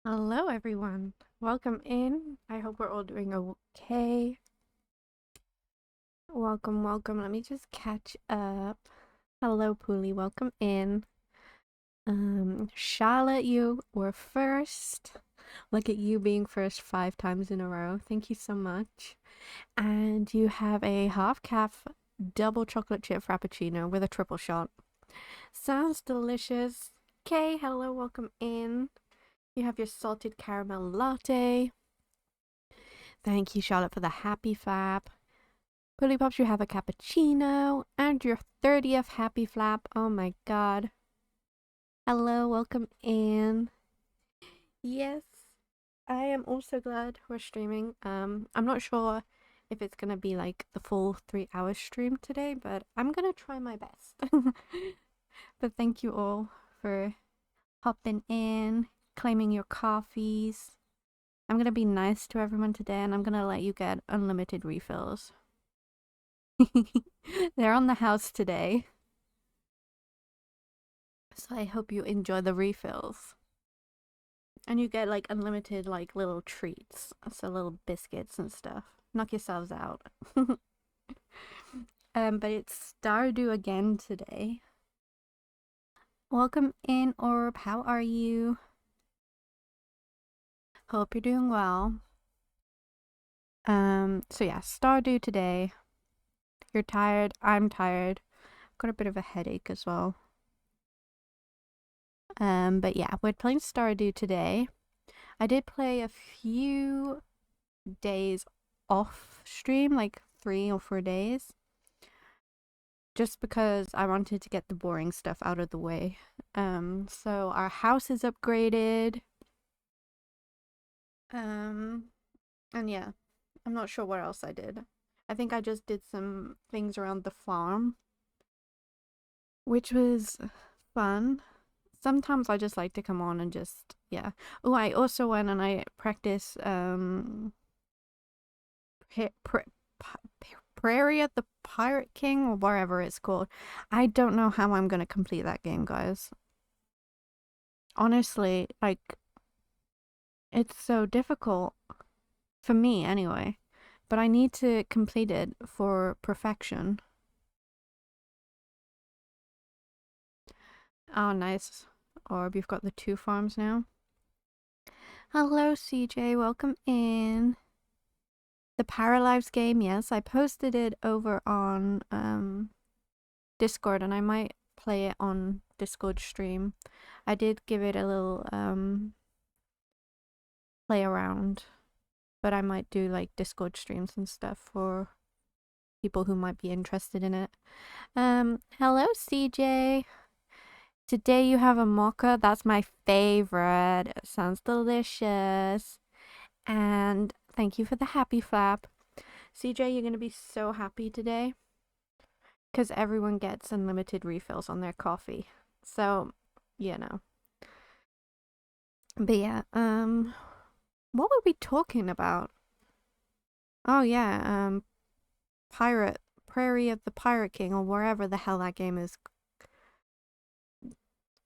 Hello, everyone. Welcome in. I hope we're all doing okay. Welcome, welcome. Let me just catch up. Hello, Poolie. Welcome in. Charlotte, you were first. Look at you being first 5 times in a row. Thank you so much. And you have a half calf double chocolate chip frappuccino with a triple shot. Sounds delicious. Okay, hello, welcome in. You have your salted caramel latte. Thank you, Charlotte, for the happy flap. Pully Pops, you have a cappuccino and your 30th happy flap. Oh my god. Hello, welcome in. Yes, I am also glad we're streaming. I'm not sure if it's gonna be like the full 3 hour stream today, but I'm gonna try my best. But thank you all for hopping in, claiming your coffees. I'm gonna be nice to everyone today and I'm gonna let you get unlimited refills. They're on the house today. So I hope you enjoy the refills. And you get like unlimited like little treats. So little biscuits and stuff. Knock yourselves out. But it's Stardew again today. Welcome in, Orb. How are you? Hope you're doing well. So yeah, Stardew today. You're tired, I'm tired. Got a bit of a headache as well. But yeah, we're playing Stardew today. I did play a few days off stream, like 3 or 4 days, just because I wanted to get the boring stuff out of the way. So our house is upgraded. And yeah, I'm not sure what else I did. I think I just did some things around the farm, which was fun. Sometimes I just like to come on and just, yeah. Oh, I also went and I practiced Prairie at the Pirate King or wherever it's called. I don't know how I'm gonna complete that game, guys. Honestly, like, it's so difficult for me anyway. But I need to complete it for perfection. Oh, nice. Orb, you've got the 2 farms now. Hello, CJ. Welcome in. The Paralives game, yes. I posted it over on Discord, and I might play it on Discord stream. I did give it a little play around, but I might do like Discord streams and stuff for people who might be interested in it. Hello, CJ. Today you have a mocha. That's my favorite. It sounds delicious. And thank you for the happy flap. CJ, you're gonna be so happy today because everyone gets unlimited refills on their coffee. So, you know. But yeah, what were we talking about? Oh yeah, Prairie of the Pirate King, or wherever the hell that game is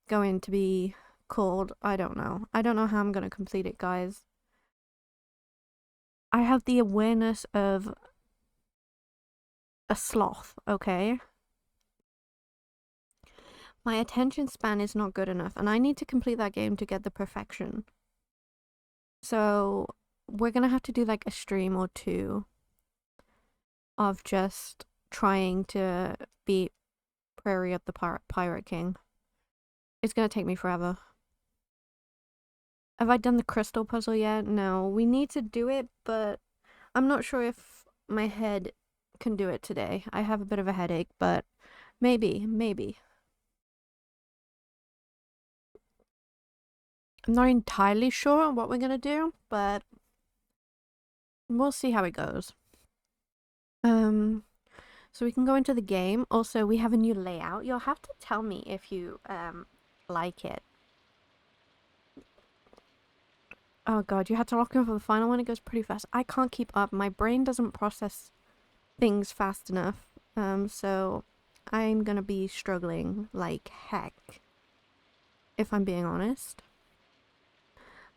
going to be called. I don't know. I don't know how I'm gonna complete it, guys. I have the awareness of a sloth, okay? My attention span is not good enough, and I need to complete that game to get the perfection. So, we're gonna have to do like a stream or 2 of just trying to beat Prairie of the Pirate King. It's gonna take me forever. Have I done the crystal puzzle yet? No. We need to do it, but I'm not sure if my head can do it today. I have a bit of a headache, but maybe. I'm not entirely sure what we're gonna do, but we'll see how it goes. So we can go into the game. Also, we have a new layout. You'll have to tell me if you like it. Oh god, you had to lock in for the final one. It goes pretty fast. I can't keep up. My brain doesn't process things fast enough. So I'm gonna be struggling like heck, if I'm being honest.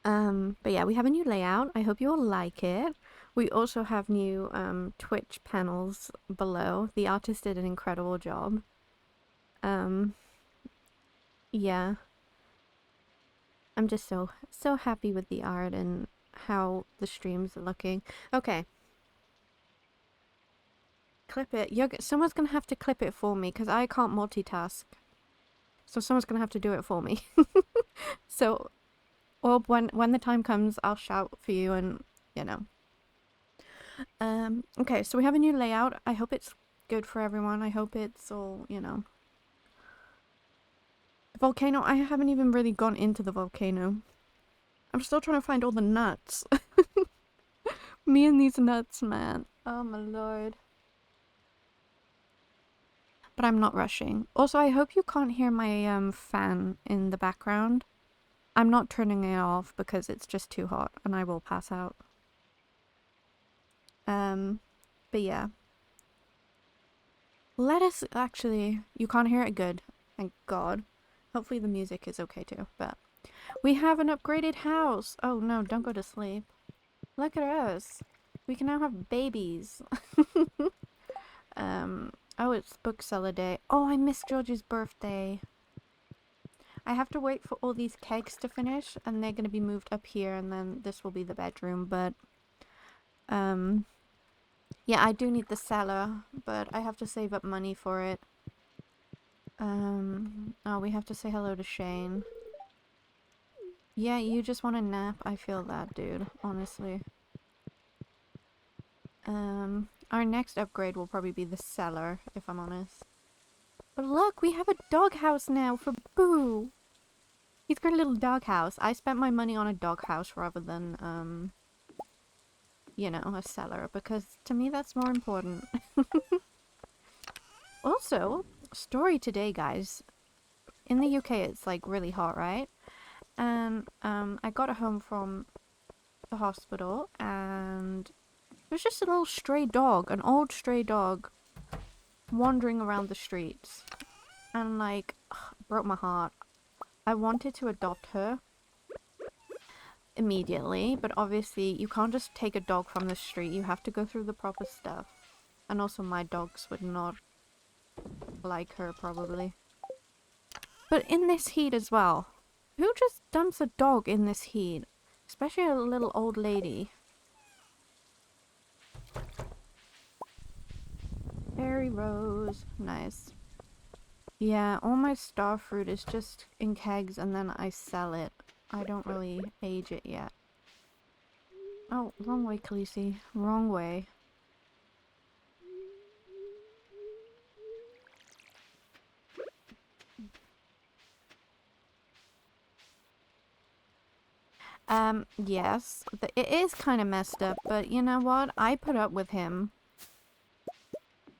But yeah, we have a new layout. I hope you all like it. We also have new Twitch panels below. The artist did an incredible job. Yeah. I'm just so happy with the art and how the streams are looking. Okay. Clip it. Someone's gonna have to clip it for me because I can't multitask. So someone's gonna have to do it for me. So, or when the time comes, I'll shout for you and, you know. Okay, so we have a new layout. I hope it's good for everyone. I hope it's all, you know. The volcano, I haven't even really gone into the volcano. I'm still trying to find all the nuts. Me and these nuts, man. Oh my lord. But I'm not rushing. Also, I hope you can't hear my fan in the background. I'm not turning it off because it's just too hot and I will pass out. But yeah. Let us actually, you can't hear it good. Thank God. Hopefully the music is okay too, but we have an upgraded house. Oh no, don't go to sleep. Look at us. We can now have babies. Oh, it's bookseller day. Oh, I missed George's birthday. I have to wait for all these kegs to finish and they're going to be moved up here and then this will be the bedroom, but yeah, I do need the cellar, but I have to save up money for it. Oh, we have to say hello to Shane. Yeah, you just want a nap? I feel that, dude, honestly. Our next upgrade will probably be the cellar, if I'm honest. But look, we have a doghouse now for Boo! He's got a little doghouse. I spent my money on a doghouse rather than, you know, a cellar, because to me that's more important. Also, story today, guys. In the UK, it's like really hot, right? And I got home from the hospital, and there's just a little stray dog, an old stray dog, wandering around the streets, and like, broke my heart. I wanted to adopt her immediately, but obviously you can't just take a dog from the street. You have to go through the proper stuff. And also my dogs would not like her probably. But in this heat as well. Who just dumps a dog in this heat? Especially a little old lady. Berry rose. Nice. Yeah, all my star fruit is just in kegs and then I sell it. I don't really age it yet. Oh, wrong way, Khaleesi. Wrong way. Yes. It is kind of messed up, but you know what? I put up with him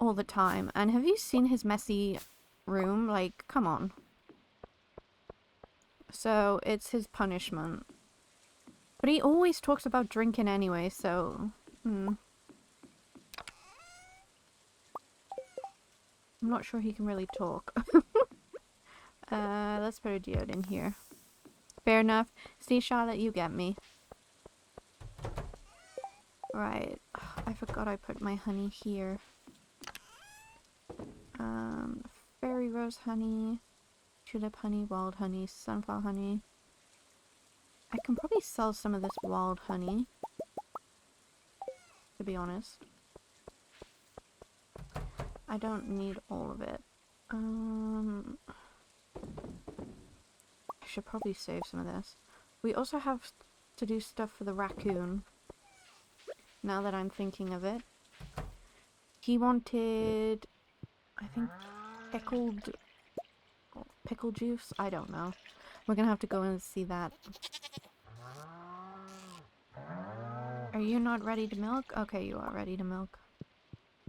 all the time. And have you seen his messy room? Like, come on. So, it's his punishment. But he always talks about drinking anyway, so... I'm not sure he can really talk. Let's put a geode in here. Fair enough. See, Charlotte, you get me. Right. I forgot I put my honey here. Fairy rose honey, tulip honey, wild honey, sunflower honey. I can probably sell some of this wild honey, to be honest. I don't need all of it. I should probably save some of this. We also have to do stuff for the raccoon. Now that I'm thinking of it. He wanted, I think, pickle juice? I don't know. We're gonna have to go and see that. Are you not ready to milk? Okay, you are ready to milk.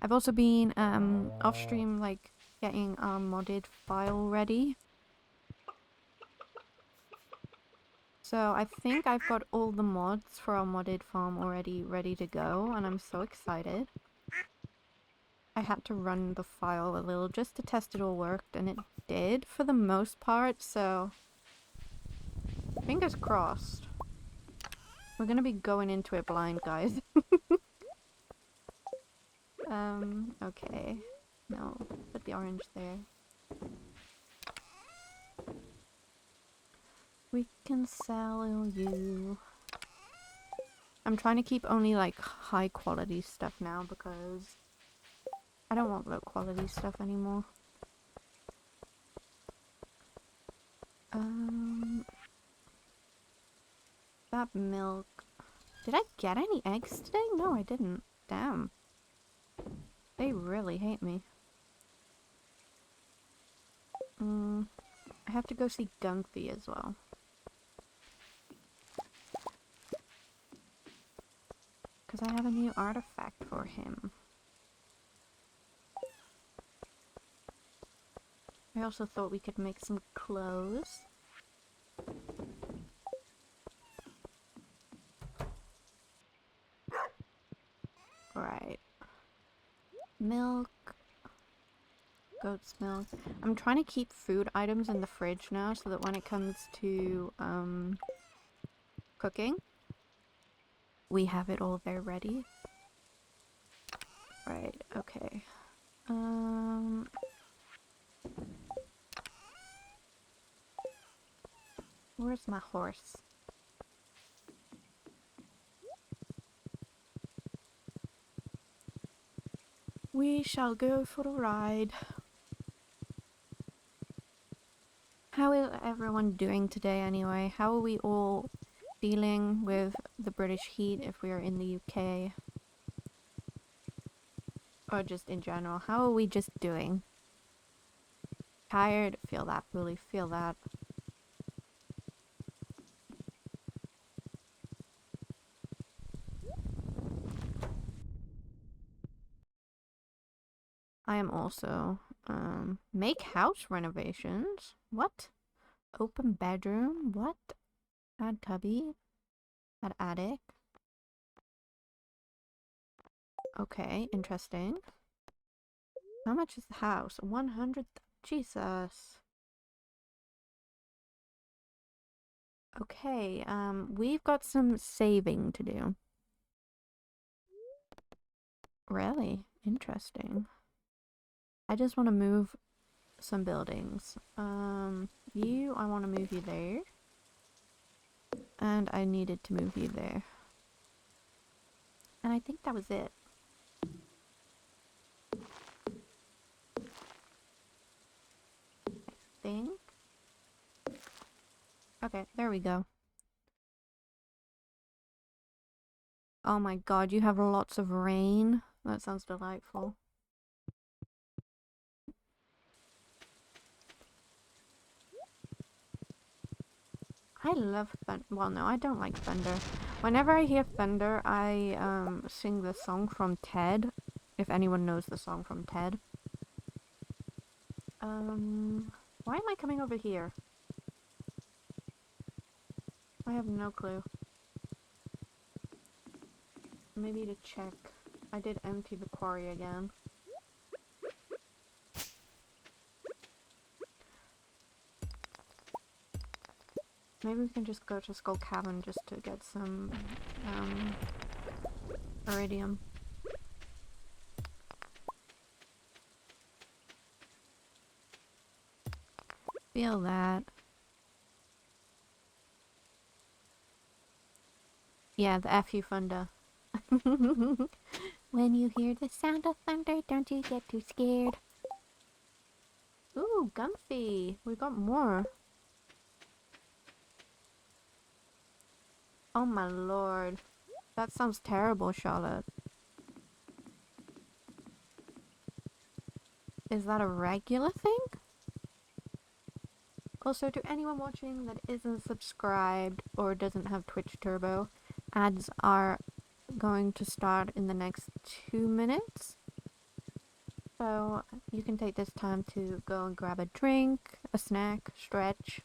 I've also been off stream, like, getting our modded file ready. So I think I've got all the mods for our modded farm already ready to go, and I'm so excited. I had to run the file a little just to test it all worked, and it did for the most part, so fingers crossed. We're gonna be going into it blind, guys. Okay. No, put the orange there. We can sell you. I'm trying to keep only like high quality stuff now because I don't want low quality stuff anymore. That milk. Did I get any eggs today? No, I didn't. Damn. They really hate me. I have to go see Gunthy as well. Because I have a new artifact for him. I also thought we could make some clothes. Right. Milk. Goat's milk. I'm trying to keep food items in the fridge now so that when it comes to cooking, we have it all there ready. Right, okay. Where's my horse? We shall go for a ride. How is everyone doing today anyway? How are we all dealing with the British heat if we are in the UK? Or just in general, how are we just doing? Tired? Feel that, really feel that. I am also, make house renovations? What? Open bedroom? What? Add cubby? Add attic? Okay, interesting. How much is the house? 100? Jesus. Okay, we've got some saving to do. Really? Interesting. I just want to move some buildings. I want to move you there. And I needed to move you there. And I think that was it. I think. Okay, there we go. Oh my god, you have lots of rain. That sounds delightful. I love thunder. Well, no, I don't like thunder. Whenever I hear thunder, I sing the song from Ted. If anyone knows the song from Ted. Why am I coming over here? I have no clue. Maybe to check. I did empty the quarry again. Maybe we can just go to Skull Cavern just to get some iridium. Feel that. Yeah, the FU thunder. When you hear the sound of thunder, don't you get too scared. Ooh, Gumpy. We got more. Oh my lord. That sounds terrible, Charlotte. Is that a regular thing? Also, to anyone watching that isn't subscribed or doesn't have Twitch Turbo, ads are going to start in the next 2 minutes. So you can take this time to go and grab a drink, a snack, stretch,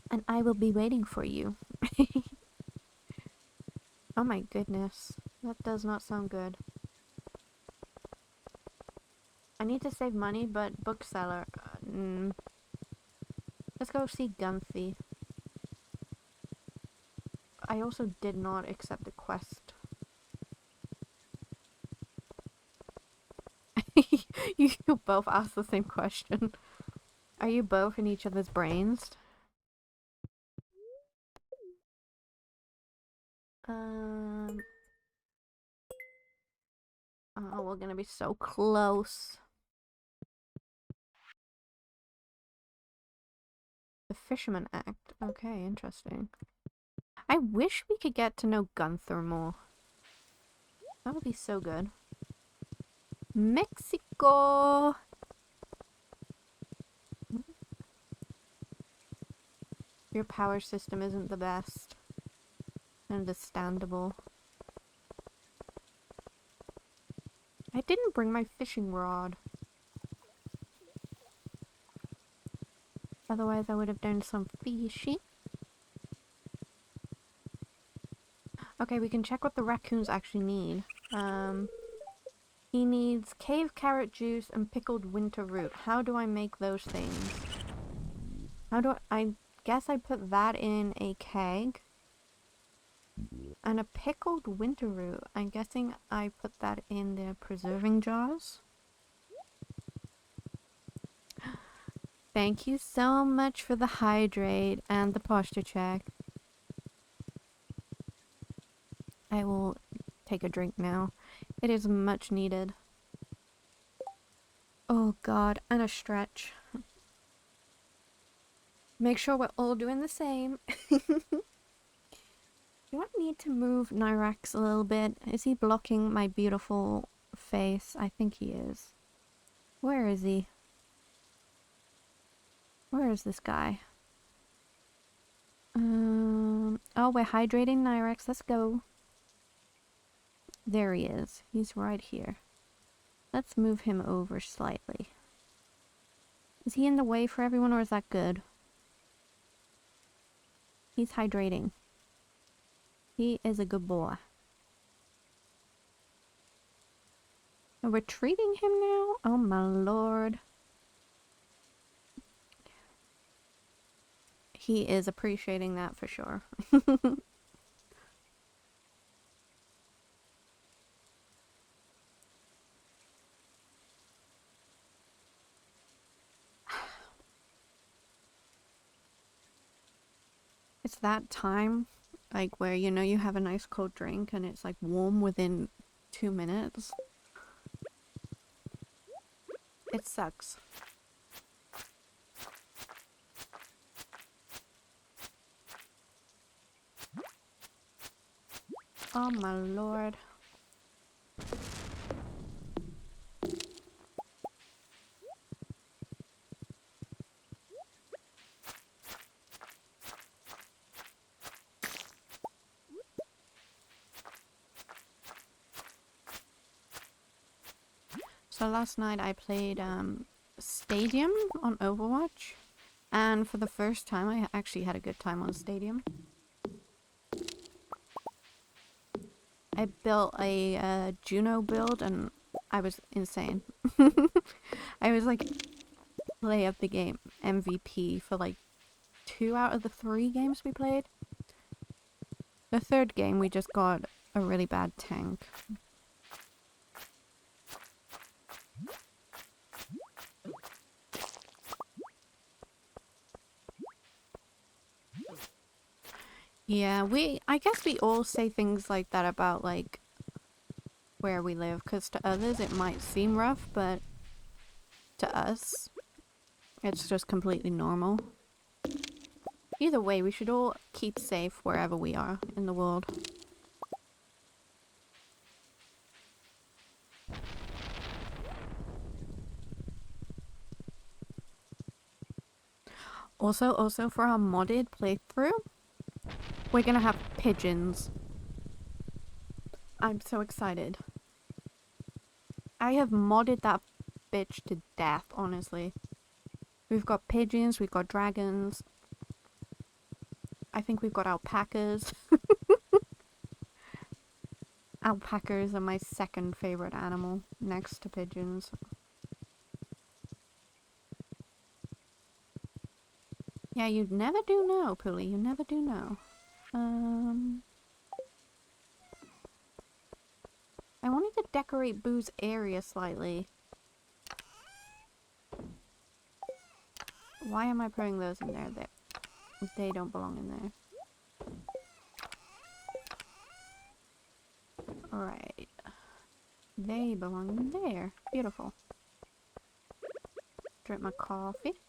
and I will be waiting for you. Oh my goodness, that does not sound good. I need to save money, but bookseller, let's go see Gunthy. I also did not accept the quest. You both asked the same question. Are you both in each other's brains? Oh, we're gonna be so close. The Fisherman Act. Okay, interesting. I wish we could get to know Gunther more. That would be so good. Mexico! Your power system isn't the best. Understandable. I didn't bring my fishing rod. Otherwise I would have done some fishing. Okay, we can check what the raccoons actually need. He needs cave carrot juice and pickled winter root. How do I make those things? I guess I put that in a keg. And a pickled winter root. I'm guessing I put that in the preserving jars. Thank you so much for the hydrate and the posture check. I will take a drink now. It is much needed. Oh god, and a stretch. Make sure we're all doing the same. Do I need to move Nyrax a little bit? Is he blocking my beautiful face? I think he is. Where is he? Where is this guy? Oh, we're hydrating Nyrax. Let's go. There he is. He's right here. Let's move him over slightly. Is he in the way for everyone, or is that good? He's hydrating. He is a good boy. And we're treating him now? Oh my lord. He is appreciating that for sure. It's that time, like, where you know you have a nice cold drink and it's like warm within 2 minutes. It sucks. Oh my lord. So last night I played Stadium on Overwatch, and for the first time I actually had a good time on Stadium. I built a Juno build and I was insane. I was like play of the game MVP for like 2 out of the 3 games we played. The third game we just got a really bad tank. Yeah, I guess we all say things like that about like where we live, because to others it might seem rough, but to us it's just completely normal. Either way, we should all keep safe wherever we are in the world. Also for our modded playthrough, we're gonna have pigeons. I'm so excited. I have modded that bitch to death, honestly. We've got pigeons, we've got dragons. I think we've got alpacas. Alpacas are my second favorite animal, next to pigeons. Yeah, you never do know, Pooly. You never do know. I wanted to decorate Boo's area slightly. Why am I putting those in there? They don't belong in there. Alright. They belong in there. Beautiful. Drink my coffee.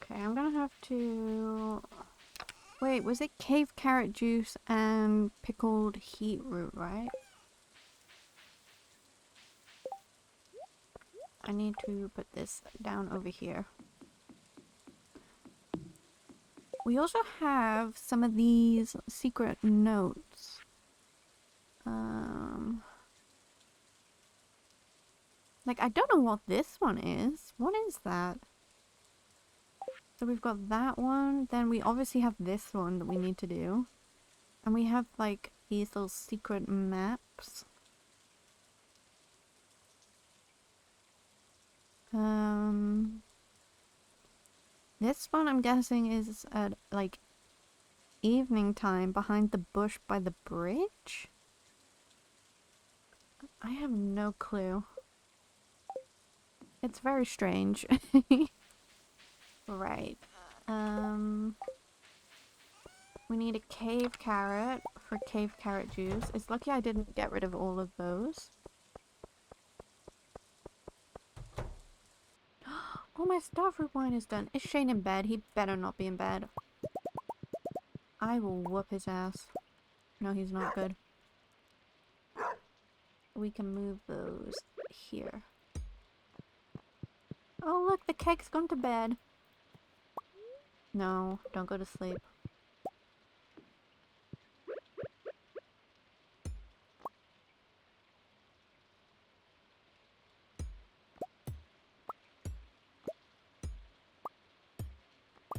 Okay, I'm gonna have to... Wait, was it cave carrot juice and pickled heat root, right? I need to put this down over here. We also have some of these secret notes. Like, I don't know what this one is. What is that? So we've got that one. Then we obviously have this one that we need to do. And we have, like, these little secret maps. This one I'm guessing is at, like, evening time behind the bush by the bridge? I have no clue. It's very strange. Right. We need a cave carrot for cave carrot juice. It's lucky I didn't get rid of all of those. Oh, my starfruit wine is done. Is Shane in bed? He better not be in bed. I will whoop his ass. No, he's not good. We can move those here. Oh, look, the cake's gone to bed. No, don't go to sleep.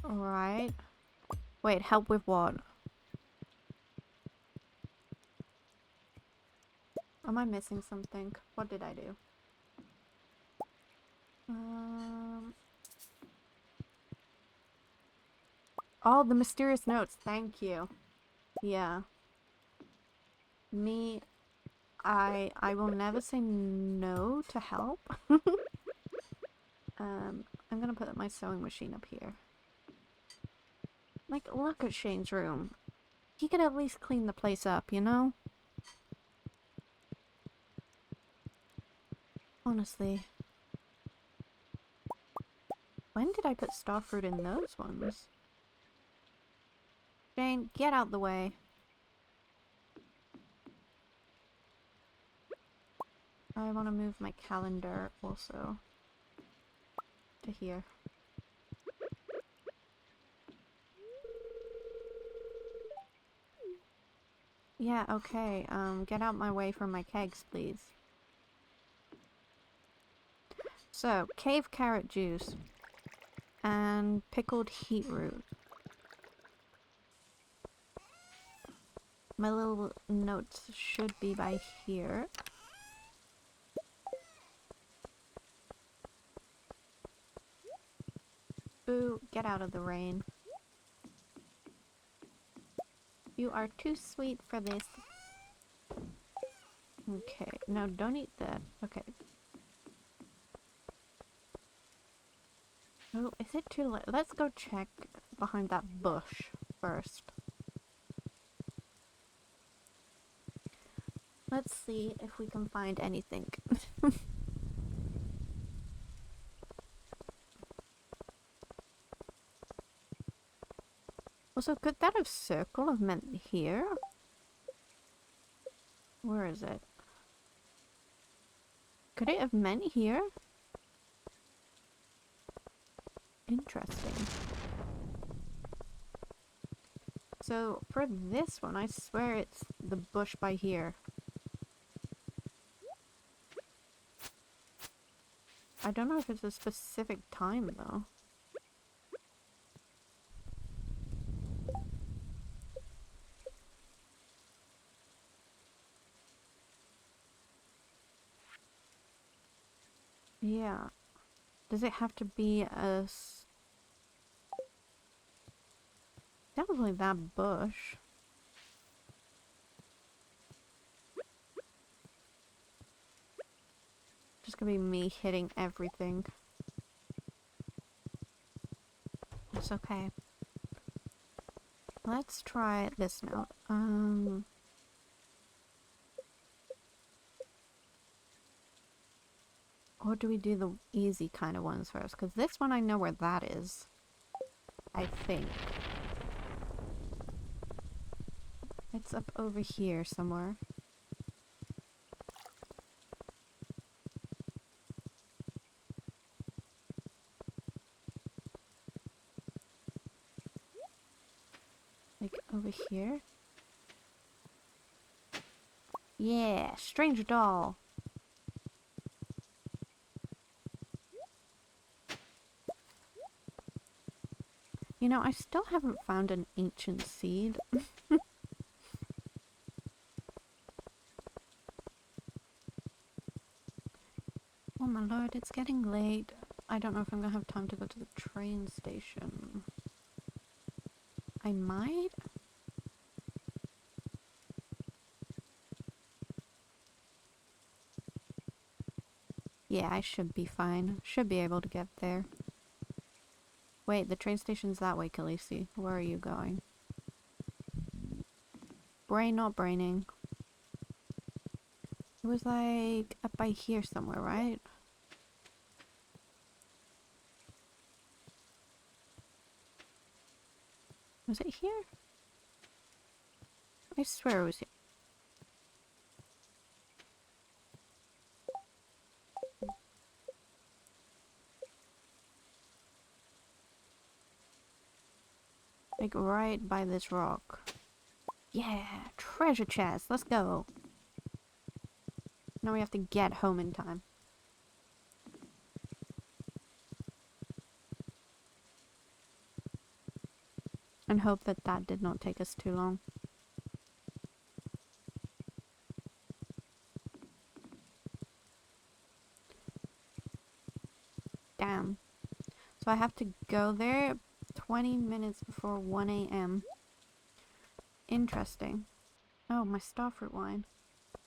Alright. Wait, help with what? Am I missing something? What did I do? Oh, the mysterious notes. Thank you. Yeah. Me, I will never say no to help. I'm gonna put my sewing machine up here. Like, look at Shane's room. He could at least clean the place up, you know? Honestly. When did I put starfruit in those ones? Shane, get out the way. I want to move my calendar also to here. Yeah, okay. Get out my way from my kegs, please. So, cave carrot juice and pickled heat root. My little notes should be by here. Boo, get out of the rain. You are too sweet for this. Okay, no, don't eat that. Okay. Oh, is it too late? Let's go check behind that bush first. Let's see if we can find anything. Also, could that have circle have meant here? Where is it? Could it have meant here? Interesting. So, for this one, I swear it's the bush by here. I don't know if it's a specific time, though. Yeah. Does it have to be a... Definitely that bush. Just gonna be me hitting everything. It's okay. Let's try this now. Or do we do the easy kind of ones first? Because this one I know where that is. I think. It's up over here somewhere. Like over here. Yeah, stranger doll. You know, I still haven't found an ancient seed. Oh my lord, it's getting late. I don't know if I'm gonna have time to go to the train station. I might? Yeah, I should be fine. Should be able to get there. Wait, the train station's that way, Khaleesi. Where are you going? Brain not braining. It was like up by here somewhere, right? Was it here? I swear it was here. Like right by this rock. Yeah, treasure chest. Let's go. Now we have to get home in time. And hope that that did not take us too long. Damn. So I have to go there 20 minutes before 1 a.m. Interesting. Oh, my starfruit wine.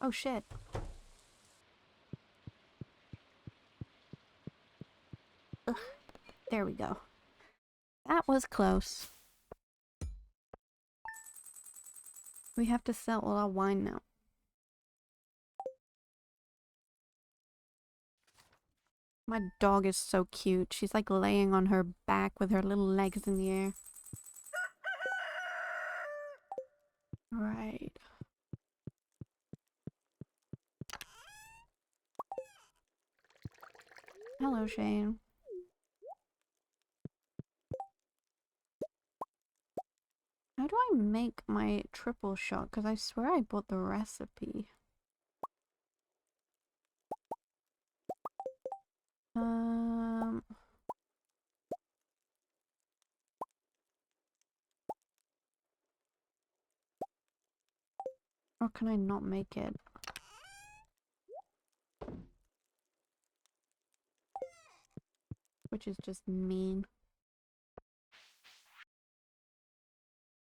Oh shit. Ugh. There we go. That was close. We have to sell all our wine now. My dog is so cute. She's like laying on her back with her little legs in the air. Right. Hello, Shane. How do I make my triple shot? Because I swear I bought the recipe. Or can I not make it? Which is just mean.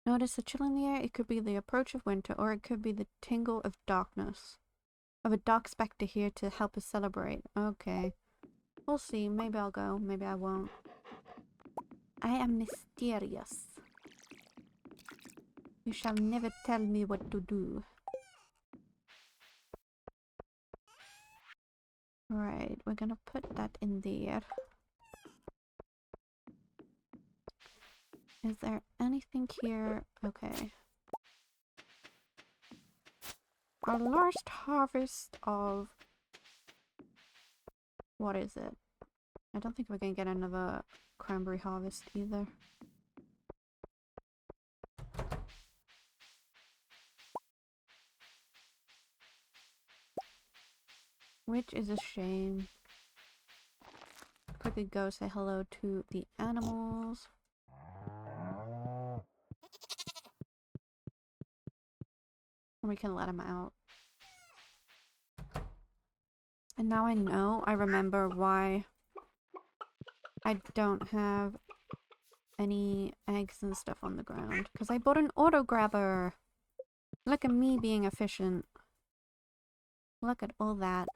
Notice the chill in the air. It could be the approach of winter, or it could be the tingle of darkness. Of a dark spectre here to help us celebrate. Okay. We'll see. Maybe I'll go. Maybe I won't. I am mysterious. You shall never tell me what to do. Right, we're gonna put that in there. Is there anything here? Okay. Our last harvest of... What is it? I don't think we're gonna get another cranberry harvest either. Which is a shame. Quickly go say hello to the animals. And we can let them out. And now I remember why I don't have any eggs and stuff on the ground. Because I bought an auto grabber! Look at me being efficient. Look at all that.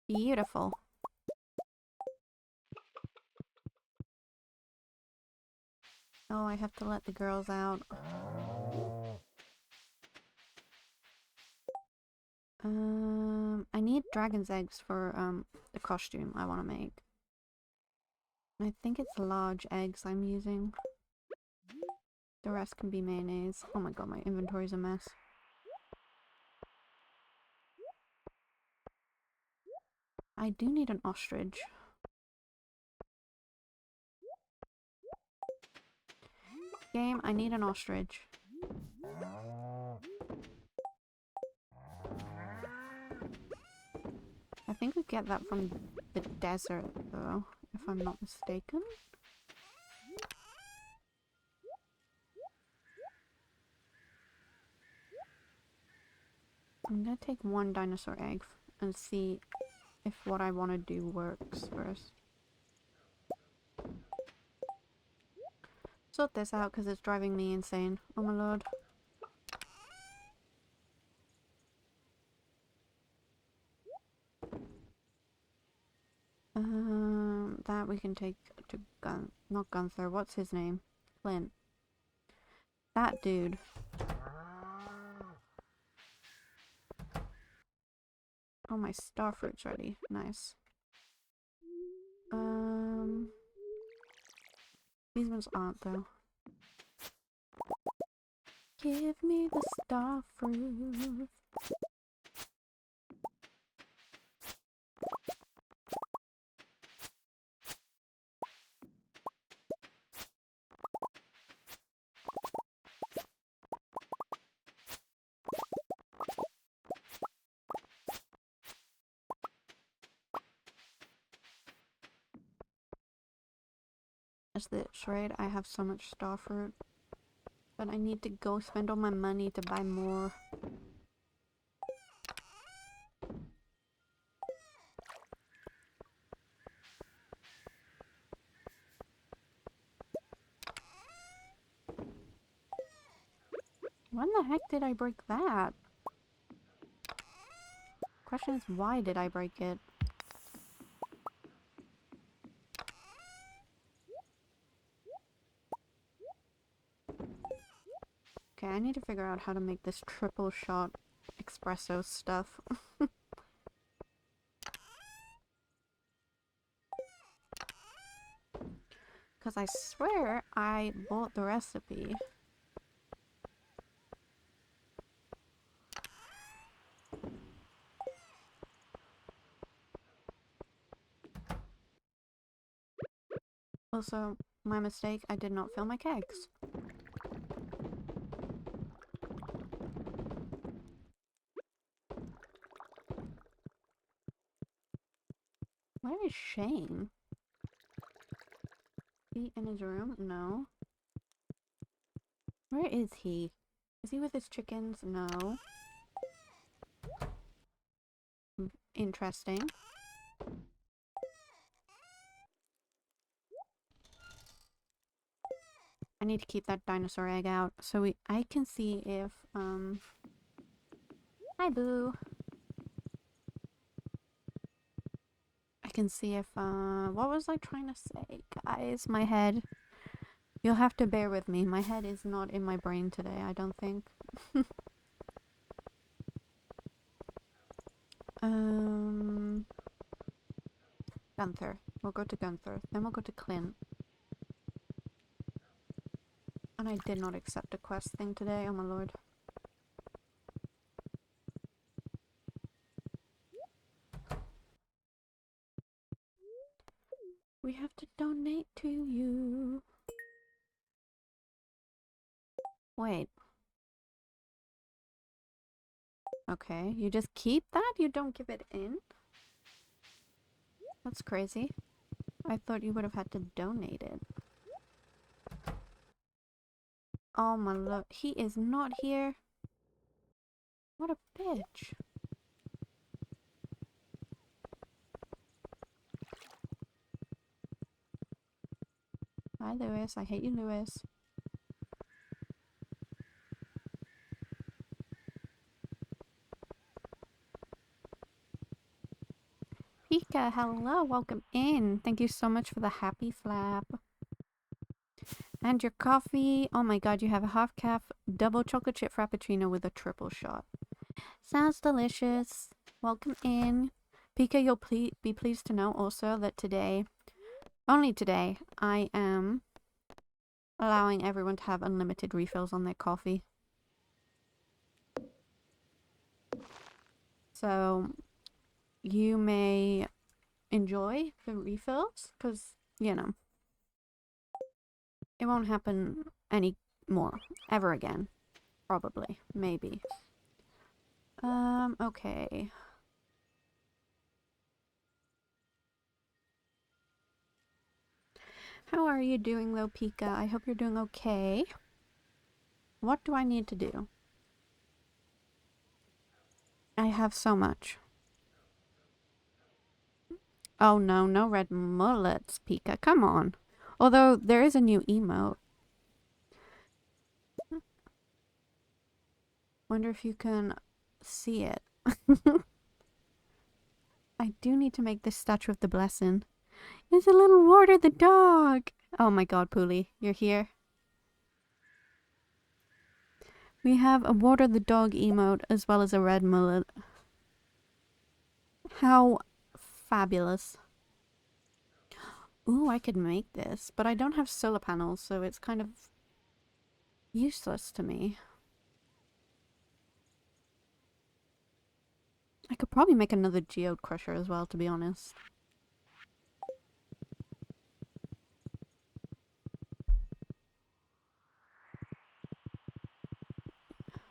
Beautiful. Oh, I have to let the girls out. I need dragon's eggs for, the costume I want to make. I think it's large eggs I'm using. The rest can be mayonnaise. Oh my god, my inventory's a mess. I do need an ostrich. Game, I need an ostrich. I think we get that from the desert, though, if I'm not mistaken. I'm gonna take one dinosaur egg and see if what I want to do works first. Sort this out because it's driving me insane. Oh my lord. That we can take to not Gunther, what's his name? Clint. That dude. Oh, my star fruit's ready. Nice. These ones aren't though. Give me the star fruit. That's right, I have so much star fruit. But I need to go spend all my money to buy more. When the heck did I break that? Question is, why did I break it? Okay, I need to figure out how to make this triple shot espresso stuff. Because I swear I bought the recipe. Also, my mistake, I did not fill my kegs. Where is Shane? He in his room? No. Where is he? Is he with his chickens? No. Interesting. I need to keep that dinosaur egg out so I can see if, Hi, Boo. I can see if, what was I trying to say? Guys, my head. You'll have to bear with me. My head is not in my brain today, I don't think. Gunther. We'll go to Gunther. Then we'll go to Clint. And I did not accept a quest thing today, oh my lord. We have to donate to you. Wait. Okay, you just keep that? You don't give it in? That's crazy. I thought you would have had to donate it. Oh my lord, he is not here. What a bitch. Hi, Lewis. I hate you, Lewis. Pika, hello. Welcome in. Thank you so much for the happy flap. And your coffee. Oh my god, you have a half calf double chocolate chip frappuccino with a triple shot. Sounds delicious. Welcome in. Pika, you'll be pleased to know also that today, only today, I am allowing everyone to have unlimited refills on their coffee. So, you may enjoy the refills, because, you know, it won't happen anymore. Ever again. Probably. Maybe. Okay. How are you doing though, Pika? I hope you're doing okay. What do I need to do? I have so much. Oh no, no red mullets, Pika. Come on. Although, there is a new emote. Wonder if you can see it. I do need to make this statue of the blessing. It's a little Warder the dog. Oh my god, Pooly. You're here. We have a Warder the dog emote as well as a red mullet. How fabulous. Ooh, I could make this, but I don't have solar panels, so it's kind of useless to me. I could probably make another geode crusher as well, to be honest.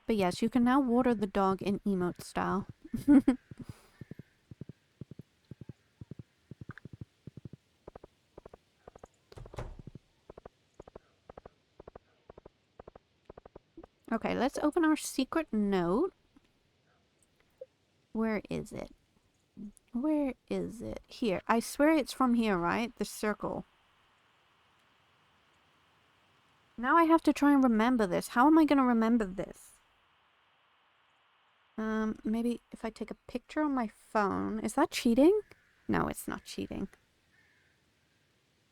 But yes, you can now water the dog in emote style. Okay, let's open our secret note. Where is it? Where is it? Here. I swear it's from here, right? The circle. Now I have to try and remember this. How am I going to remember this? Maybe if I take a picture on my phone. Is that cheating? No, it's not cheating.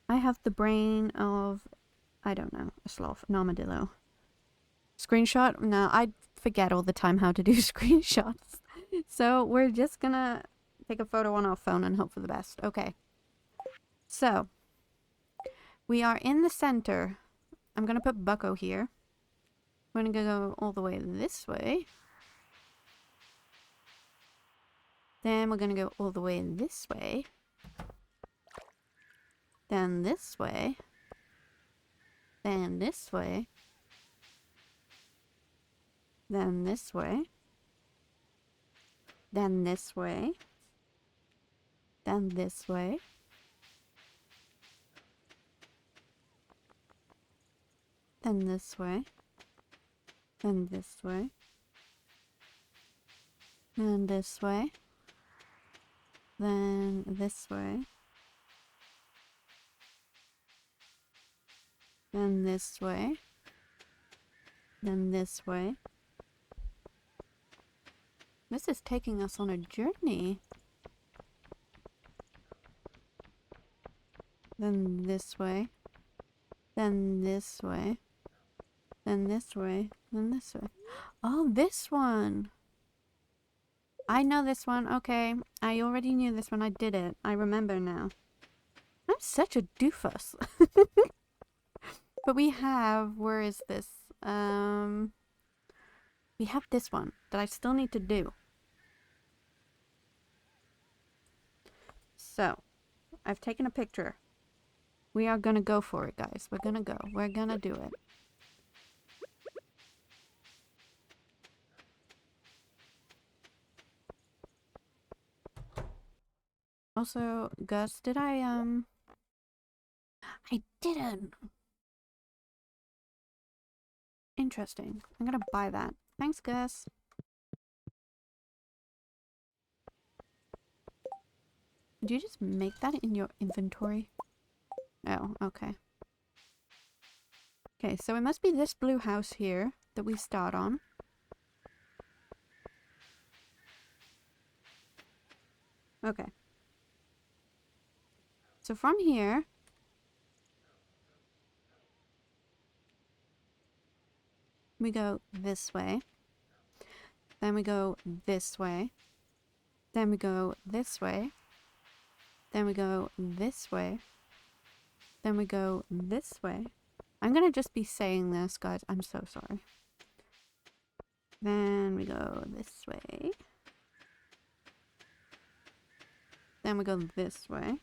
I have the brain of, I don't know, a sloth, an armadillo. Screenshot? No, I forget all the time how to do screenshots. So we're just gonna take a photo on our phone and hope for the best. Okay. So, we are in the center. I'm gonna put Bucko here. We're gonna go all the way this way. Then we're gonna go all the way this way. Then this way. Then this way. Then this way. Then this way. Then this way. Then this way. Then this way. Then this way. Then this way. Then this way. Then this way. This is taking us on a journey. Then this way. Then this way. Then this way. Then this way. Oh, this one! I know this one. Okay. I already knew this one. I did it. I remember now. I'm such a doofus. But we have... Where is this? We have this one that I still need to do. So, I've taken a picture. We are gonna go for it, guys. We're gonna go. We're gonna do it. Also, Gus, did I didn't. Interesting. I'm gonna buy that. Thanks, Gus. Did you just make that in your inventory? Oh, okay. Okay, so it must be this blue house here that we start on. Okay. So from here, we go this way. Then we go this way. Then we go this way. Then we go this way. Then we go this way. I'm gonna just be saying this, guys. I'm so sorry. Then we go this way. Then we go this way.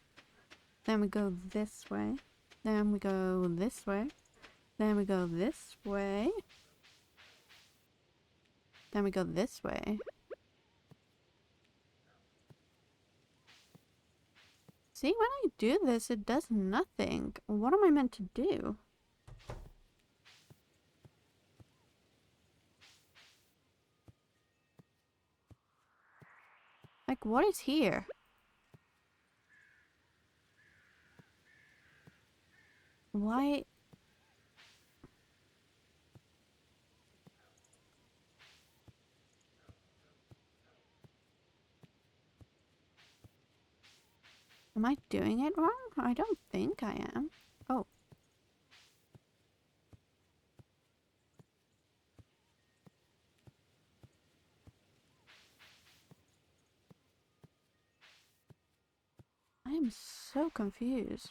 Then we go this way. Then we go this way. Then we go this way. Then we go this way. See, when I do this, it does nothing. What am I meant to do? Like, what is here? Why? Am I doing it wrong? I don't think I am. Oh. I am so confused.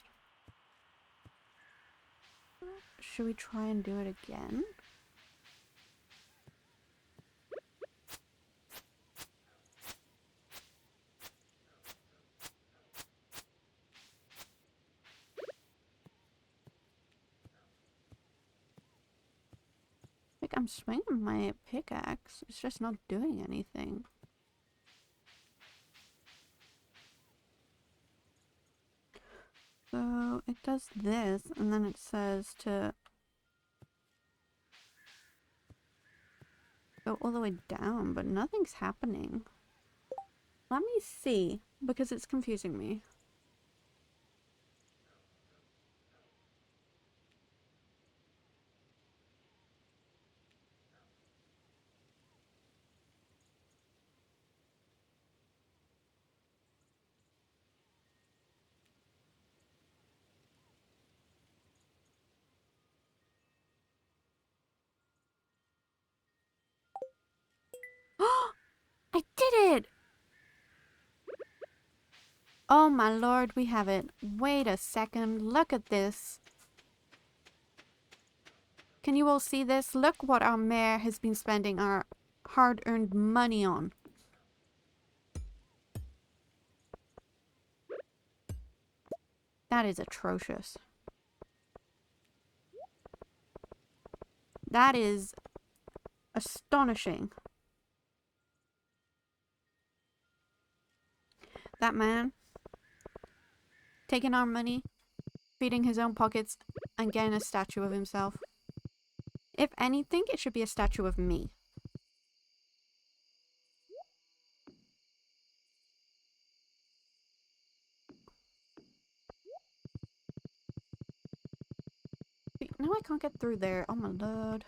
Should we try and do it again? Like, I'm swinging my pickaxe. It's just not doing anything. So, it does this, and then it says to go all the way down, but nothing's happening. Let me see, because it's confusing me. I did it! Oh my lord, we have it. Wait a second, look at this. Can you all see this? Look what our mayor has been spending our hard-earned money on. That is atrocious. That is astonishing. That man taking our money, feeding his own pockets, and getting a statue of himself. If anything, it should be a statue of me. Now I can't get through there. Oh my lord.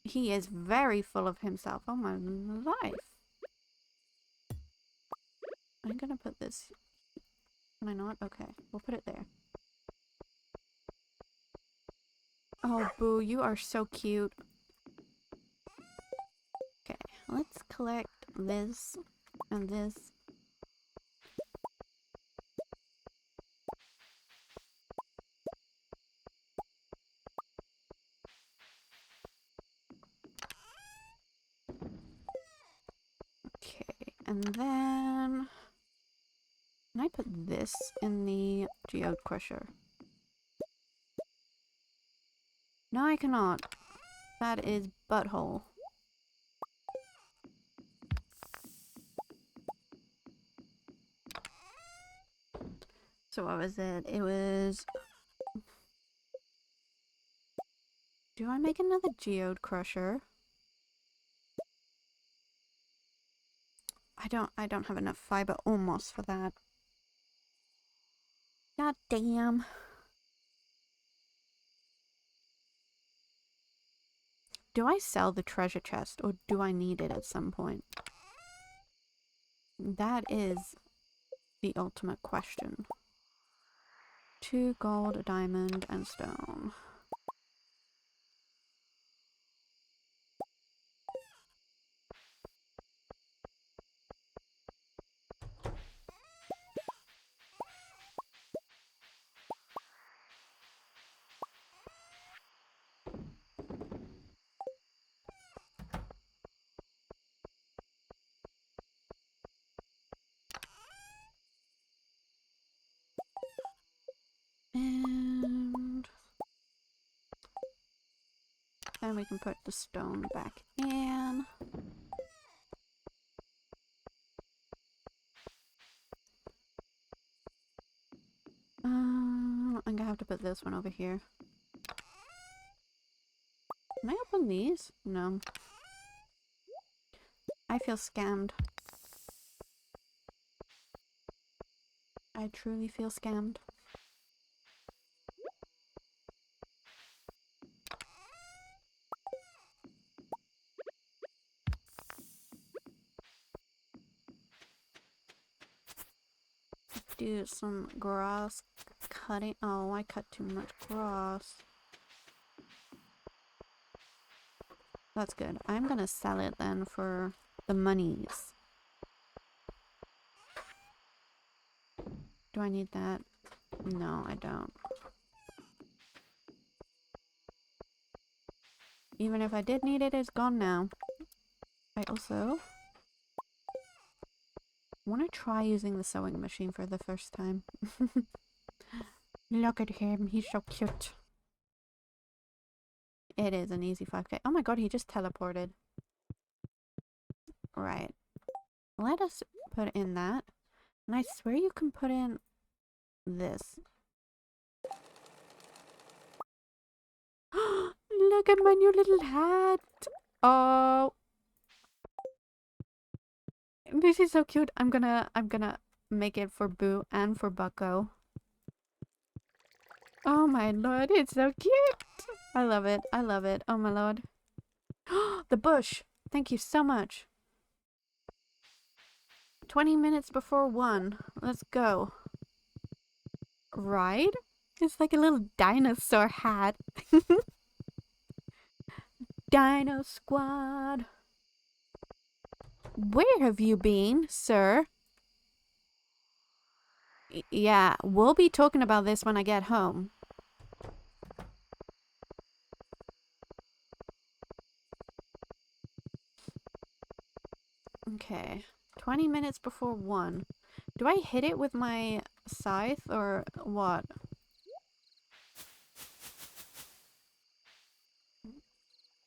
He is very full of himself. Oh my life. I'm gonna put this... Can I not? Okay, we'll put it there. Oh, Boo, you are so cute. Okay, let's collect this and this. Okay, and then... Can I put this in the geode crusher? No, I cannot. That is butthole. So what was it? It was... Do I make another geode crusher? I don't have enough fiber almost for that. God damn. Do I sell the treasure chest or do I need it at some point? That is the ultimate question. 2 gold, a diamond, and stone. And then we can put the stone back in. I'm gonna have to put this one over here. Can I open these? No. I feel scammed. I truly feel scammed. Do some grass cutting. Oh, I cut too much grass. That's good. I'm gonna sell it then for the monies. Do I need that? No, I don't. Even if I did need it, it's gone now. I also want to try using the sewing machine for the first time. Look at him, he's so cute. It is an easy 5k. Oh my god, he just teleported. Right. Let us put in that. And I swear you can put in this. Look at my new little hat. Oh. This is so cute. I'm gonna make it for Boo and for Bucko. Oh my lord, it's so cute. I love it. I love it. Oh my lord. The bush. Thank you so much. 20 minutes before 1. Let's go. Right? It's like a little dinosaur hat. Dino Squad. Where have you been, sir? Yeah, we'll be talking about this when I get home. Okay. 20 minutes before 1. Do I hit it with my scythe or what?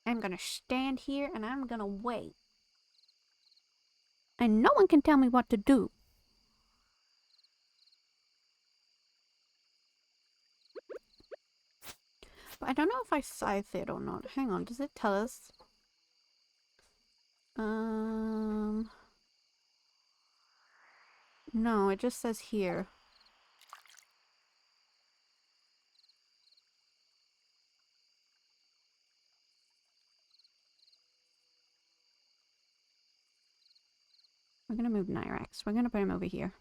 I'm gonna stand here and I'm gonna wait. And no one can tell me what to do. But I don't know if I scythe it or not. Hang on, does it tell us? No, it just says here. We're gonna move Nyrax. We're gonna put him over here.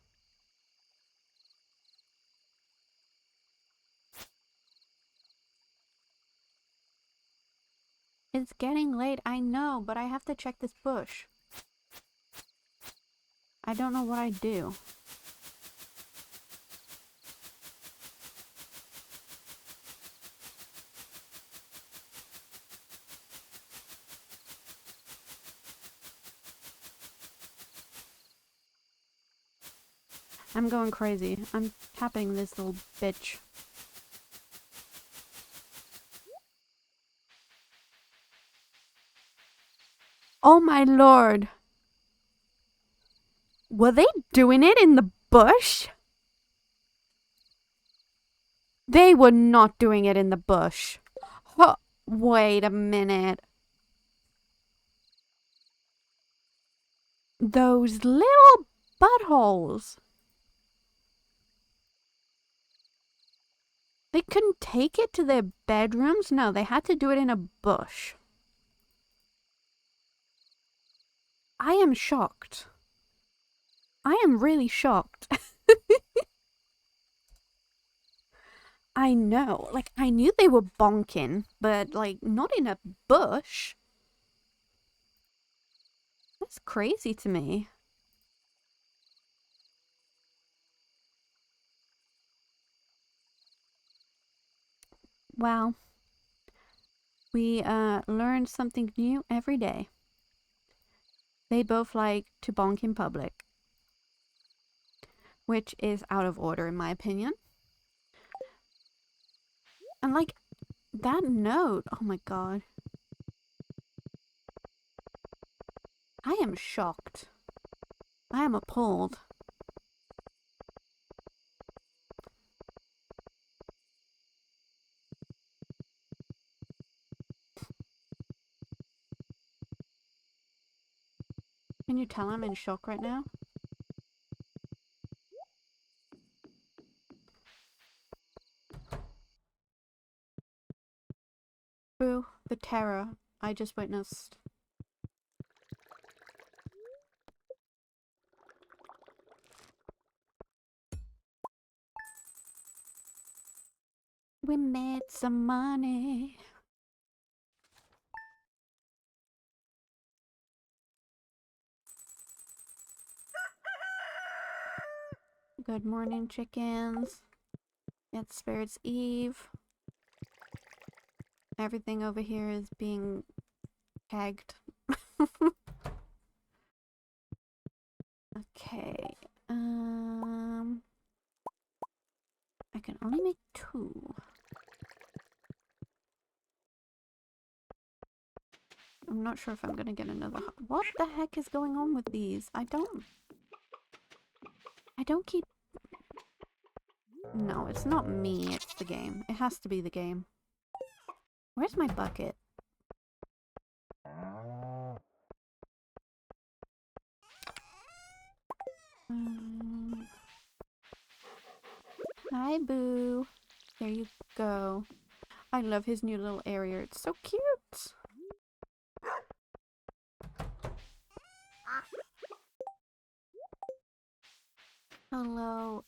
It's getting late, I know, but I have to check this bush. I don't know what I do. I'm going crazy. I'm tapping this little bitch. Oh my lord. Were they doing it in the bush? They were not doing it in the bush. Oh, wait a minute. Those little buttholes. They couldn't take it to their bedrooms? No, they had to do it in a bush. I am shocked. I am really shocked. I know. Like, I knew they were bonking, but, like, not in a bush. That's crazy to me. Wow. We, learn something new every day. They both like to bonk in public. Which is out of order, in my opinion. And, like, that note. Oh my god. I am shocked. I am appalled. Can you tell I'm in shock right now? Boo, the terror I just witnessed. We made some money. Good morning, chickens. It's Spirit's Eve. Everything over here is being tagged. Okay. I can only make 2. I'm not sure if I'm gonna get another. What the heck is going on with these? I don't keep. No, it's not me. It's the game. It has to be the game. Where's my bucket? Hi, Boo. There you go. I love his new little area. It's so cute. Hello.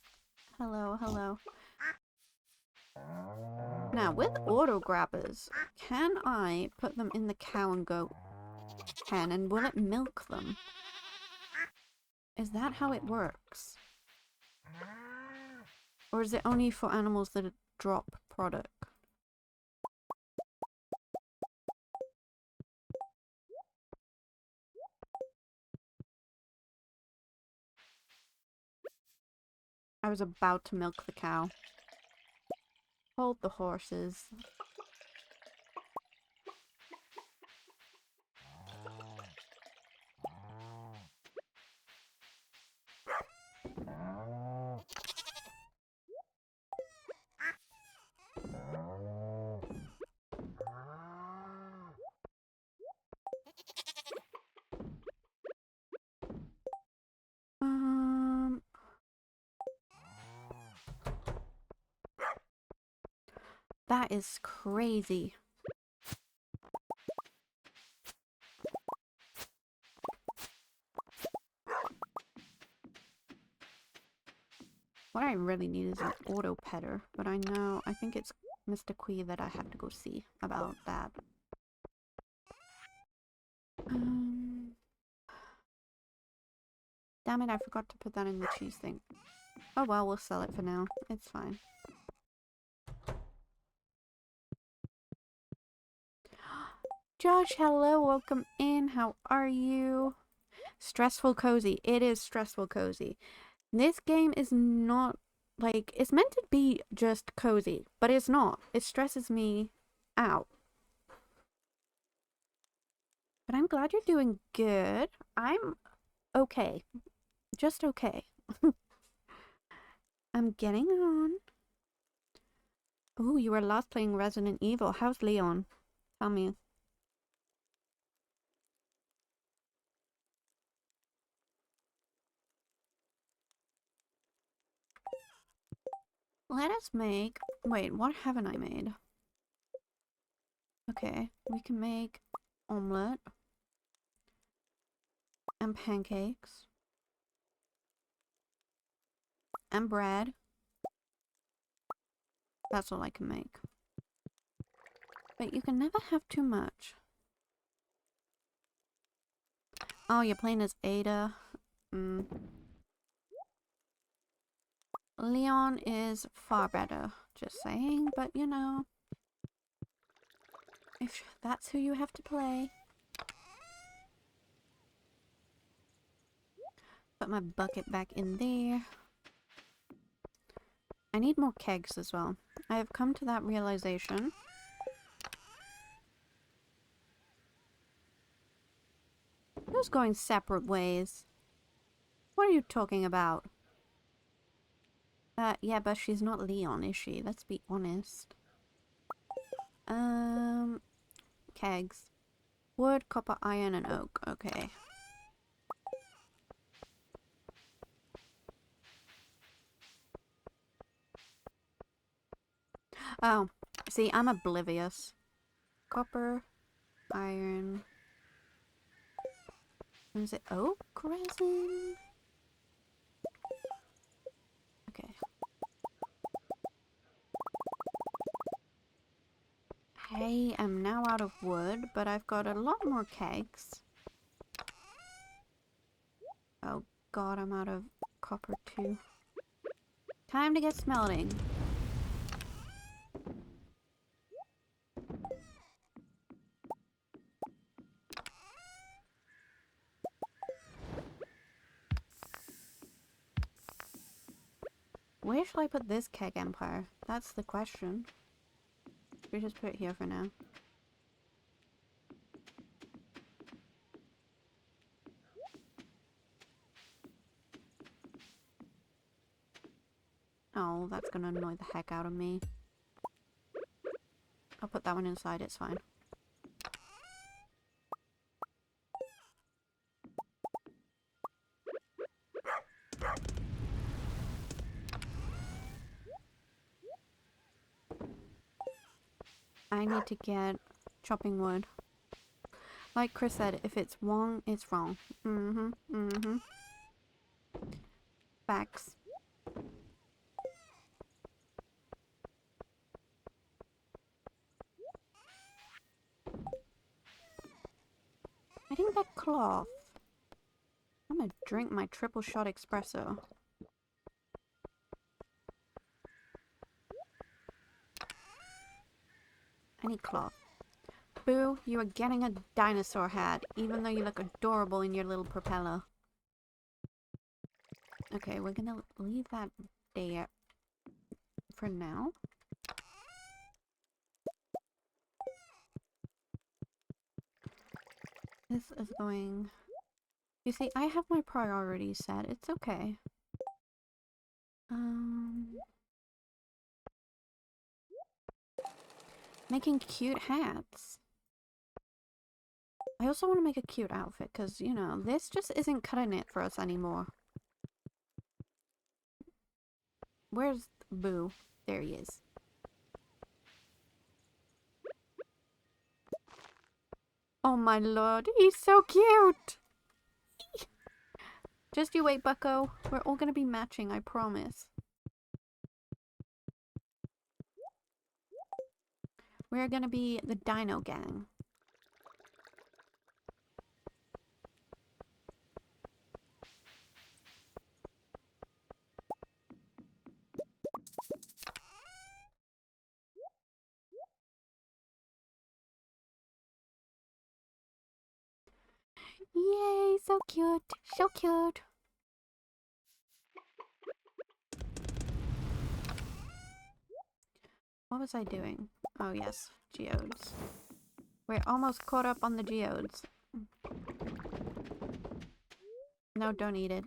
Hello, hello. Now, with auto grabbers, can I put them in the cow and goat pen and will it milk them? Is that how it works? Or is it only for animals that drop product? I was about to milk the cow. Hold the horses. That is crazy. What I really need is an auto petter, but I think it's Mr. Quee that I have to go see about that. Damn it, I forgot to put that in the cheese thing. Oh well, we'll sell it for now. It's fine. Josh, hello, welcome in. How are you? Stressful cozy. It is stressful cozy. This game is not, like, it's meant to be just cozy, but it's not. It stresses me out. But I'm glad you're doing good. I'm okay. Just okay. I'm getting on. Ooh, you were last playing Resident Evil. How's Leon? Tell me. Let us make... Wait, what haven't I made? Okay, we can make omelette. And pancakes. And bread. That's all I can make. But you can never have too much. Oh, you're playing as Ada. Leon is far better, just saying, but you know, if that's who you have to play. Put my bucket back in there. I need more kegs as well. I have come to that realization. Who's going separate ways? What are you talking about? Yeah, but she's not Leon, is she? Let's be honest. Kegs. Wood, copper, iron, and oak. Okay. Oh, see, I'm oblivious. Copper, iron. Is it oak resin? Okay. I am now out of wood, but I've got a lot more kegs. Oh god, I'm out of copper too. Time to get smelting. Where shall I put this keg empire? That's the question. We just put it here for now. Oh, that's gonna annoy the heck out of me. I'll put that one inside, it's fine. I need to get chopping wood. Like Chris said, if it's wrong, it's wrong. Facts. I didn't get cloth. I'm gonna drink my triple shot espresso. I need cloth. Boo, you are getting a dinosaur hat, even though you look adorable in your little propeller. Okay, we're gonna leave that there for now. This is going... You see, I have my priorities set. It's okay. Making cute hats. I also want to make a cute outfit, because, you know, this just isn't cutting it for us anymore. Where's Boo? There he is. Oh my lord, he's so cute! Just you wait, bucko. We're all gonna be matching, I promise. We're gonna be the Dino Gang. Yay, so cute. So cute. What was I doing? Oh yes, geodes. We're almost caught up on the geodes. No, don't eat it.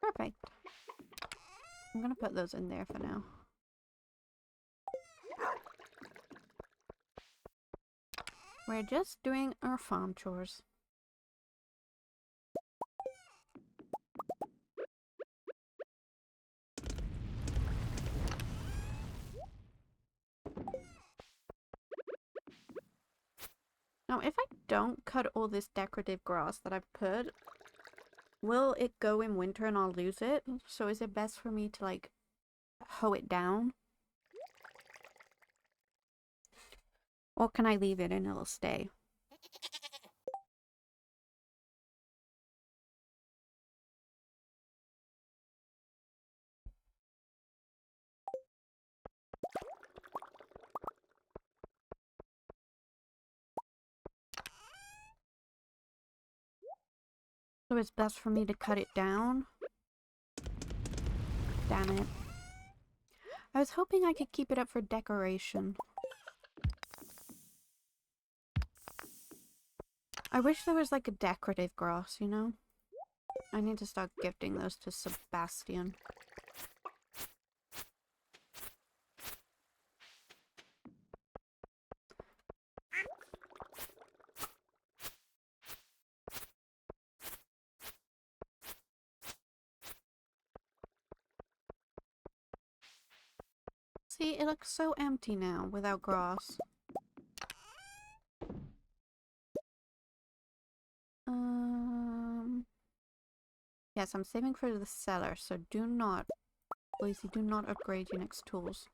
Perfect. I'm gonna put those in there for now. We're just doing our farm chores. Now, if I don't cut all this decorative grass that I've put, will it go in winter and I'll lose it? So is it best for me to, like, hoe it down? Or can I leave it and it'll stay? So it's best for me to cut it down? Damn it. I was hoping I could keep it up for decoration. I wish there was like a decorative grass, you know? I need to start gifting those to Sebastian. See, it looks so empty now without grass. Yes, I'm saving for the cellar, so do not, please, do not upgrade your next tools.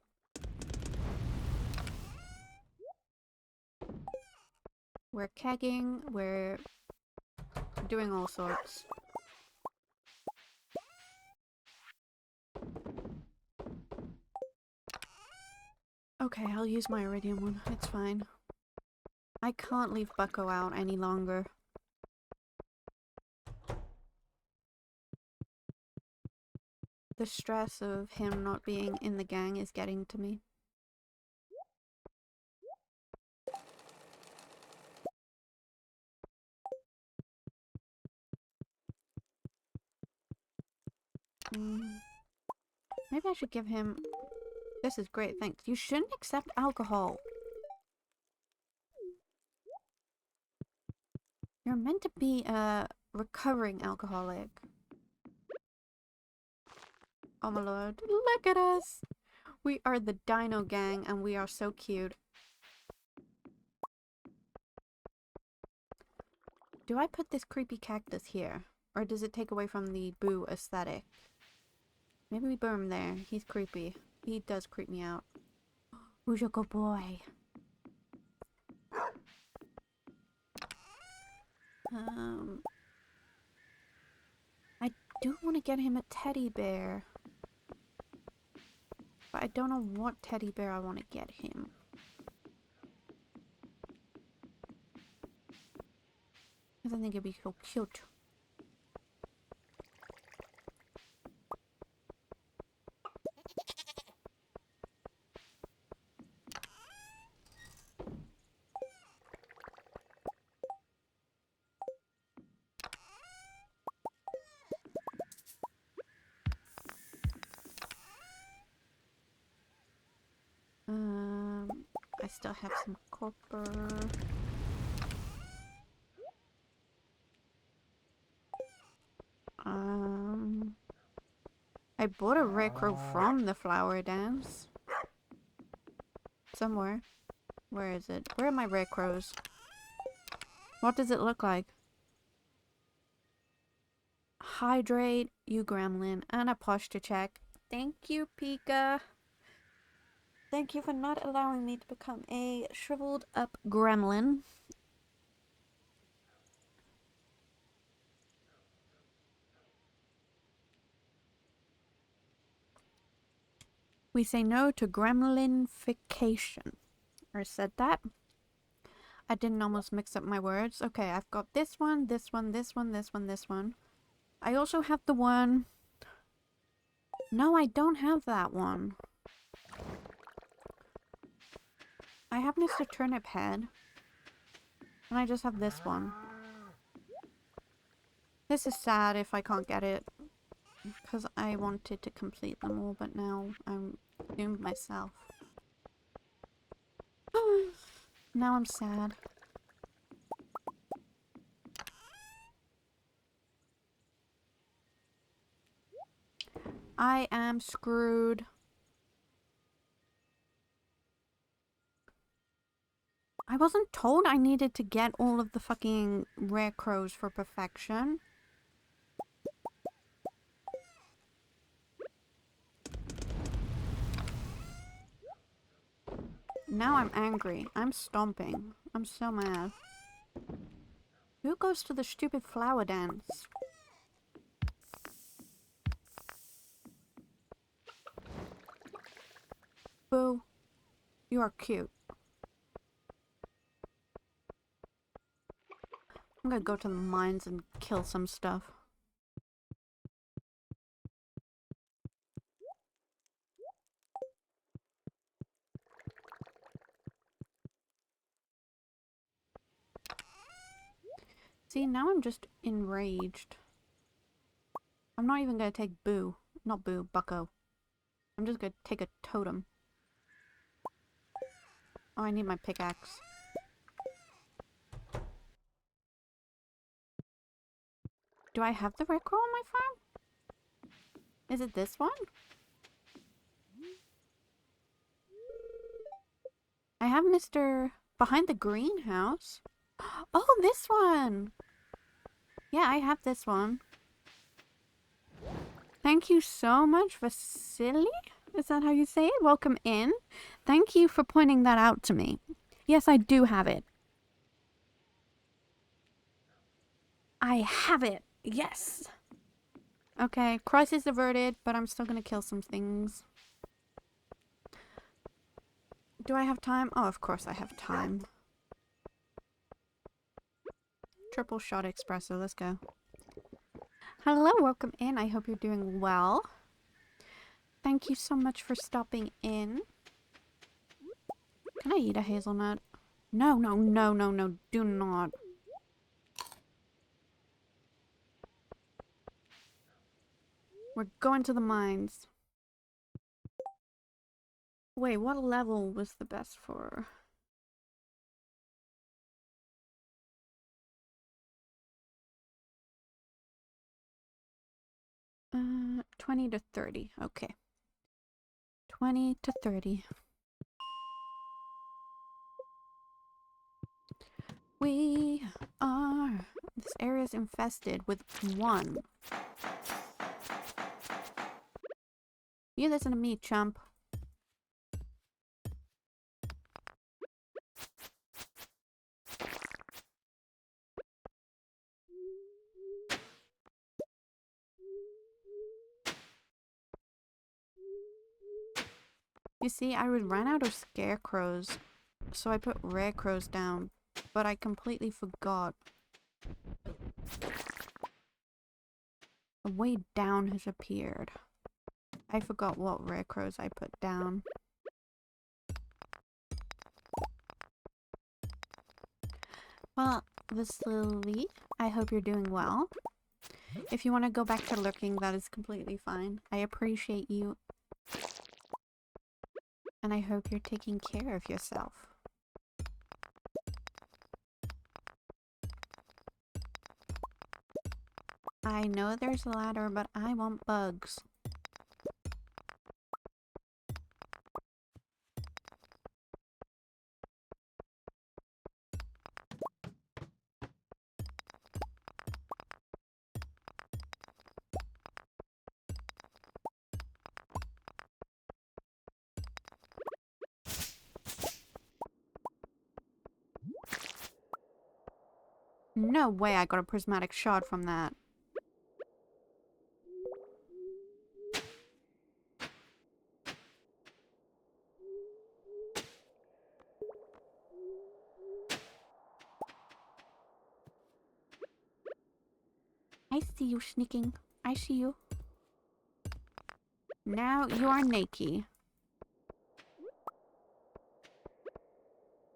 We're kegging, we're doing all sorts. Okay, I'll use my iridium one, it's fine. I can't leave Bucko out any longer. The stress of him not being in the gang is getting to me. Maybe I should give him... This is great, thanks. You shouldn't accept alcohol. You're meant to be a recovering alcoholic. Oh my lord. Look at us! We are the Dino Gang and we are so cute. Do I put this creepy cactus here? Or does it take away from the boo aesthetic? Maybe we put him there. He's creepy. He does creep me out. Who's your good boy? I do want to get him a teddy bear. But I don't know what teddy bear I want to get him. I think it'd be so cute. I still have some copper. I bought a recro from the flower dance. Somewhere. Where is it? Where are my recros? What does it look like? Hydrate, you gremlin, and a posture check. Thank you, Pika. Thank you for not allowing me to become a shriveled up gremlin. We say no to gremlinification. I said that. I didn't almost mix up my words. Okay, I've got this one, this one, this one, this one, this one. I also have the one... No, I don't have that one. I have Mr. Turnip Head. And I just have this one. This is sad if I can't get it. Because I wanted to complete them all, but now I'm doomed myself. Now I'm sad. I am screwed. I wasn't told I needed to get all of the fucking rare crows for perfection. Now I'm angry. I'm stomping. I'm so mad. Who goes to the stupid flower dance? Boo. You are cute. I'm gonna go to the mines and kill some stuff. See, now I'm just enraged. I'm not even gonna take Boo. Not Boo, Bucko. I'm just gonna take a totem. Oh, I need my pickaxe. Do I have the red crow on my farm? Is it this one? I have Mr. behind the greenhouse. Oh, this one! Yeah, I have this one. Thank you so much, Vasily? Is that how you say it? Welcome in. Thank you for pointing that out to me. Yes, I do have it. I have it. Yes. Okay, crisis averted, but I'm still gonna kill some things. Do I have time? Oh, of course I have time. Triple shot espresso, let's go. Hello, welcome in. I hope you're doing well. Thank you so much for stopping in. Can I eat a hazelnut? No, no, no, no, no, do not. We're going to the mines. Wait, what level was the best for? Uh, 20 to 30. Okay. 20 to 30. We are... This area is infested with one. You listen to me, chump. You see, I ran out of scarecrows, so I put rare crows down, but I completely forgot. A way down has appeared. I forgot what rare crows I put down. Well, Vasily, I hope you're doing well. If you want to go back to lurking, that is completely fine. I appreciate you. And I hope you're taking care of yourself. I know there's a ladder, but I want bugs. No way I got a prismatic shard from that. I see you sneaking. I see you. Now you are naked.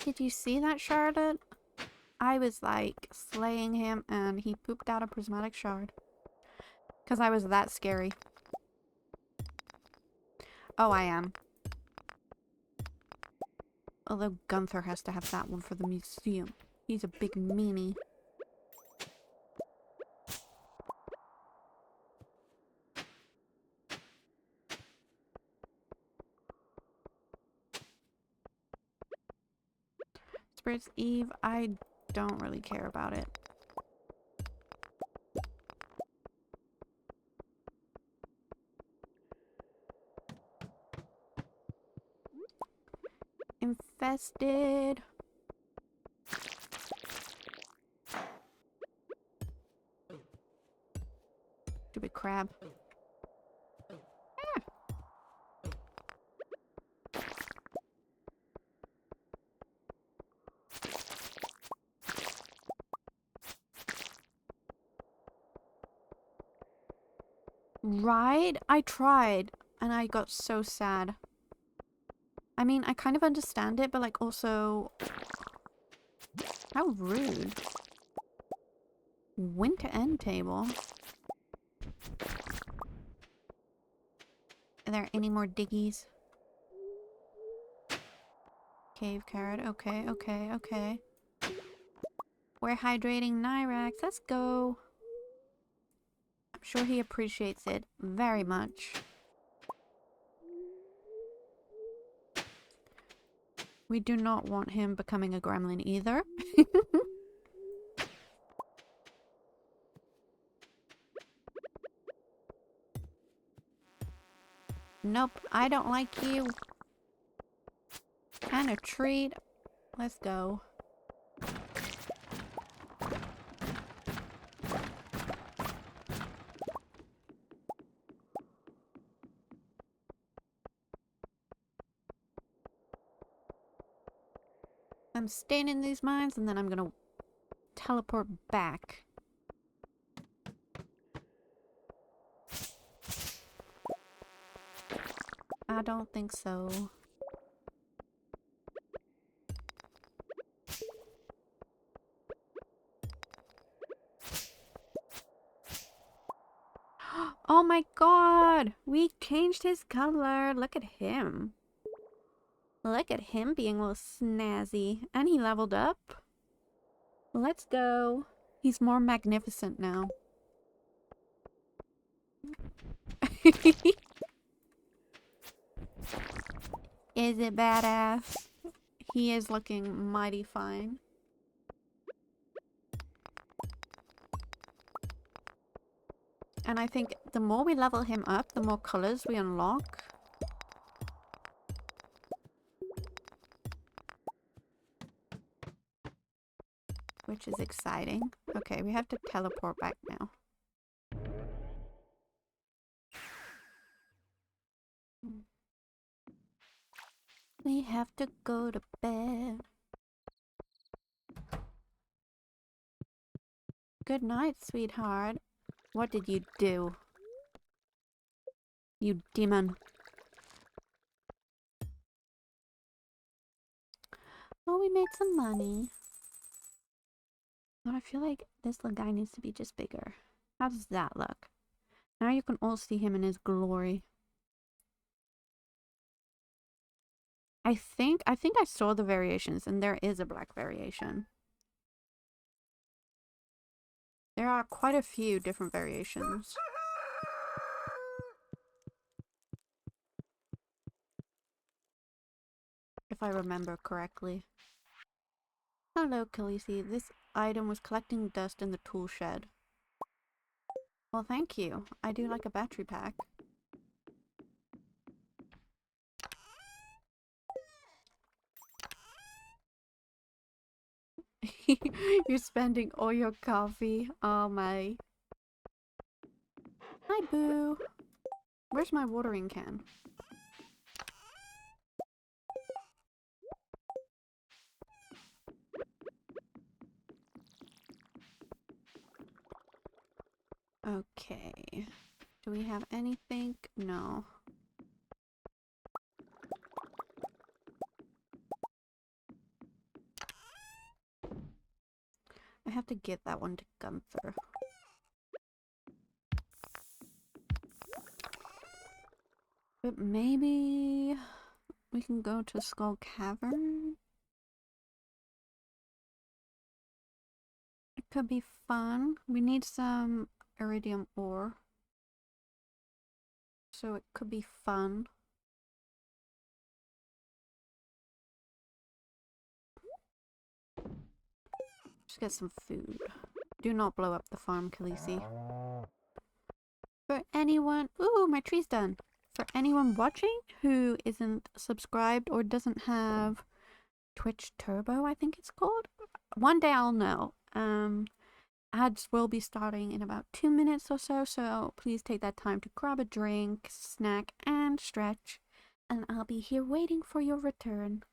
Did you see that, Charlotte? I was like slaying him and he pooped out a prismatic shard. Because I was that scary. Oh, I am. Although Gunther has to have that one for the museum. He's a big meanie. It's Prosperous Eve, I don't really care about it. Infested. Stupid crab. Ah. Right? I tried and I got so sad. I mean, I kind of understand it, but like also... How rude. Winter end table. Are there any more diggies? Cave carrot. Okay, okay, okay. We're hydrating Nyrax. Let's go. I'm sure he appreciates it very much. We do not want him becoming a gremlin either. Nope, I don't like you. Kind of treat. Let's go. I'm staying in these mines and then I'm gonna teleport back. I don't think so. Oh my god! We changed his color! Look at him. Look at him being a little snazzy. And he leveled up. Let's go. He's more magnificent now. Is it badass? He is looking mighty fine. And I think the more we level him up, the more colors we unlock. Which is exciting. Okay, we have to teleport back now. We have to go to bed. Good night, sweetheart. What did you do? You demon. Oh, we made some money. But I feel like this little guy needs to be just bigger. How does that look? Now you can all see him in his glory. I think I saw the variations, and there is a black variation. There are quite a few different variations. If I remember correctly. Hello, Khaleesi. This item was collecting dust in the tool shed. Well, thank you. I do like a battery pack. You're spending all your coffee. Oh my. Hi, Boo. Where's my watering can? Okay. Do we have anything? No. I have to give that one to Gunther. But maybe we can go to Skull Cavern? It could be fun. We need some iridium ore. So it could be fun. get some food. Do not blow up the farm, Khaleesi. For anyone... Ooh, my tree's done. For anyone watching who isn't subscribed or doesn't have Twitch Turbo, I think it's called. One day I'll know. Ads will be starting in about 2 minutes or so, so please take that time to grab a drink, snack, and stretch. And I'll be here waiting for your return.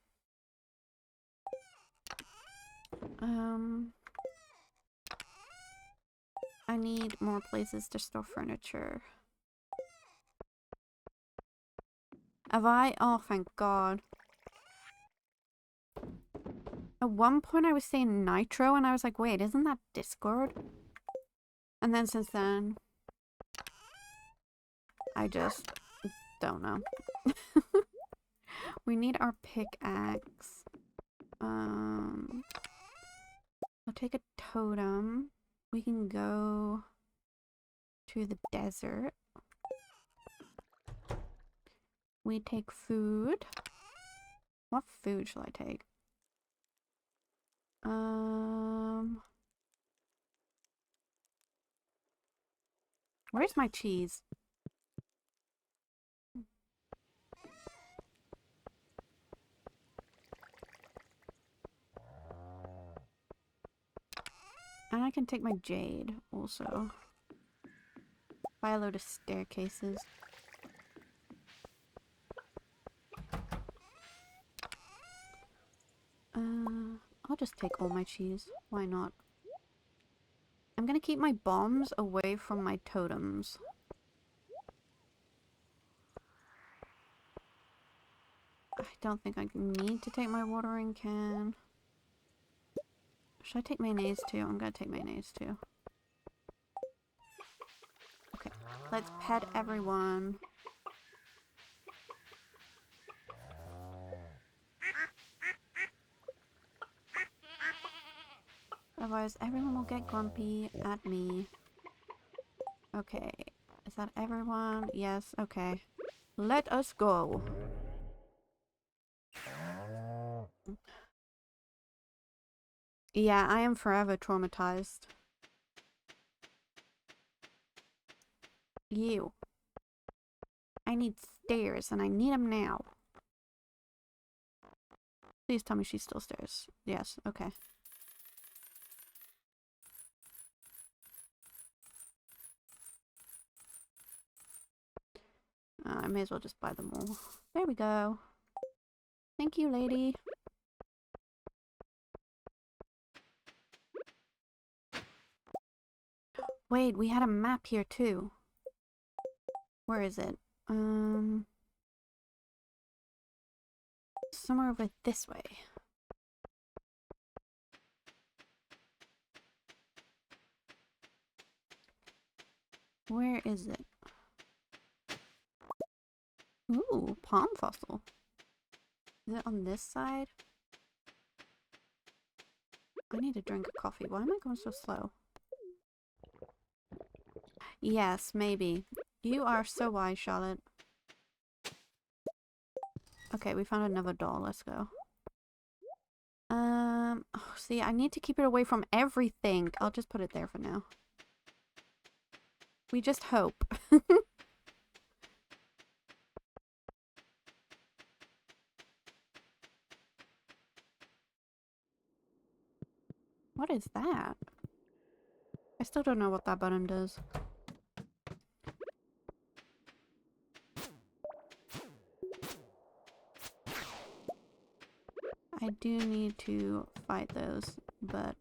I need more places to store furniture. Have I? Oh, thank God. At one point I was saying nitro and I was like, wait, isn't that Discord? And then since then, I just don't know. We need our pickaxe. I'll take a totem. We can go to the desert. We take food. What food shall I take? Where's my cheese? And I can take my jade also. Buy a load of staircases. I'll just take all my cheese. Why not? I'm gonna keep my bombs away from my totems. I don't think I need to take my watering can. Should I take mayonnaise too? I'm gonna take mayonnaise too. Okay, let's pet everyone. Otherwise, everyone will get grumpy at me. Okay, is that everyone? Yes, okay. Let us go. Yeah, I am forever traumatized. You. I need stairs, and I need them now. Please tell me she's still stairs. Yes, okay. I may as well just buy them all. There we go. Thank you, lady. Wait, we had a map here too. Where is it? Somewhere over this way. Where is it? Ooh, palm fossil. Is it on this side? I need to drink a coffee. Why am I going so slow? Yes, maybe. You are so wise, Charlotte. Okay, we found another doll. Let's go. Oh, see, I need to keep it away from everything. I'll just put it there for now. We just hope. What is that? I still don't know what that button does. I do need to fight those, but...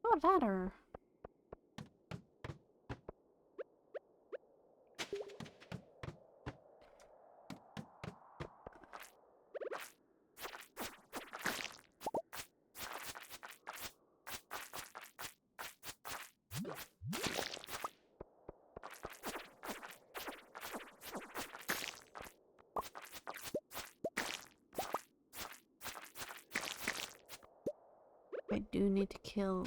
Oh, a ladder! I do need to kill...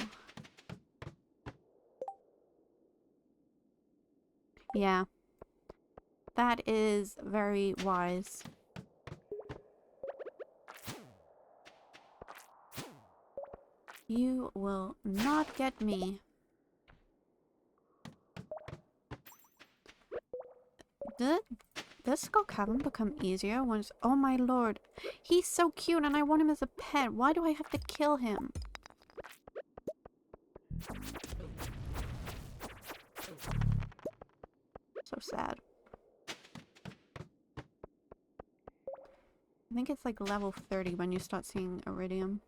Yeah. That is very wise. You will not get me. Does Skull Cabin become easier once— oh my lord. He's so cute and I want him as a pet. Why do I have to kill him? So sad. I think it's like level 30 when you start seeing Iridium.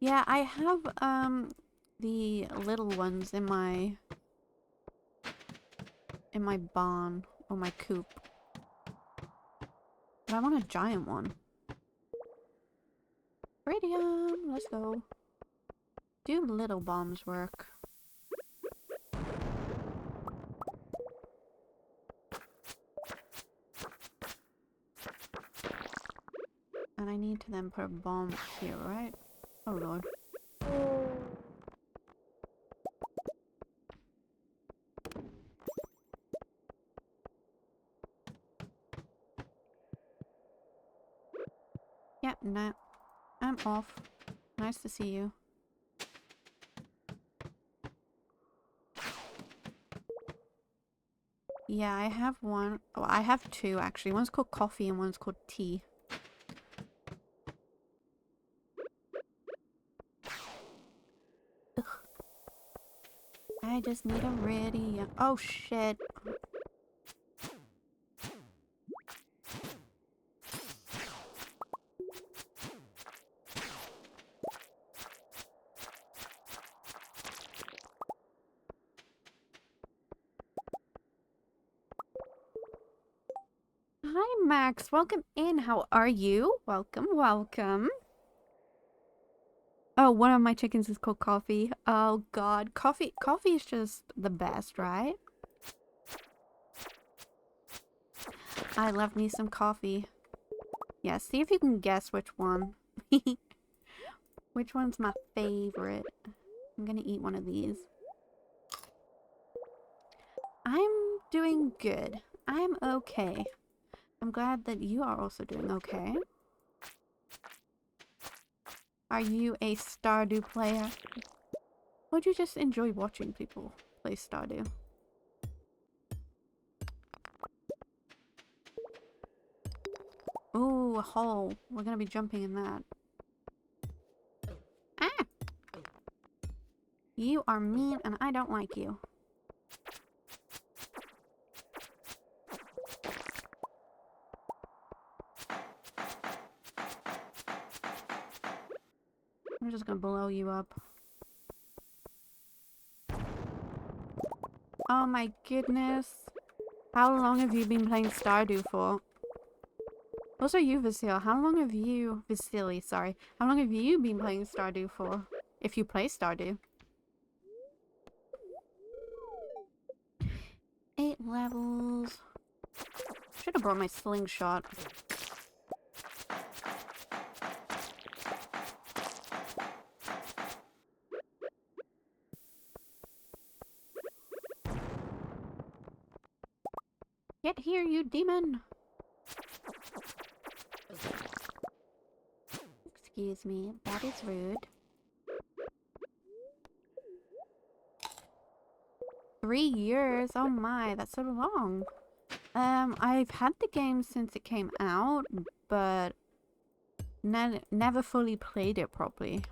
Yeah, I have the little ones in my barn or my coop. But I want a giant one. Radium, let's go. Do little bombs work? And I need to then put a bomb here, right? Oh lord. Yep, nah. I'm off. Nice to see you. Yeah, I have one. Oh, I have two actually. One's called coffee and one's called tea. Ugh. I just need a radio. Oh shit. Hi Max, welcome in. How are you? Welcome, welcome. Oh, one of my chickens is called Coffee. Oh god, Coffee is just the best, right? I love me some coffee. Yeah, see if you can guess which one. Which one's my favorite? I'm gonna eat one of these. I'm doing good. I'm okay. I'm glad that you are also doing okay. Are you a Stardew player? Or do you just enjoy watching people play Stardew? Ooh, a hole. We're gonna be jumping in that. Ah! You are mean and I don't like you. I'm just gonna blow you up. Oh my goodness. How long have you been playing Stardew for? Also you, Vasily, how long have you— Vasily, sorry. How long have you been playing Stardew for? If you play Stardew. 8 levels. Should have brought my slingshot. Get here, you demon! Excuse me, that is rude. 3 years? Oh my, that's so long. I've had the game since it came out, but never fully played it properly.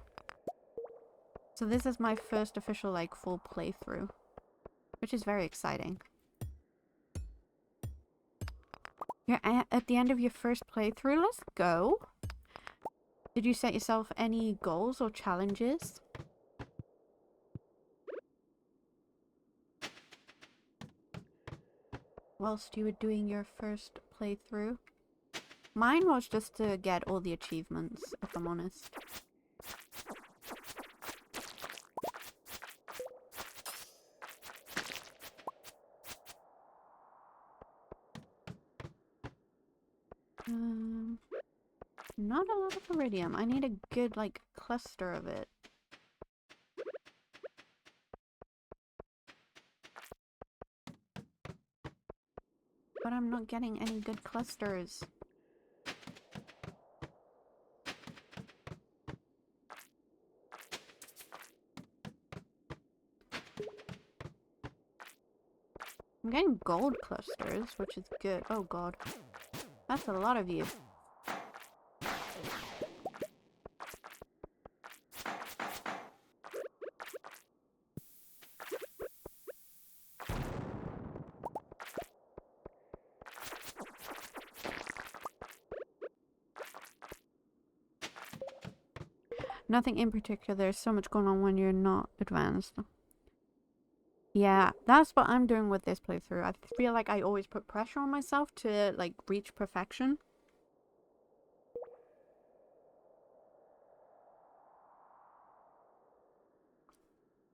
So this is my first official, like, full playthrough, which is very exciting. You're at the end of your first playthrough? Let's go! Did you set yourself any goals or challenges? Whilst you were doing your first playthrough? Mine was just to get all the achievements, if I'm honest. not a lot of iridium. I need a good, like, cluster of it. But I'm not getting any good clusters. I'm getting gold clusters, which is good. Oh god. That's a lot of you. Nothing in particular. There's so much going on when you're not advanced. Yeah, that's what I'm doing with this playthrough. I feel like I always put pressure on myself to, like, reach perfection.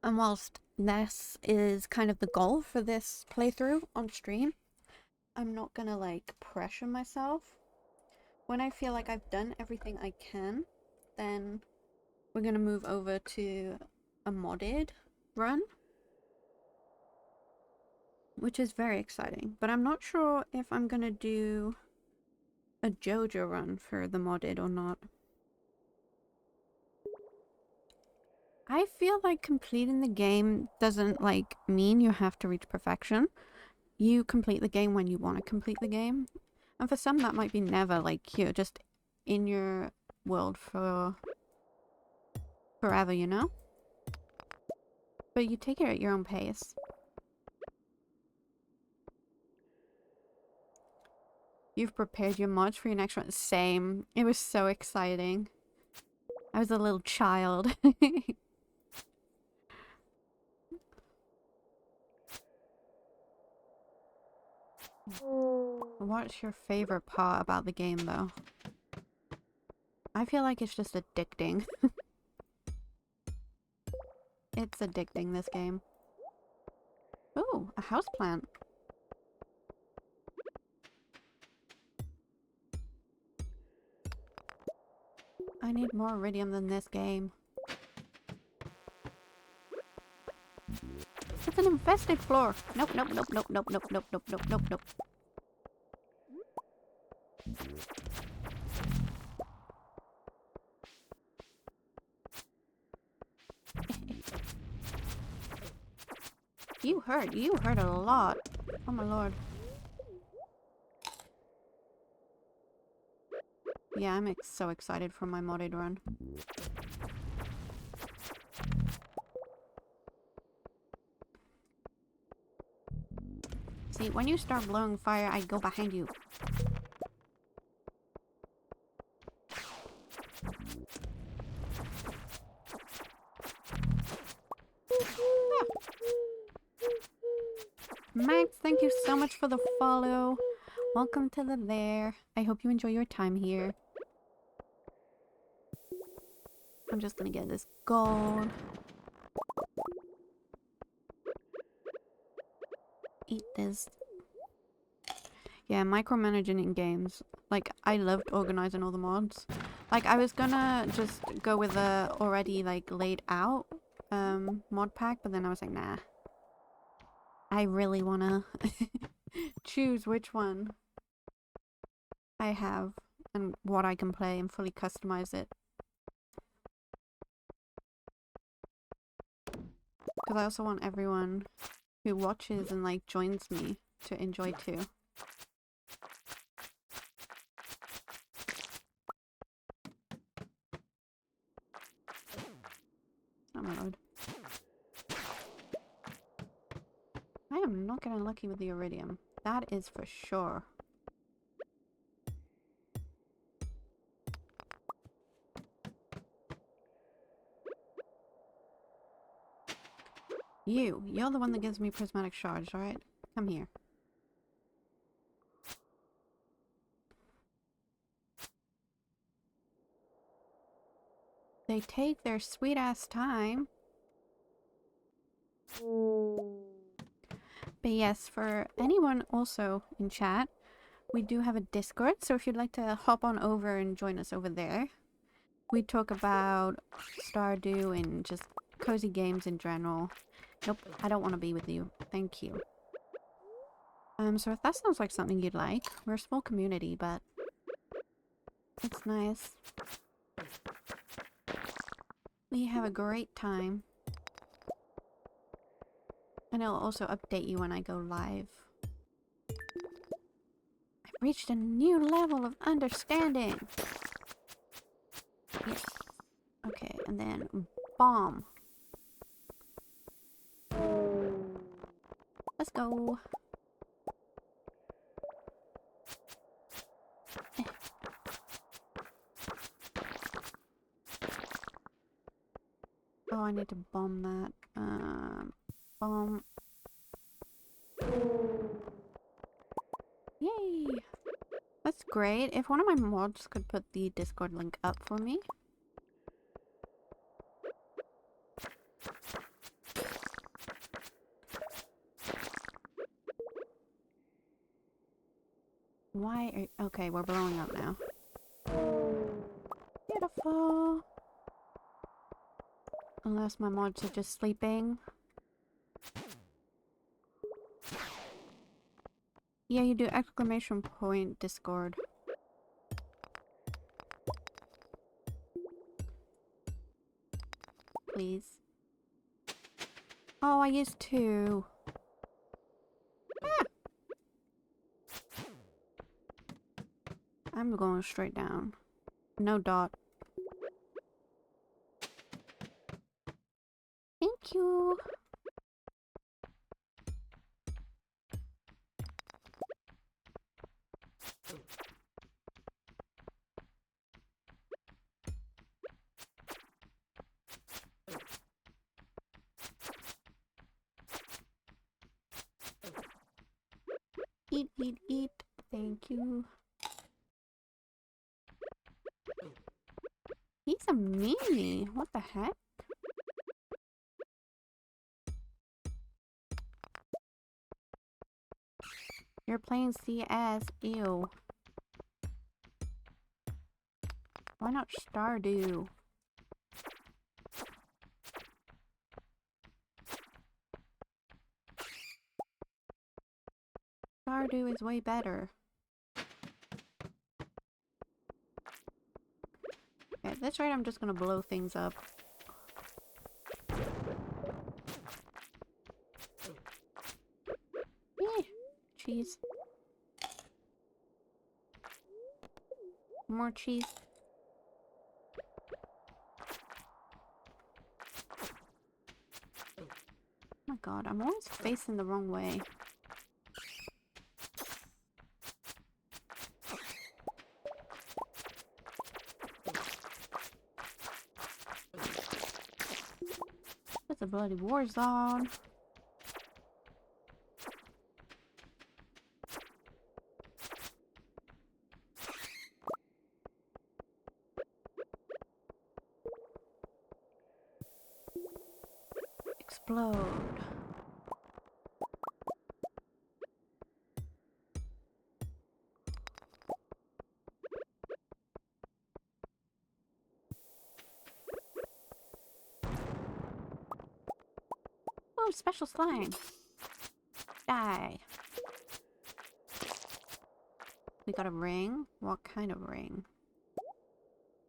And whilst this is kind of the goal for this playthrough on stream, I'm not gonna, like, pressure myself. When I feel like I've done everything I can, then we're gonna move over to a modded run, which is very exciting. But I'm not sure if I'm gonna do a JoJo run for the modded or not. I feel like completing the game doesn't, like, mean you have to reach perfection. You complete the game when you want to complete the game. And for some that might be never, like, you're just in your world for forever, you know? But you take it at your own pace. You've prepared your mods for your next one. Same. It was so exciting. I was a little child. What's your favorite part about the game, though? I feel like it's just addicting. It's addicting, this game. Ooh, a houseplant. I need more iridium than this game. It's an infested floor. Nope, nope, nope, nope, nope, nope, nope, nope, nope, nope, nope. You hurt a lot. Oh my lord. Yeah, I'm so excited for my modded run. See, when you start blowing fire, I go behind you. Max, thank you so much for the follow. Welcome to the there. I hope you enjoy your time here. I'm just gonna get this gold. Eat this. Yeah, micromanaging in games. Like, I loved organizing all the mods. Like, I was gonna just go with a already, like, laid out mod pack, but then I was like, nah. I really wanna choose which one I have and what I can play and fully customize it. Because I also want everyone who watches and, like, joins me to enjoy too. Oh my lord. I am not getting lucky with the iridium. That is for sure. You're the one that gives me prismatic shards, alright? Come here. They take their sweet ass time. But yes, for anyone also in chat, we do have a Discord, so if you'd like to hop on over and join us over there. We talk about Stardew and just cozy games in general. Nope, I don't want to be with you. Thank you. So if that sounds like something you'd like, we're a small community, but it's nice. We have a great time. And it'll also update you when I go live. I've reached a new level of understanding. Yes. Okay, and then bomb. Let's go. Oh, I need to bomb that. Bomb. Yay! That's great. If one of my mods could put the Discord link up for me. Why are... Okay, we're blowing up now. Beautiful. Unless my mods are just sleeping. Yeah, you do exclamation point Discord. Please. Oh, I used to. Ah! I'm going straight down. No dot. Thank you. Eat, eat, eat. Thank you. He's a meanie. What the heck? You're playing CS. Ew. Why not Stardew? Stardew is way better. Okay, at this rate I'm just gonna blow things up. Eh, cheese. More cheese. Oh my god, I'm always facing the wrong way. It's a bloody war zone. Explode. Oh, special slime. Die. We got a ring. What kind of ring?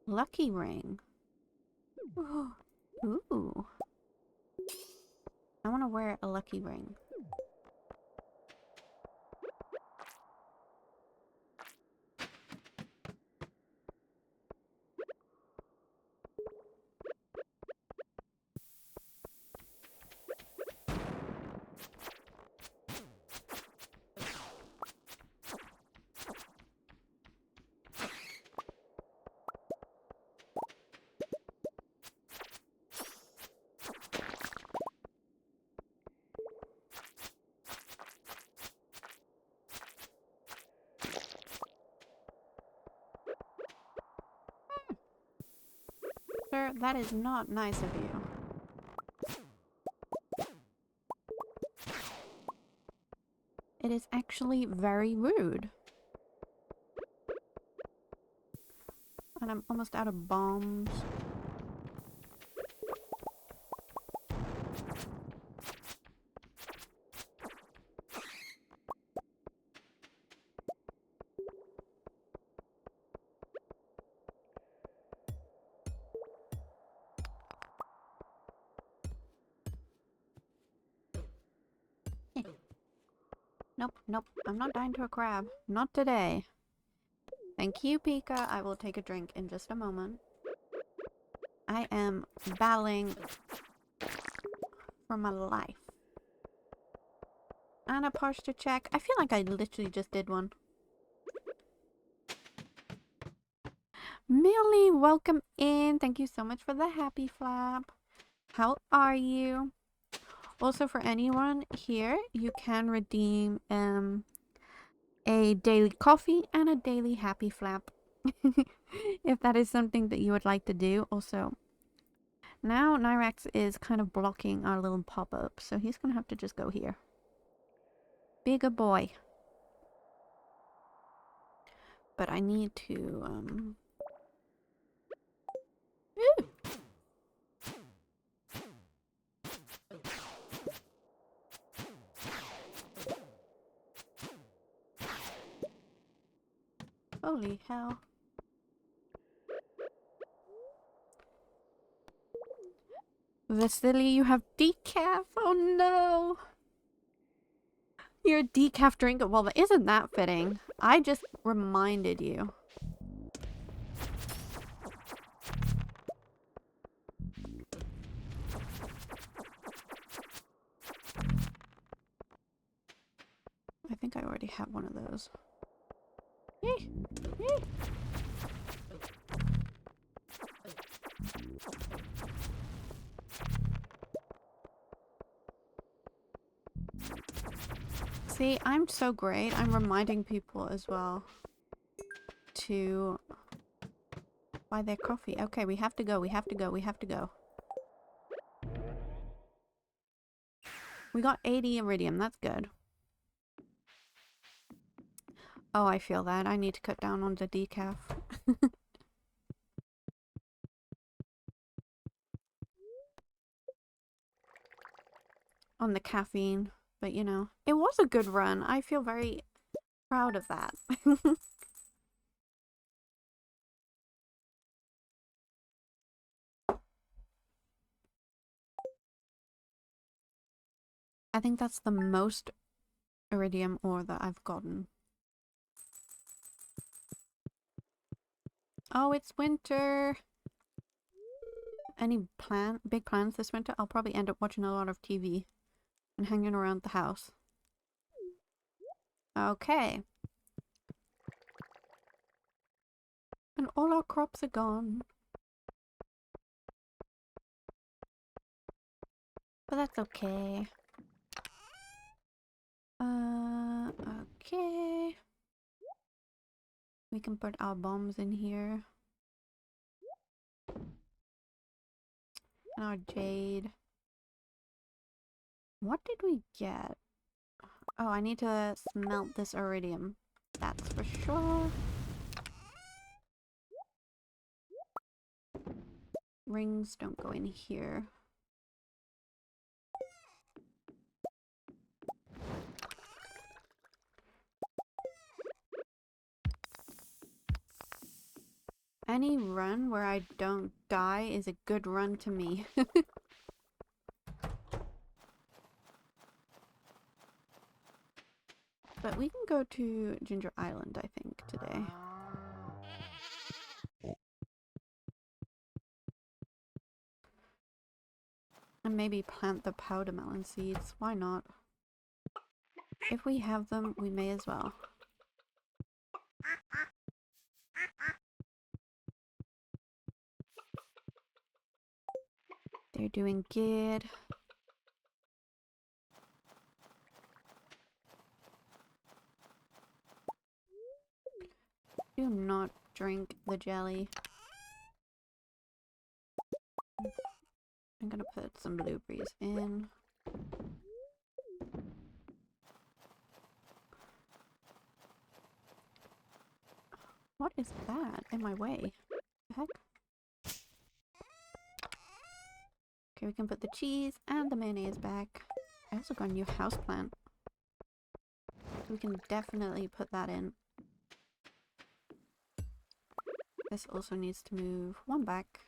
Lucky ring. Ooh. I want to wear a lucky ring. Sir, that is not nice of you. It is actually very rude. and I'm almost out of bombs. Nope, nope. I'm not dying to a crab. Not today. Thank you, Pika. I will take a drink in just a moment. I am battling for my life. And a posture check. I feel like I literally just did one. Millie, welcome in. Thank you so much for the happy flap. How are you? Also, for anyone here, you can redeem a daily coffee and a daily happy flap. If that is something that you would like to do. Also, now Nyrax is kind of blocking our little pop-up, so he's gonna have to just go here. Bigger boy. But I need to, Ooh. Holy hell. Vasily, you have decaf? Oh no! You're a decaf drinker. Well, isn't that fitting? I just reminded you. I think I already have one of those. Yay! Yay! See, I'm so great. I'm reminding people as well to buy their coffee. Okay, we have to go. We have to go. We have to go. We got 80 iridium. That's good. Oh, I feel that. I need to cut down on the decaf. On the caffeine. But, you know, it was a good run. I feel very proud of that. I think that's the most iridium ore that I've gotten. Oh, it's winter. Any big plans this winter? I'll probably end up watching a lot of TV and hanging around the house. Okay. And all our crops are gone. But that's okay. Okay. We can put our bombs in here. And our jade. What did we get? Oh, I need to smelt this iridium. That's for sure. Rings don't go in here. Any run where I don't die is a good run to me. But we can go to Ginger Island, I think, today. And maybe plant the powder melon seeds. Why not? If we have them, we may as well. They're doing good. Do not drink the jelly. I'm gonna put some blueberries in. What is that in my way? The heck? Okay, we can put the cheese and the mayonnaise back. I also got a new houseplant. We can definitely put that in. This also needs to move one back.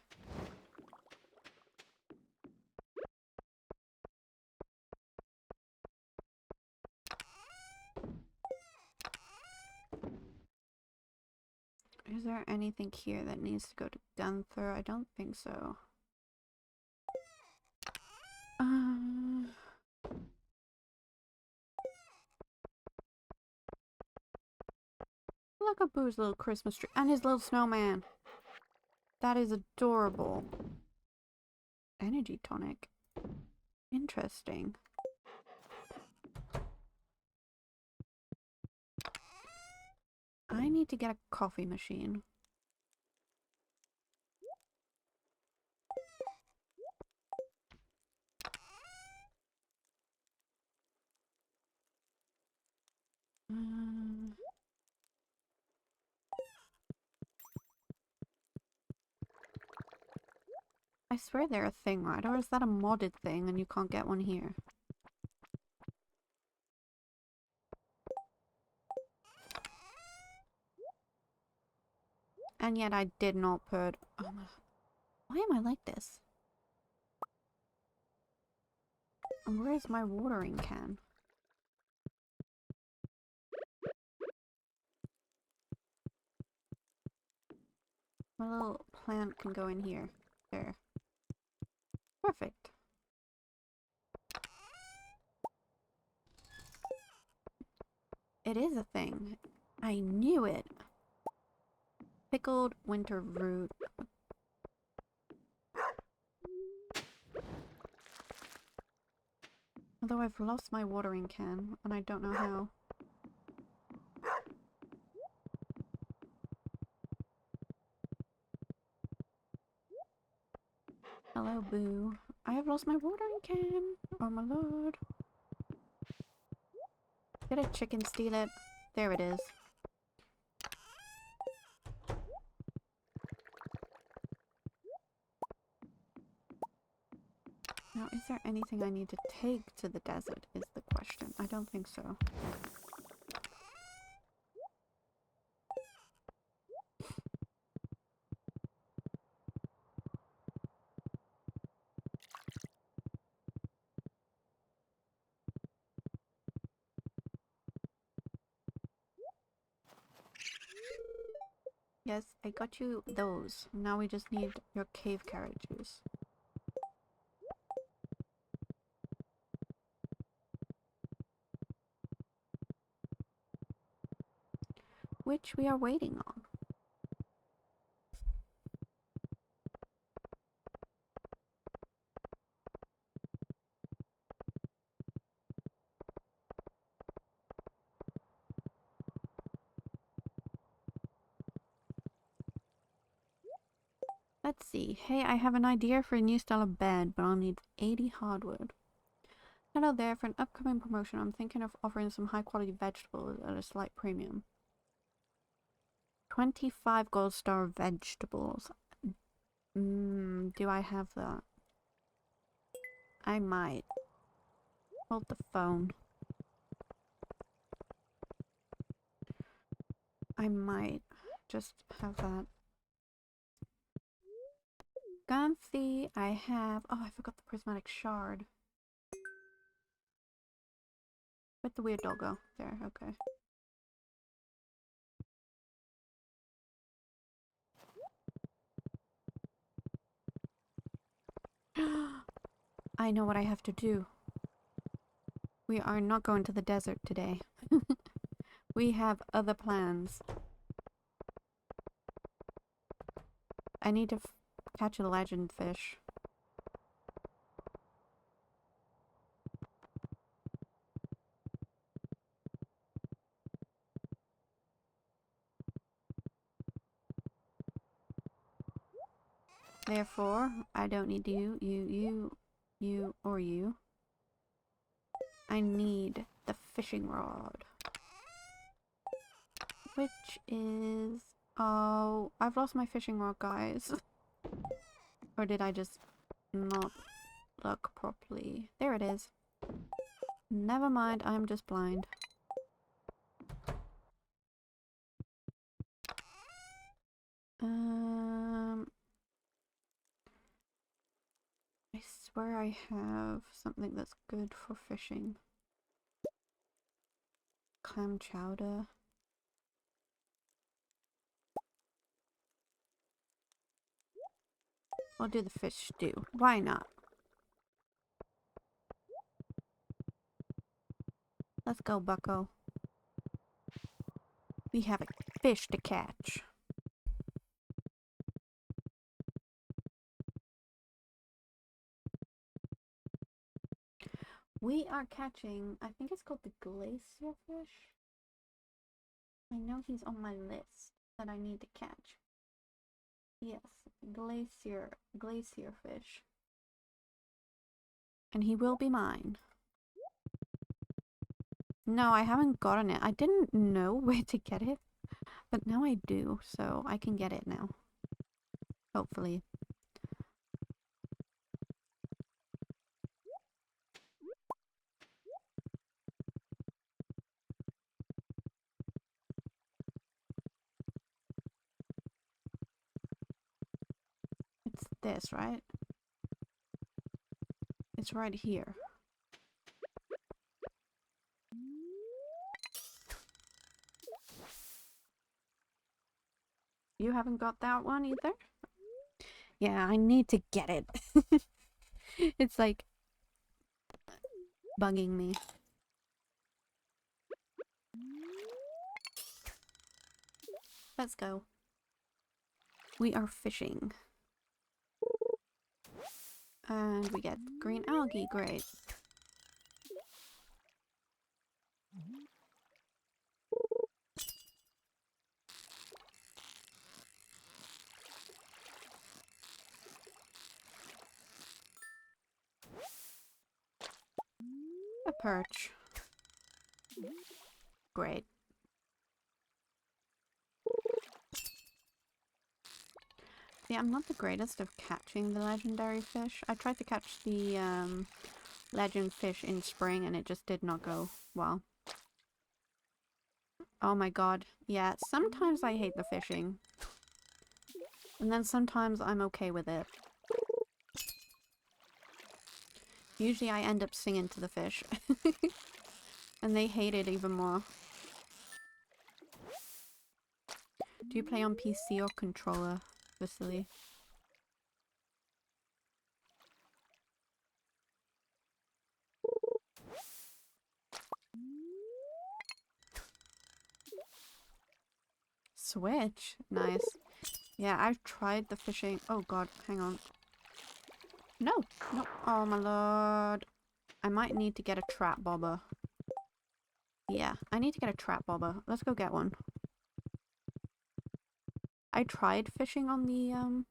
Is there anything here that needs to go to Gunther? I don't think so. Look at Boo's little Christmas tree and his little snowman. That is adorable. Energy tonic. Interesting. I need to get a coffee machine. I swear they're a thing, right? Or is that a modded thing and you can't get one here? And yet I did not put... Oh my... Why am I like this? And where is my watering can? My little plant can go in here. There. Perfect. It is a thing. I knew it. Pickled winter root. Although I've lost my watering can, and I don't know how. Hello, Boo. I have lost my watering can. Oh my lord. Did a chicken steal it? There it is. Now, is there anything I need to take to the desert is the question. I don't think so. Yes, I got you those. Now we just need your cave carriages. Which we are waiting on. Let's see. Hey, I have an idea for a new style of bed, but I'll need 80 hardwood. Hello there, for an upcoming promotion, I'm thinking of offering some high quality vegetables at a slight premium. 25 gold star vegetables. Do I have that? I might. Hold the phone. I might just have that. Gunthy, I have... Oh, I forgot the prismatic shard. Where'd the weird dog go? There, okay. I know what I have to do. We are not going to the desert today. We have other plans. I need to catch a legend fish. Therefore, I don't need you, or you. I need the fishing rod. Which is Oh, I've lost my fishing rod, guys. Or did I just not look properly? There it is. Never mind, I'm just blind. I swear I have something that's good for fishing. Clam chowder. I'll do the fish stew. Why not? Let's go, bucko. We have a fish to catch. We are catching, I think it's called the glacier fish. I know he's on my list that I need to catch. Yes, glacier fish. And he will be mine. No, I haven't gotten it. I didn't know where to get it, but now I do, so I can get it now. Hopefully. It's this, right? It's right here. You haven't got that one either? Yeah, I need to get it. It's like bugging me. Let's go. We are fishing. And we get green algae, great. A perch. Great. Yeah, I'm not the greatest of catching the legendary fish. I tried to catch the legend fish in spring and it just did not go well. Oh my god. Yeah, sometimes I hate the fishing. And then sometimes I'm okay with it. Usually I end up singing to the fish. And they hate it even more. Do you play on PC or controller, Vasily? Switch? Nice. Yeah, I've tried the fishing. Oh god, hang on. No! No! Oh my lord. I might need to get a trap bobber. Yeah, I need to get a trap bobber. Let's go get one. I tried fishing on the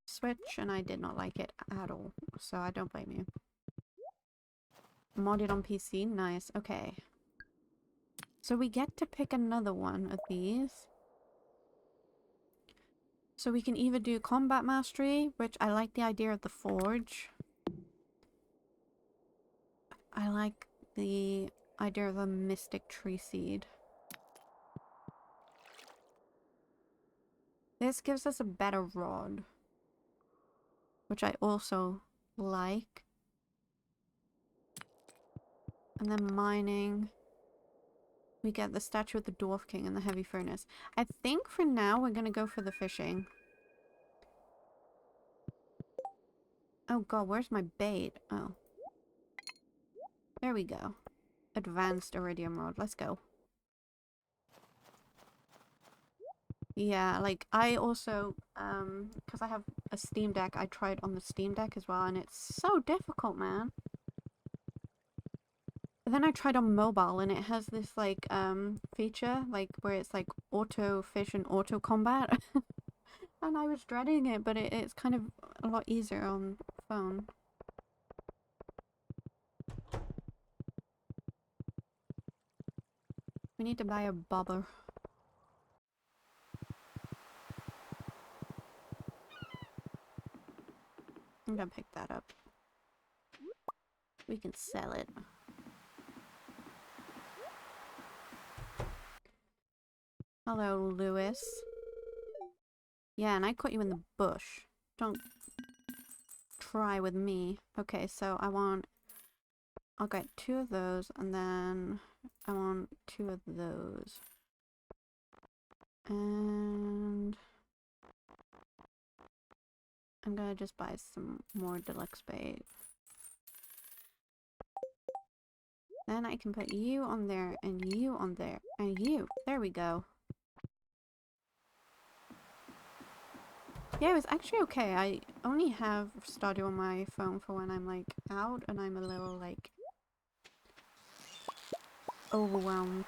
Switch and I did not like it at all. So I don't blame you. Modded on PC? Nice. Okay. So we get to pick another one of these. So we can either do combat mastery, which I like the idea of the forge. I like the idea of a mystic tree seed. This gives us a better rod, which I also like. And then mining. We get the statue of the Dwarf King and the heavy furnace. I think for now we're gonna go for the fishing. Oh god, where's my bait? Oh. There we go. Advanced iridium rod. Let's go. Yeah, like, I also, because I have a Steam Deck, I tried on the Steam Deck as well, and it's so difficult, man. But then I tried on mobile, and it has this, like, feature, like, where it's, like, auto fish and auto combat. And I was dreading it, but it's kind of a lot easier on phone. We need to buy a bobber. I'm gonna pick that up. We can sell it. Hello, Lewis. Yeah, and I caught you in the bush. Don't try with me. Okay, so I'll get 2 of those, and then I want 2 of those. And I'm gonna just buy some more deluxe bait. Then I can put you on there, and you on there, and you. There we go. Yeah, it was actually okay. I only have Stardew on my phone for when I'm like out and I'm a little like overwhelmed.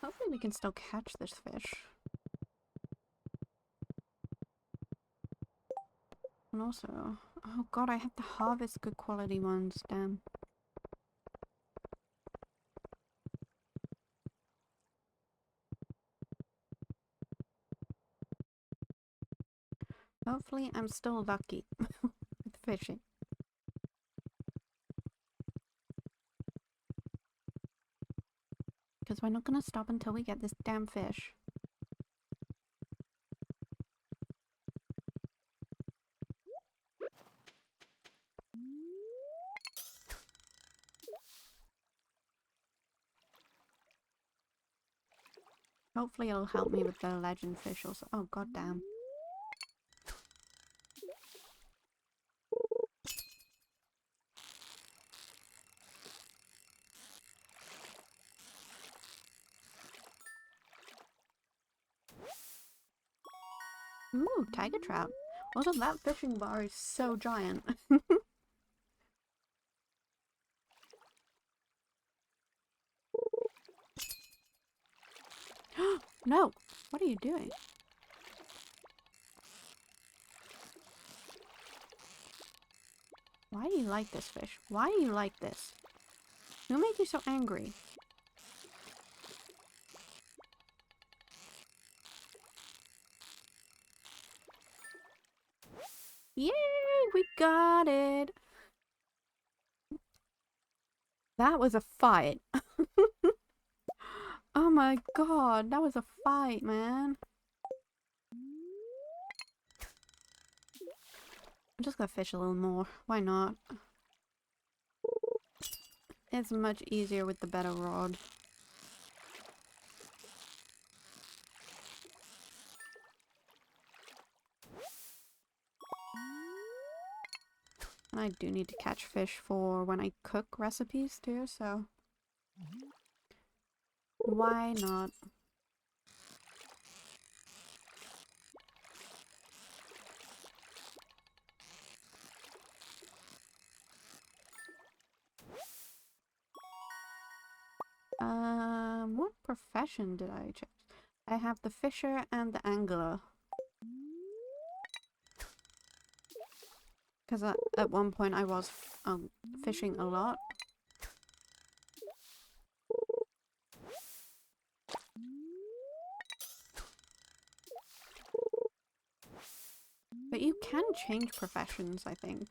Hopefully we can still catch this fish. And also, oh god, I have to harvest good quality ones, damn. Hopefully I'm still lucky with fishing. Because we're not gonna stop until we get this damn fish. Hopefully it'll help me with the legend fish also. Oh god damn. Ooh, tiger trout. Also, that fishing bar is so giant. No! What are you doing? Why do you like this fish? Why do you like this? Who made you so angry? Yay! We got it! That was a fight. Oh my god, that was a fight, man. I'm just gonna fish a little more. Why not? It's much easier with the better rod. And I do need to catch fish for when I cook recipes too, so why not? What profession did I choose? I have the fisher and the angler. Because at one point I was fishing a lot. But you can change professions, I think.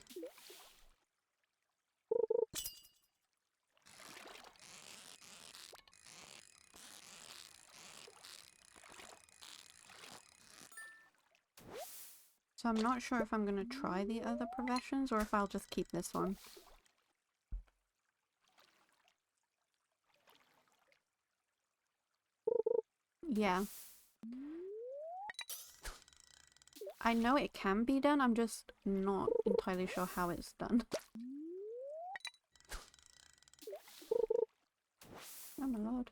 So I'm not sure if I'm gonna try the other professions or if I'll just keep this one. Yeah. I know it can be done, I'm just not entirely sure how it's done. Oh my lord.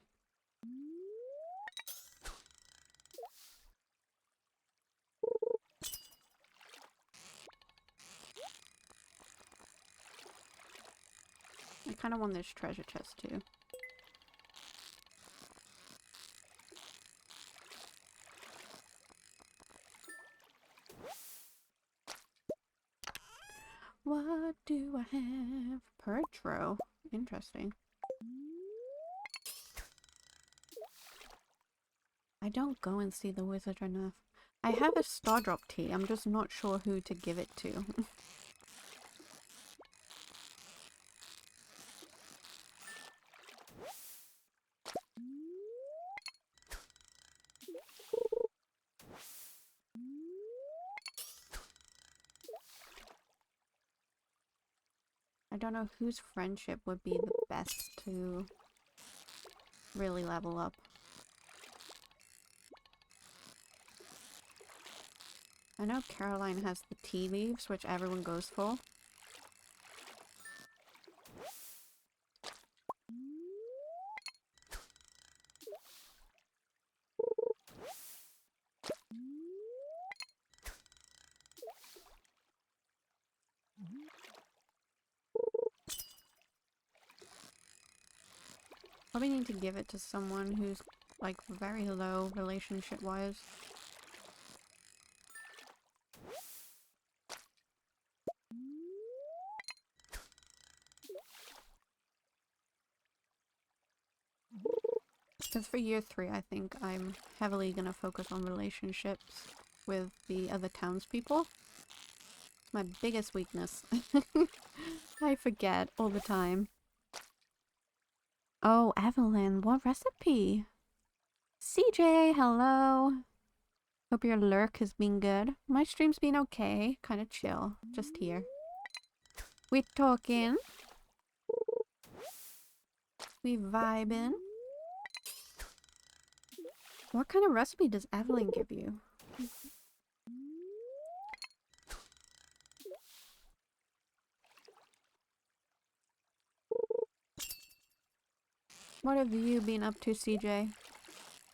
I kind of want this treasure chest too. What do I have? Pertro. Interesting. I don't go and see the wizard enough. I have a star drop tea. I'm just not sure who to give it to. I don't know whose friendship would be the best to really level up. I know Caroline has the tea leaves, which everyone goes for. Probably need to give it to someone who's like very low relationship wise. Because for year 3, I think I'm heavily gonna focus on relationships with the other townspeople. My biggest weakness. I forget all the time. Oh, Evelyn, what recipe? CJ, hello. Hope your lurk has been good. My stream's been okay. Kind of chill. Just here. We talking. We vibing. What kind of recipe does Evelyn give you? What have you been up to, CJ?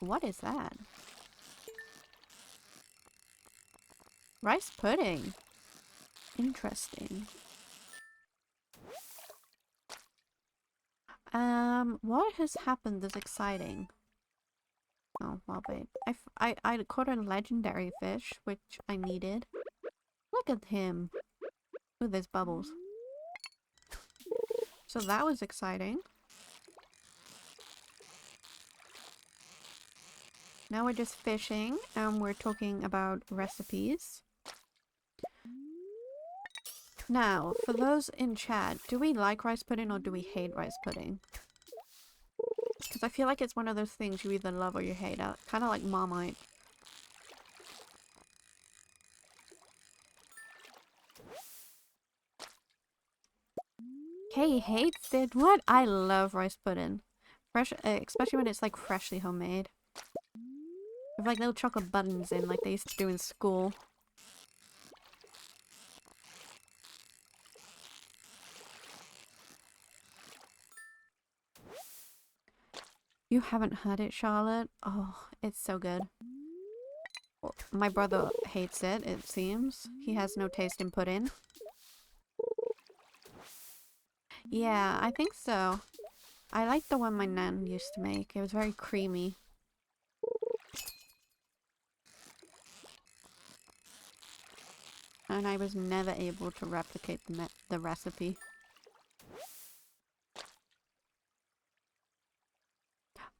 What is that? Rice pudding. Interesting. What has happened that's exciting? Oh, well, wait. I caught a legendary fish, which I needed. Look at him. Ooh, there's bubbles. So that was exciting. Now we're just fishing, and we're talking about recipes. Now, for those in chat, do we like rice pudding or do we hate rice pudding? Because I feel like it's one of those things you either love or you hate. Kind of like Marmite. Kay hates it. What? I love rice pudding. Fresh, especially when it's like freshly homemade. With like little chocolate buttons in, like they used to do in school. You haven't had it, Charlotte? Oh, it's so good. Well, my brother hates it, it seems. He has no taste in pudding. Yeah, I think so. I like the one my nan used to make. It was very creamy. And I was never able to replicate the recipe.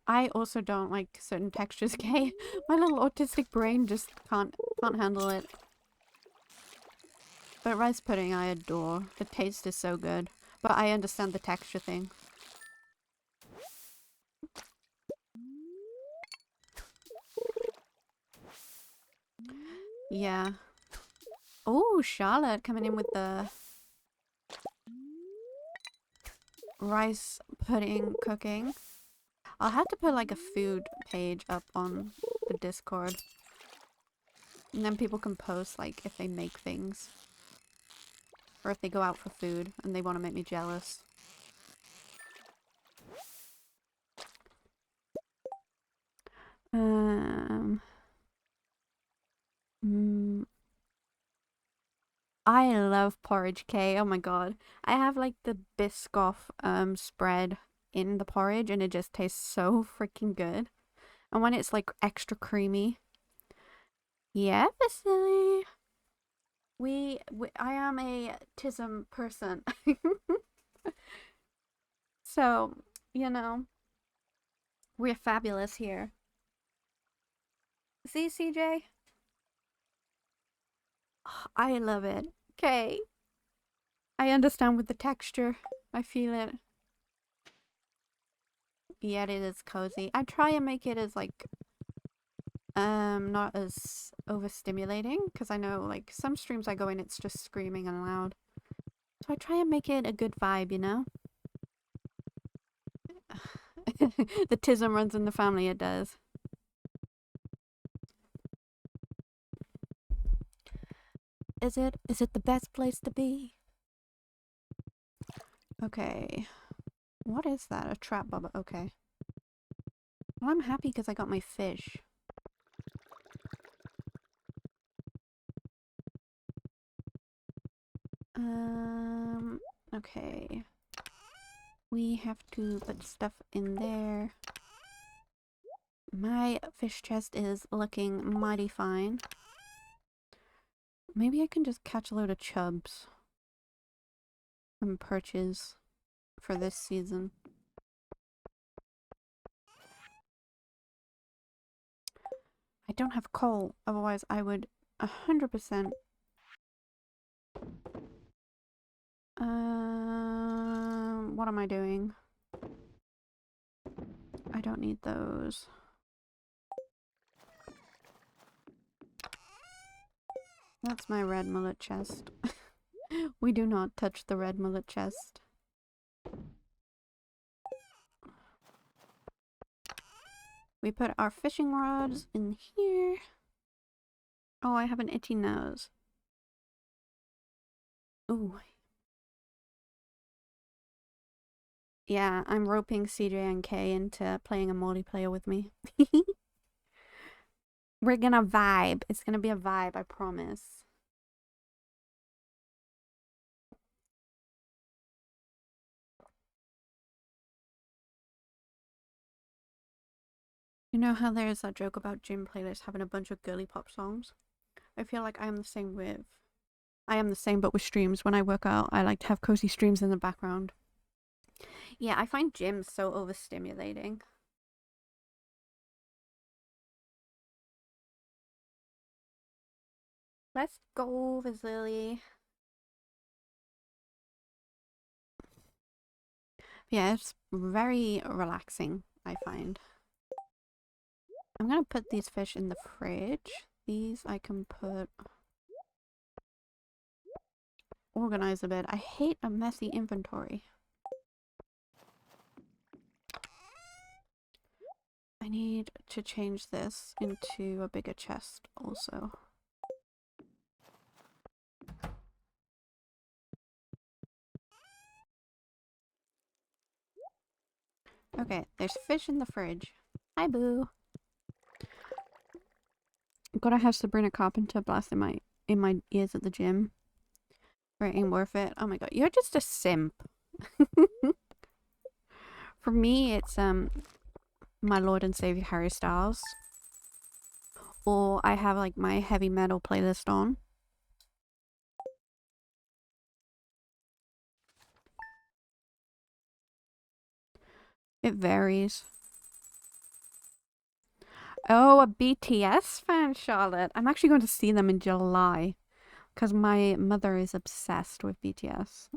I also don't like certain textures, okay? My little autistic brain just can't handle it. But rice pudding I adore. The taste is so good. But I understand the texture thing. Yeah. Oh, Charlotte coming in with the rice pudding cooking. I'll have to put like a food page up on the Discord. And then people can post like if they make things. Or if they go out for food and they want to make me jealous. I love porridge cake. Oh my god. I have like the Biscoff spread in the porridge and it just tastes so freaking good. And when it's like extra creamy. Yeah, Vasily. I am a tism person. So, you know, we're fabulous here. See, CJ? I love it. Okay. I understand with the texture. I feel it. Yeah, it is cozy. I try and make it as like not as overstimulating because I know like some streams I go in it's just screaming and loud. So I try and make it a good vibe, you know? The tism runs in the family, it does. Is it? Is it the best place to be? Okay. What is that? A trap bubba. Okay. Well, I'm happy because I got my fish. Okay. We have to put stuff in there. My fish chest is looking mighty fine. Maybe I can just catch a load of chubs and perches for this season. I don't have coal, otherwise I would 100%. What am I doing? I don't need those. That's my red mullet chest. We do not touch the red mullet chest. We put our fishing rods in here. Oh, I have an itchy nose. Ooh. Yeah, I'm roping CJ and Kay into playing a multiplayer with me. We're gonna vibe. It's gonna be a vibe, I promise. You know how there's that joke about gym playlists having a bunch of girly pop songs? I feel like I am the same but with streams. When I work out, I like to have cozy streams in the background. Yeah, I find gyms so overstimulating. Let's go, Vasily. Yeah, it's very relaxing, I find. I'm gonna put these fish in the fridge. These I can put... organize a bit. I hate a messy inventory. I need to change this into a bigger chest also. Okay, there's fish in the fridge. Hi, boo. I'm gonna have Sabrina Carpenter blast in my ears at the gym. Or it ain't worth it. Oh my god, you're just a simp. For me, it's my Lord and Savior Harry Styles. Or I have like my heavy metal playlist on. It varies. Oh, a BTS fan, Charlotte. I'm actually going to see them in July. Because my mother is obsessed with BTS.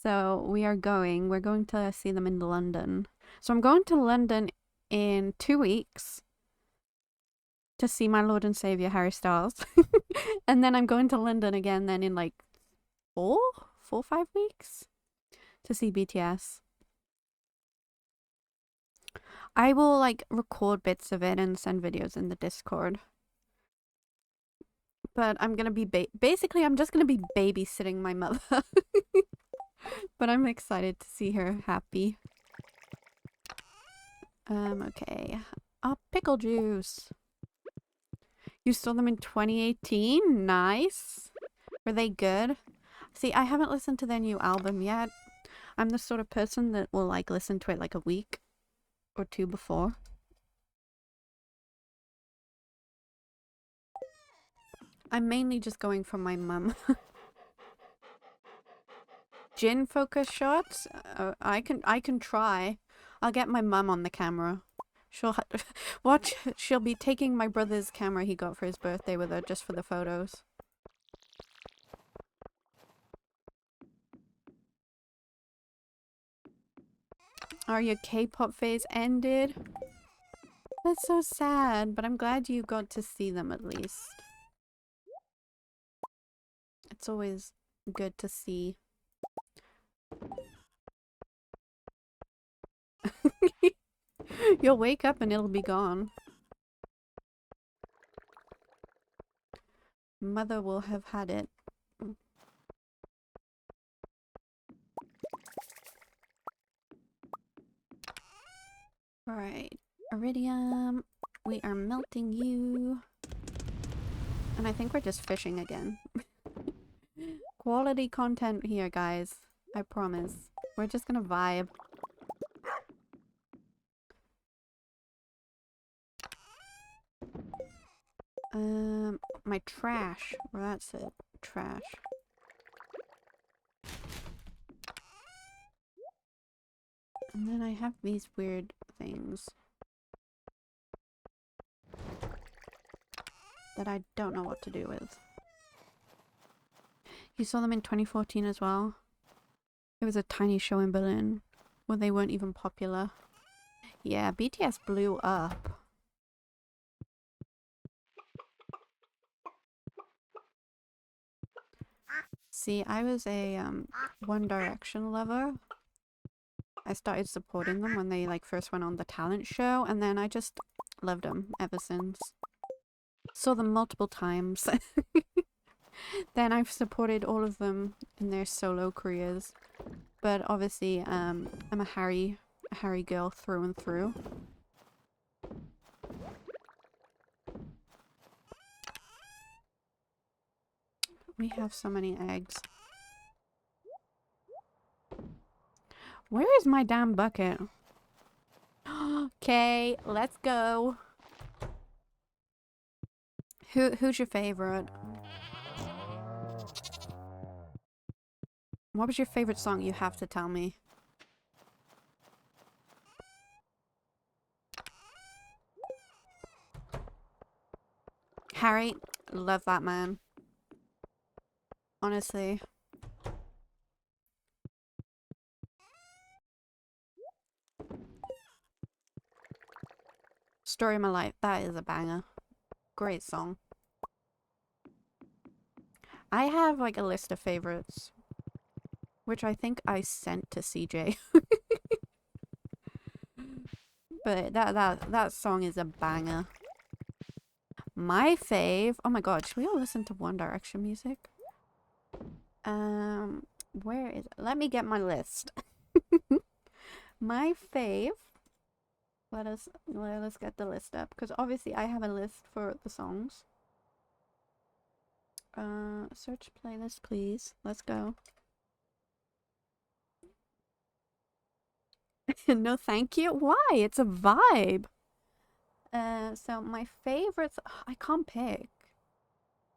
So we're going to see them in London. So I'm going to London in 2 weeks to see my Lord and Savior Harry Styles. And then I'm going to London again then in like 5 weeks to see BTS. I will like record bits of it and send videos in the Discord. But I'm gonna be basically I'm just gonna be babysitting my mother. But I'm excited to see her happy. Okay. Pickle juice. You saw them in 2018? Nice. Were they good? See, I haven't listened to their new album yet. I'm the sort of person that will like listen to it like a week or two before. I'm mainly just going for my mum. Gin focus shots? I can try. I'll get my mum on the camera. She'll watch. She'll be taking my brother's camera he got for his birthday with her just for the photos. Are your K-pop phase ended? That's so sad, but I'm glad you got to see them at least. It's always good to see. You'll wake up and it'll be gone. Mother will have had it. Alright, iridium. We are melting you. And I think we're just fishing again. Quality content here, guys. I promise. We're just gonna vibe. My trash. Well, that's it. Trash. And then I have these weird things that I don't know what to do with. You saw them in 2014 as well? It was a tiny show in Berlin where they weren't even popular. Yeah, BTS blew up. See, I was a One Direction lover. I started supporting them when they like first went on the talent show, and then I just loved them ever since. Saw them multiple times. Then I've supported all of them in their solo careers. But obviously, I'm a Harry girl through and through. We have so many eggs. Where is my damn bucket? Okay, let's go. Who's your favorite? What was your favorite song? You have to tell me. Harry, love that man. Honestly. Story of My Life, that is a banger. Great song. I have like a list of favorites, which I think I sent to CJ. But that song is a banger. My fave. Oh my god, should we all listen to One Direction music? Where is it? Let me get my list. My fave. Let's get the list up, because obviously I have a list for the songs. Search playlist, please. Let's go. No, thank you. Why? It's a vibe. So my favorites, I can't pick.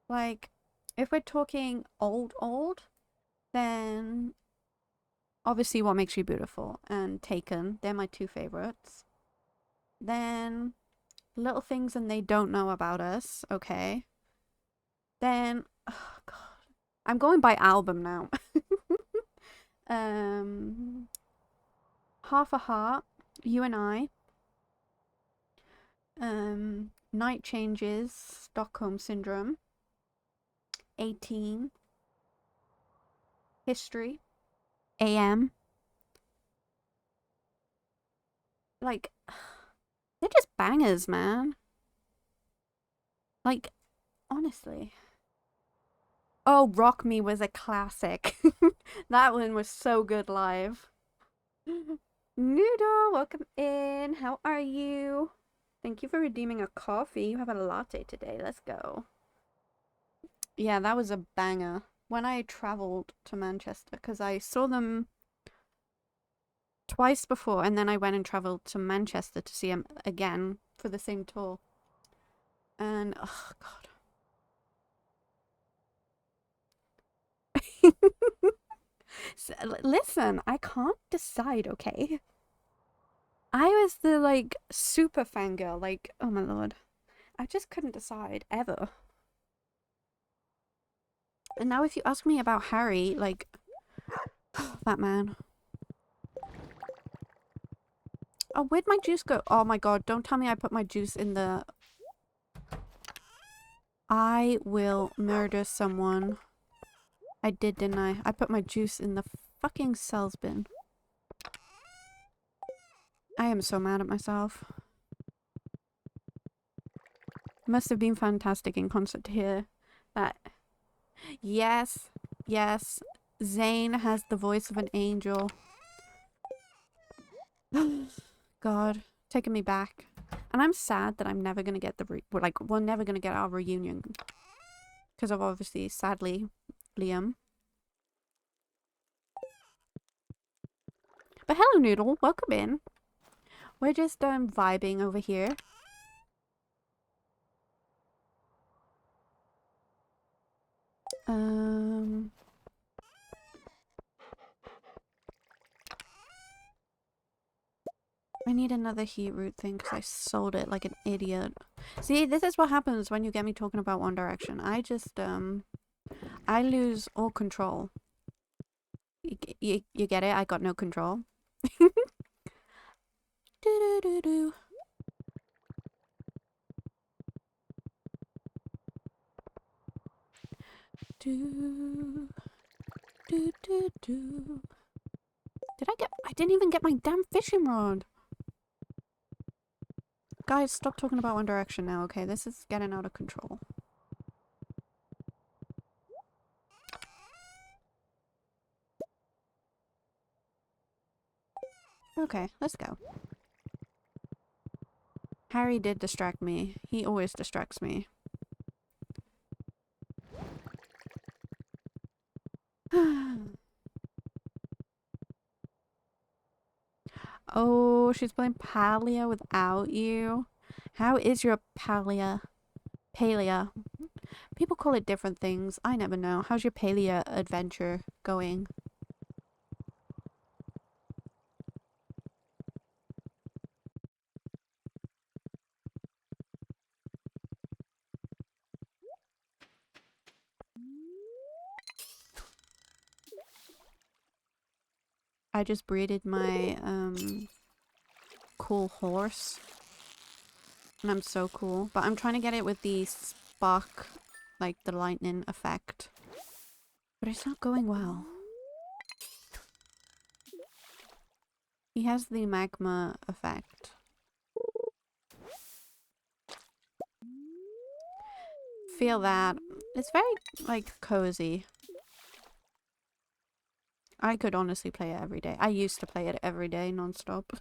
Like, if we're talking old, then obviously What Makes You Beautiful and Taken. They're my two favorites. Then Little Things and They Don't Know About Us. Okay. Then, oh god, I'm going by album now. Half a Heart, You and I. Night Changes, Stockholm Syndrome. 18. History. AM. Like, they're just bangers, man. Like, honestly. Oh, Rock Me was a classic. That one was so good live. Noodle, welcome in. How are you? Thank you for redeeming a coffee. You have a latte today. Let's go. Yeah, that was a banger. When I traveled to Manchester, because I saw them twice before, and then I went and traveled to Manchester to see them again for the same tour. And, oh, God. So, listen, I can't decide, okay? I was the, like, super fangirl, like, oh my lord. I just couldn't decide, ever. And now if you ask me about Harry, like, that man. Oh, where'd my juice go? Oh my god, don't tell me I put my juice in the... I will murder someone. I did, didn't I? I put my juice in the fucking cells bin. I am so mad at myself. Must have been fantastic in concert to hear that. Yes, yes. Zayn has the voice of an angel. God, taking me back. And I'm sad that I'm never gonna get the we're never gonna get our reunion because of obviously, sadly, Liam. But hello, Noodle. Welcome in. We're just vibing over here. I need another heat root thing because I sold it like an idiot. See, this is what happens when you get me talking about One Direction. I just, I lose all control. You get it? I got no control. Do-do-do-do. Do, do, do, do. I didn't even get my damn fishing rod. Guys, stop talking about One Direction now, okay? This is getting out of control. Okay, let's go. Harry did distract me. He always distracts me. Oh, she's playing Palia without you. How is your Palia? Palia. People call it different things. I never know. How's your Palia adventure going? I just breeded my cool horse. And I'm so cool. But I'm trying to get it with the spark, like the lightning effect. But it's not going well. He has the magma effect. Feel that. It's very, like, cozy. I could honestly play it every day. I used to play it every day, non-stop.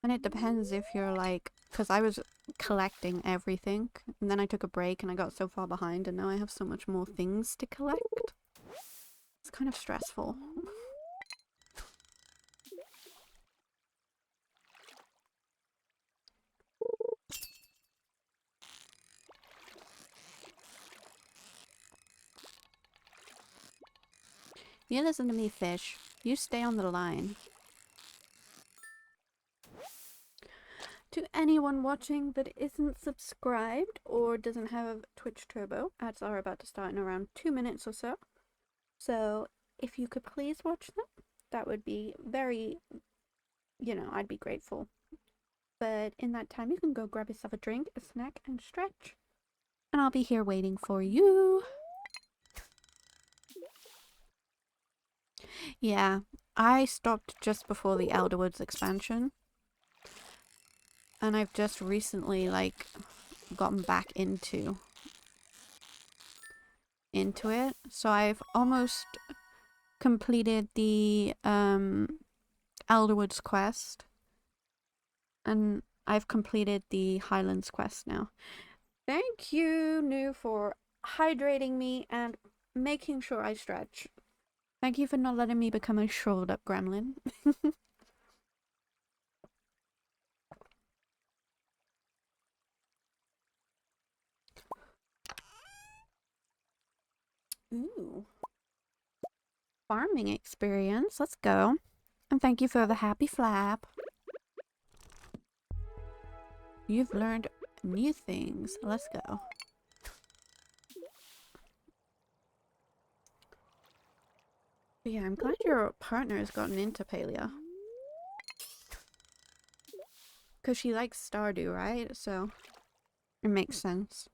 And it depends if you're like, because I was collecting everything, and then I took a break and I got so far behind, and now I have so much more things to collect. It's kind of stressful. You listen to me, fish. You stay on the line. To anyone watching that isn't subscribed or doesn't have Twitch Turbo, ads are about to start in around 2 minutes or so. So if you could please watch them, that would be very, I'd be grateful. But in that time, you can go grab yourself a drink, a snack, and stretch. And I'll be here waiting for you. Yeah, I stopped just before the Elderwoods expansion. And I've just recently, like, gotten back into it. So I've almost completed the Elderwoods quest. And I've completed the Highlands quest now. Thank you, New, for hydrating me and making sure I stretch. Thank you for not letting me become a shriveled up gremlin. Ooh. Farming experience. Let's go. And thank you for the happy flap. You've learned new things. Let's go. But yeah, I'm glad your partner has gotten into Palea. Because she likes Stardew, right? So it makes sense.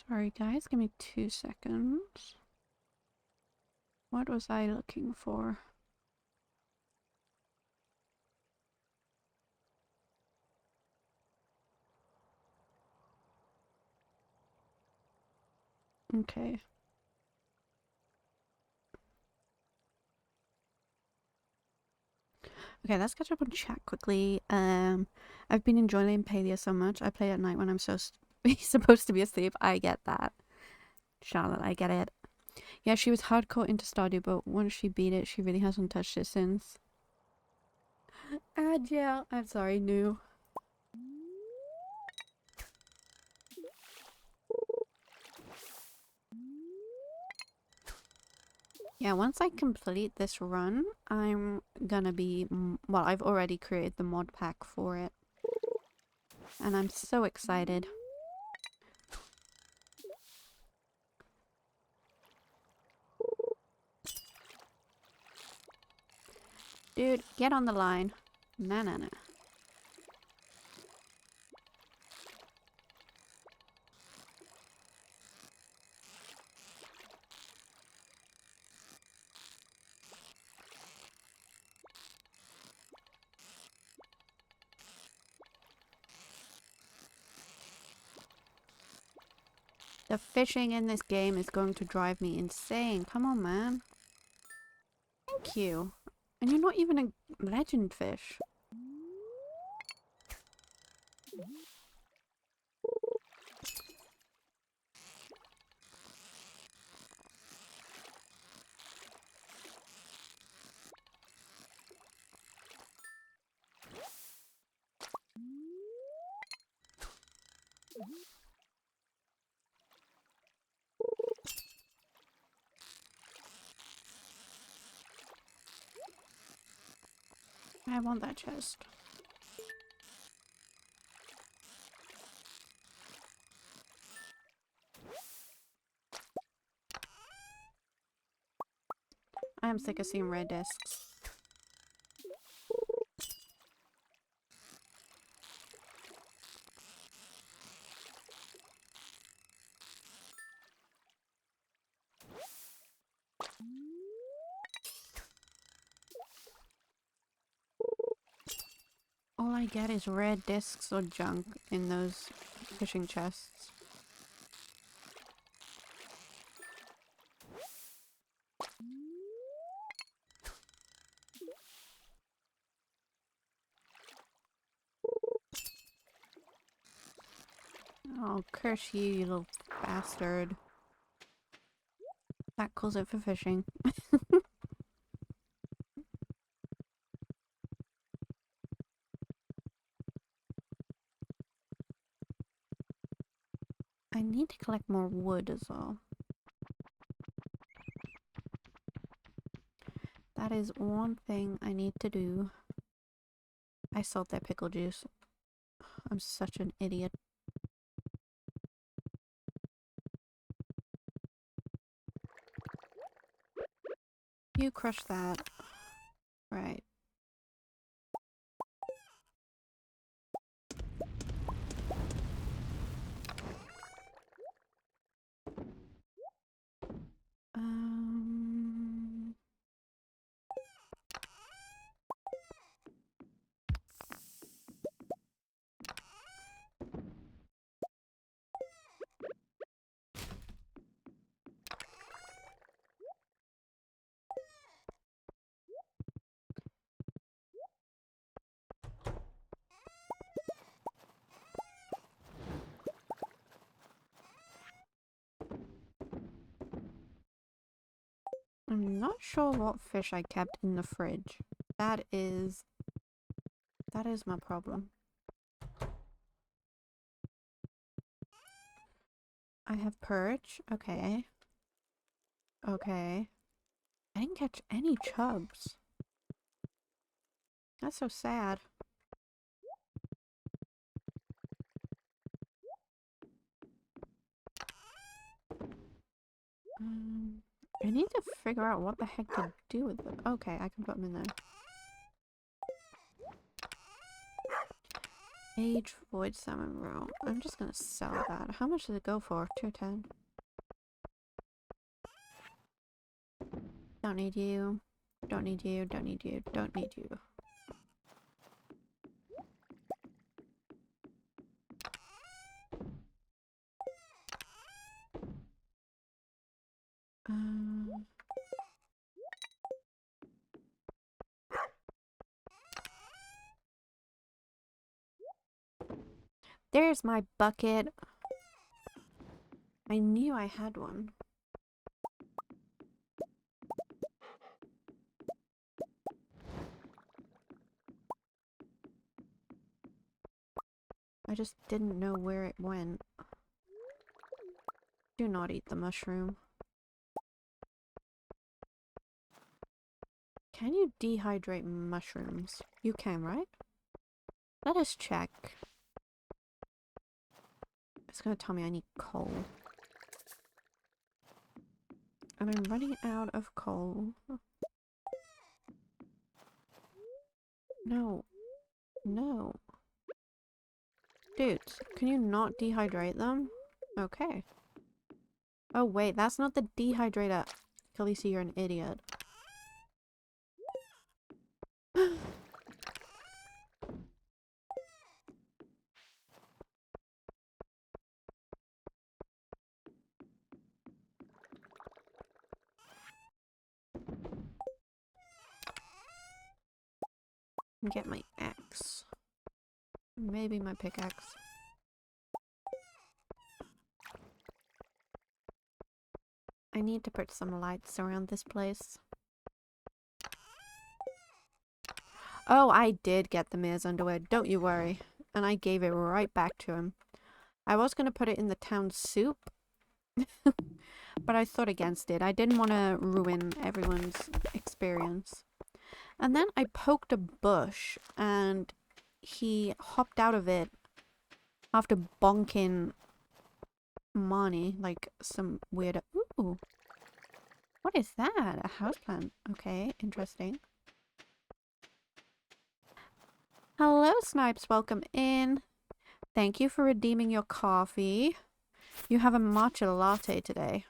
Sorry guys, give me 2 seconds. What was I looking for? Okay. Okay, let's catch up on chat quickly. I've been enjoying Palia so much. I play at night when I'm supposed to be asleep. I get that. Charlotte, I get it. Yeah, she was hardcore into Stardew, but once she beat it, she really hasn't touched it since. Yeah, I'm sorry, new. Yeah, once I complete this run, I'm gonna be, well, I've already created the mod pack for it. And I'm so excited. Dude, get on the line. Nah, nah, nah. The fishing in this game is going to drive me insane. Come on, man. Thank you. And you're not even a legend fish. I want that chest. I am sick of seeing red discs. All I get is red discs or junk in those fishing chests. Oh, curse you, you little bastard. That calls it for fishing. I need to collect more wood as well. That is one thing I need to do. I sold that pickle juice. I'm such an idiot. You crush that. Right. I'm not sure what fish I kept in the fridge. That is my problem. I have perch. Okay. Okay. I didn't catch any chubs. That's so sad. I need to figure out what the heck to do with them. Okay, I can put them in there. Age void salmon roe. I'm just gonna sell that. How much does it go for? 210. Don't need you. Don't need you. Don't need you. Don't need you. There's my bucket. I knew I had one. I just didn't know where it went. Do not eat the mushroom. Can you dehydrate mushrooms? You can, right? Let us check. It's gonna tell me I need coal. And I'm running out of coal. No. No. Dudes, can you not dehydrate them? Okay. Oh wait, that's not the dehydrator. Khaleesi, you're an idiot. Get my axe. Maybe my pickaxe. I need to put some lights around this place. Oh, I did get the mayor's underwear, don't you worry. And I gave it right back to him. I was going to put it in the town soup, but I thought against it. I didn't want to ruin everyone's experience. And then I poked a bush, and he hopped out of it after bonking Marnie like some weird... Ooh! What is that? A houseplant. Okay, interesting. Hello, Snipes. Welcome in. Thank you for redeeming your coffee. You have a matcha latte today.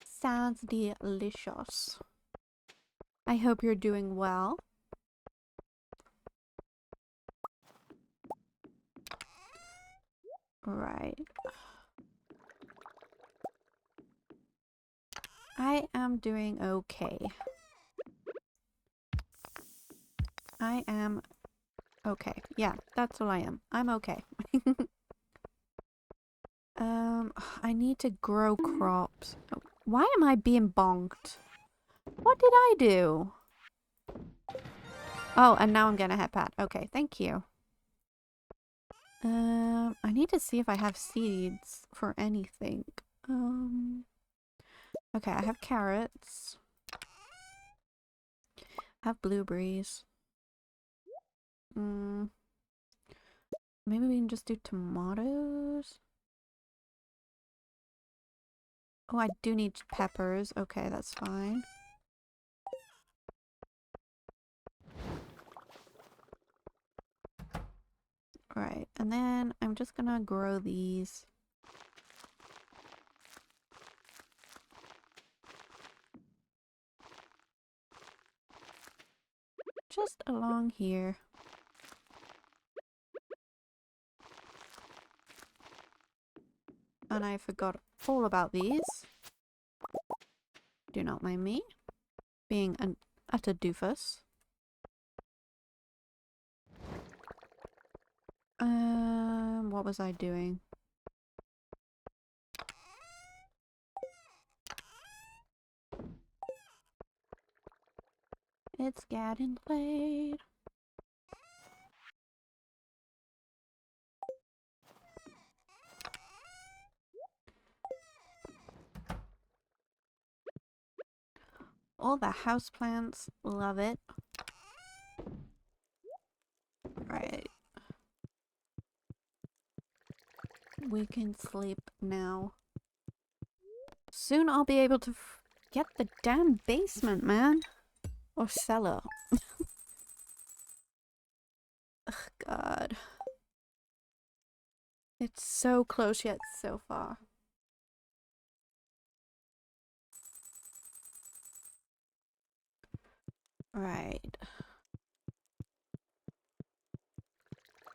Sounds delicious. I hope you're doing well. Right. I am doing okay. I am okay. Yeah, that's all I am. I'm okay. I need to grow crops. Why am I being bonked? What did I do? Oh, and now I'm gonna head pat. Okay, thank you. I need to see if I have seeds for anything. Okay, I have carrots. I have blueberries. Maybe we can just do tomatoes. Oh, I do need peppers. Okay, that's fine. Alright, and then I'm just gonna grow these. Just along here. And I forgot all about these. Do not mind me being an utter doofus. What was I doing? It's getting late. All the houseplants, love it. Right. We can sleep now. Soon I'll be able to get the damn basement, man. Or cellar. Ugh, God. It's so close yet so far. Right.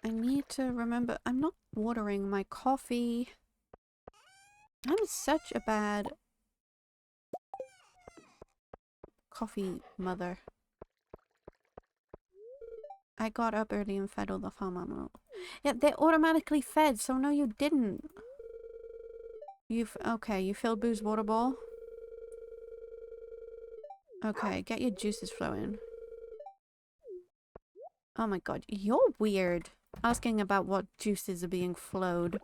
I need to remember, I'm not watering my coffee. I'm such a bad coffee mother. I got up early and fed all the farm animals. Yeah, they're automatically fed, so no you didn't. Okay, you filled Boo's water bowl? Okay, get your juices flowing. Oh my god, you're weird. Asking about what juices are being flowed.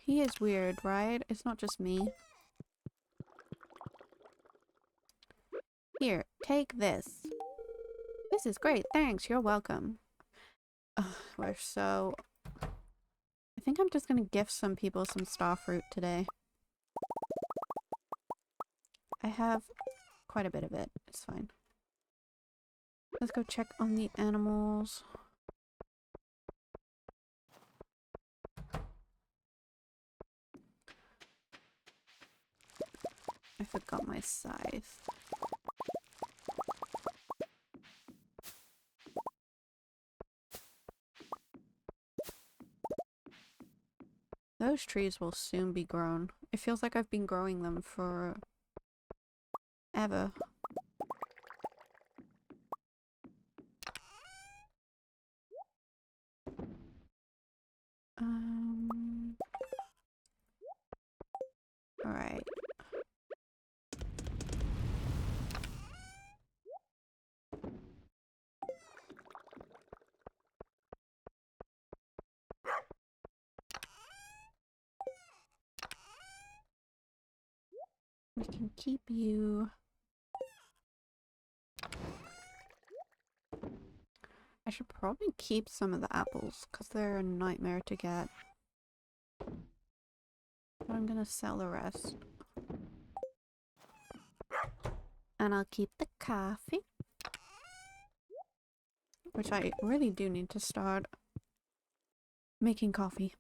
He is weird, right? It's not just me. Here, take this. This is great, thanks, you're welcome. We're so... I think I'm just gonna gift some people some star fruit today. I have quite a bit of it, it's fine. Let's go check on the animals. I forgot my scythe. Those trees will soon be grown. It feels like I've been growing them for ever. Alright. We can keep you. I should probably keep some of the apples because they're a nightmare to get. But I'm gonna sell the rest. And I'll keep the coffee. Which I really do need to start making coffee.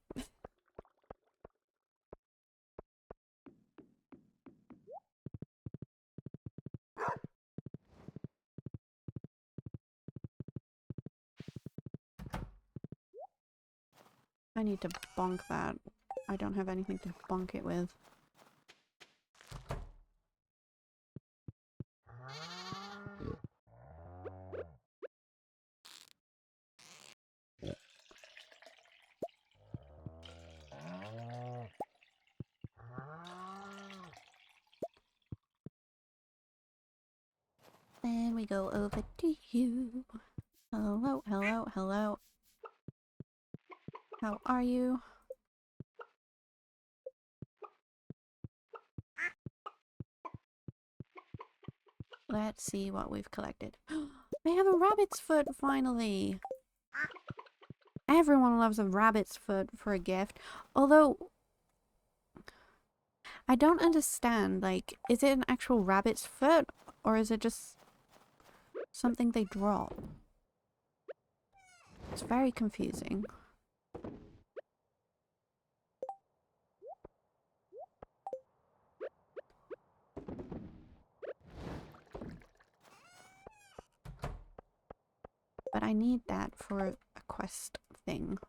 I need to bonk that. I don't have anything to bonk it with. Then we go over to you. Hello, hello, hello. How are you? Let's see what we've collected. I have a rabbit's foot, finally! Everyone loves a rabbit's foot for a gift. Although, I don't understand, like, is it an actual rabbit's foot? Or is it just something they draw? It's very confusing. But I need that for a quest thing.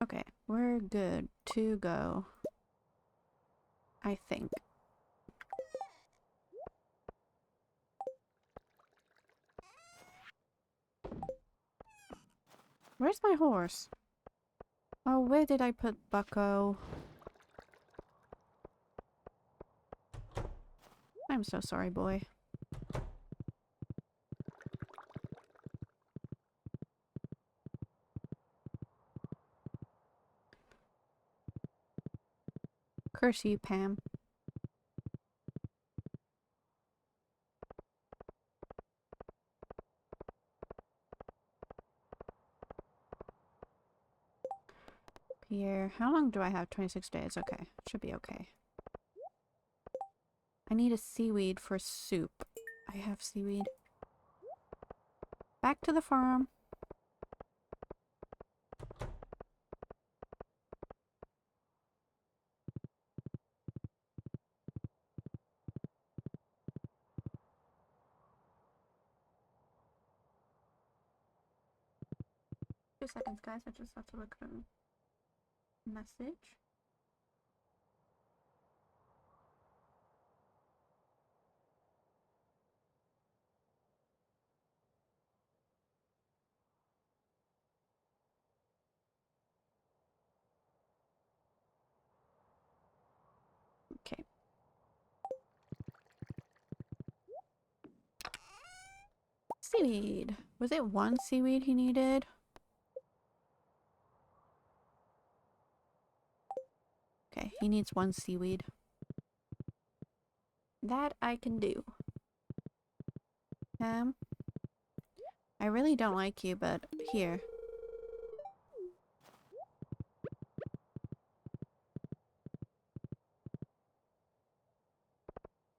Okay, we're good to go. I think. Where's my horse? Oh, where did I put Bucko? I'm so sorry, boy. Curse you, Pam. Pierre, how long do I have? 26 days. Okay, should be okay. I need a seaweed for soup. I have seaweed. Back to the farm. Two seconds, guys. I just have to look at a message. Okay. Seaweed. Was it one seaweed he needed? Okay, he needs one seaweed. That I can do. I really don't like you, but here.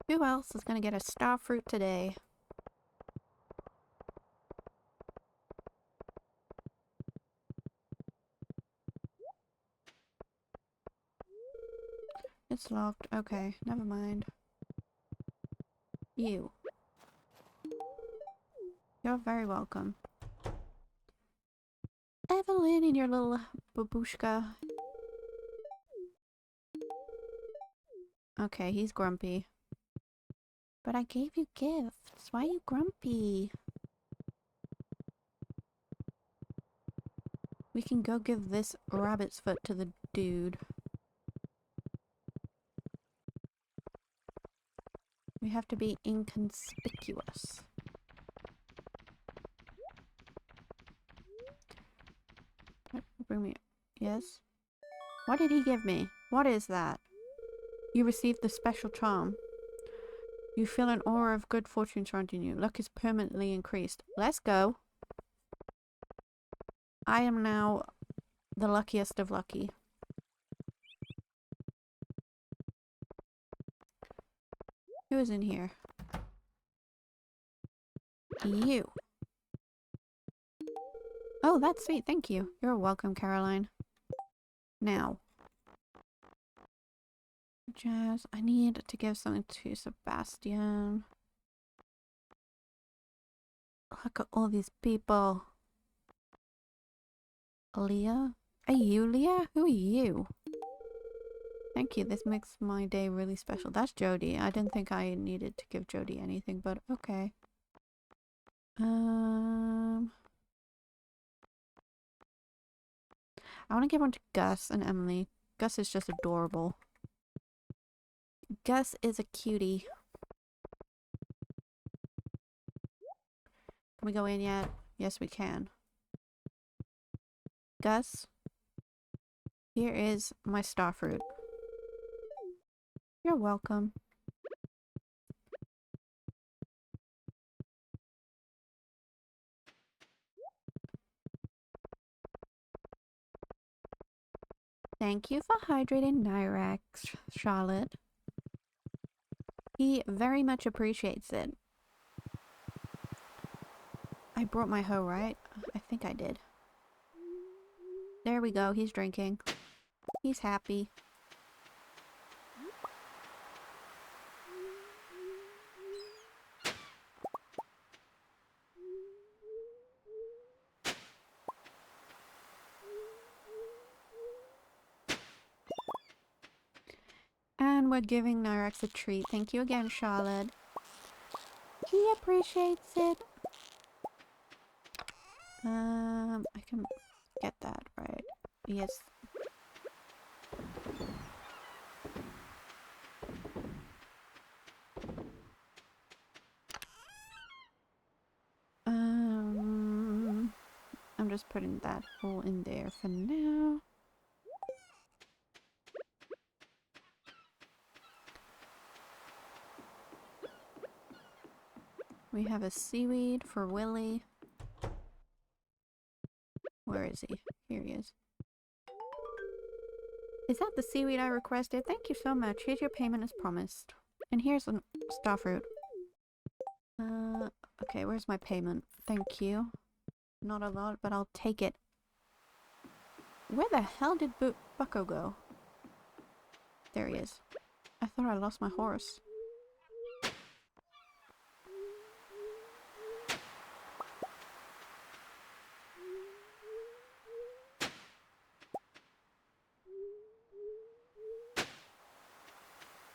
Who else is gonna get a star fruit today? It's locked. Okay, never mind. You. You're very welcome. Evelyn and your little babushka. Okay, he's grumpy. But I gave you gifts. Why are you grumpy? We can go give this rabbit's foot to the dude. We have to be inconspicuous. Bring me... Yes? What did he give me? What is that? You received the special charm. You feel an aura of good fortune surrounding you. Luck is permanently increased. Let's go. I am now the luckiest of lucky. Who is in here? You. Oh, that's sweet. Thank you. You're welcome, Caroline. Now. Jazz, I need to give something to Sebastian. Look at all these people. Leah? Are you Leah? Who are you? Thank you. This makes my day really special. That's Jody. I didn't think I needed to give Jody anything, but okay. I want to give one to Gus and Emily. Gus is just adorable. Gus is a cutie. Can we go in yet? Yes, we can. Gus, here is my starfruit. You're welcome. Thank you for hydrating Nyrax, Charlotte. He very much appreciates it. I brought my hoe, right? I think I did. There we go. He's drinking. He's happy. And we're giving Nyrax a treat. Thank you again, Charlotte. He appreciates it. I can get that, right? Yes. I'm just putting that all in there for now. We have a seaweed for Willy. Where is he? Here he is. Is that the seaweed I requested? Thank you so much. Here's your payment as promised. And here's a starfruit. Okay, where's my payment? Thank you. Not a lot, but I'll take it. Where the hell did Bucko go? There he is. I thought I lost my horse.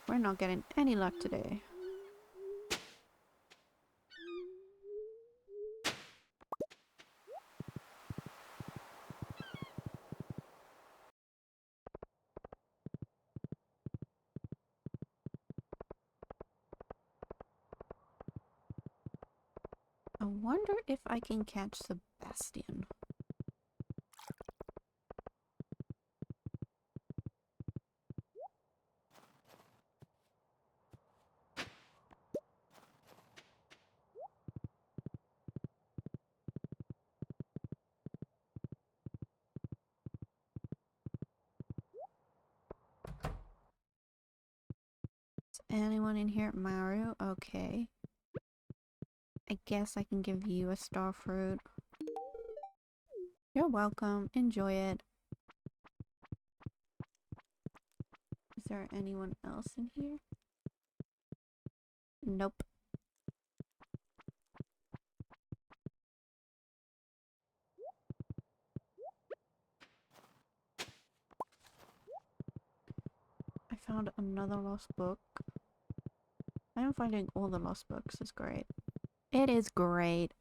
We're not getting any luck today. I wonder if I can catch Sebastian. Is anyone in here? Maru? Okay. I guess I can give you a starfruit. You're welcome. Enjoy it. Is there anyone else in here? Nope. I found another lost book. I am finding all the lost books. It's great. It is great.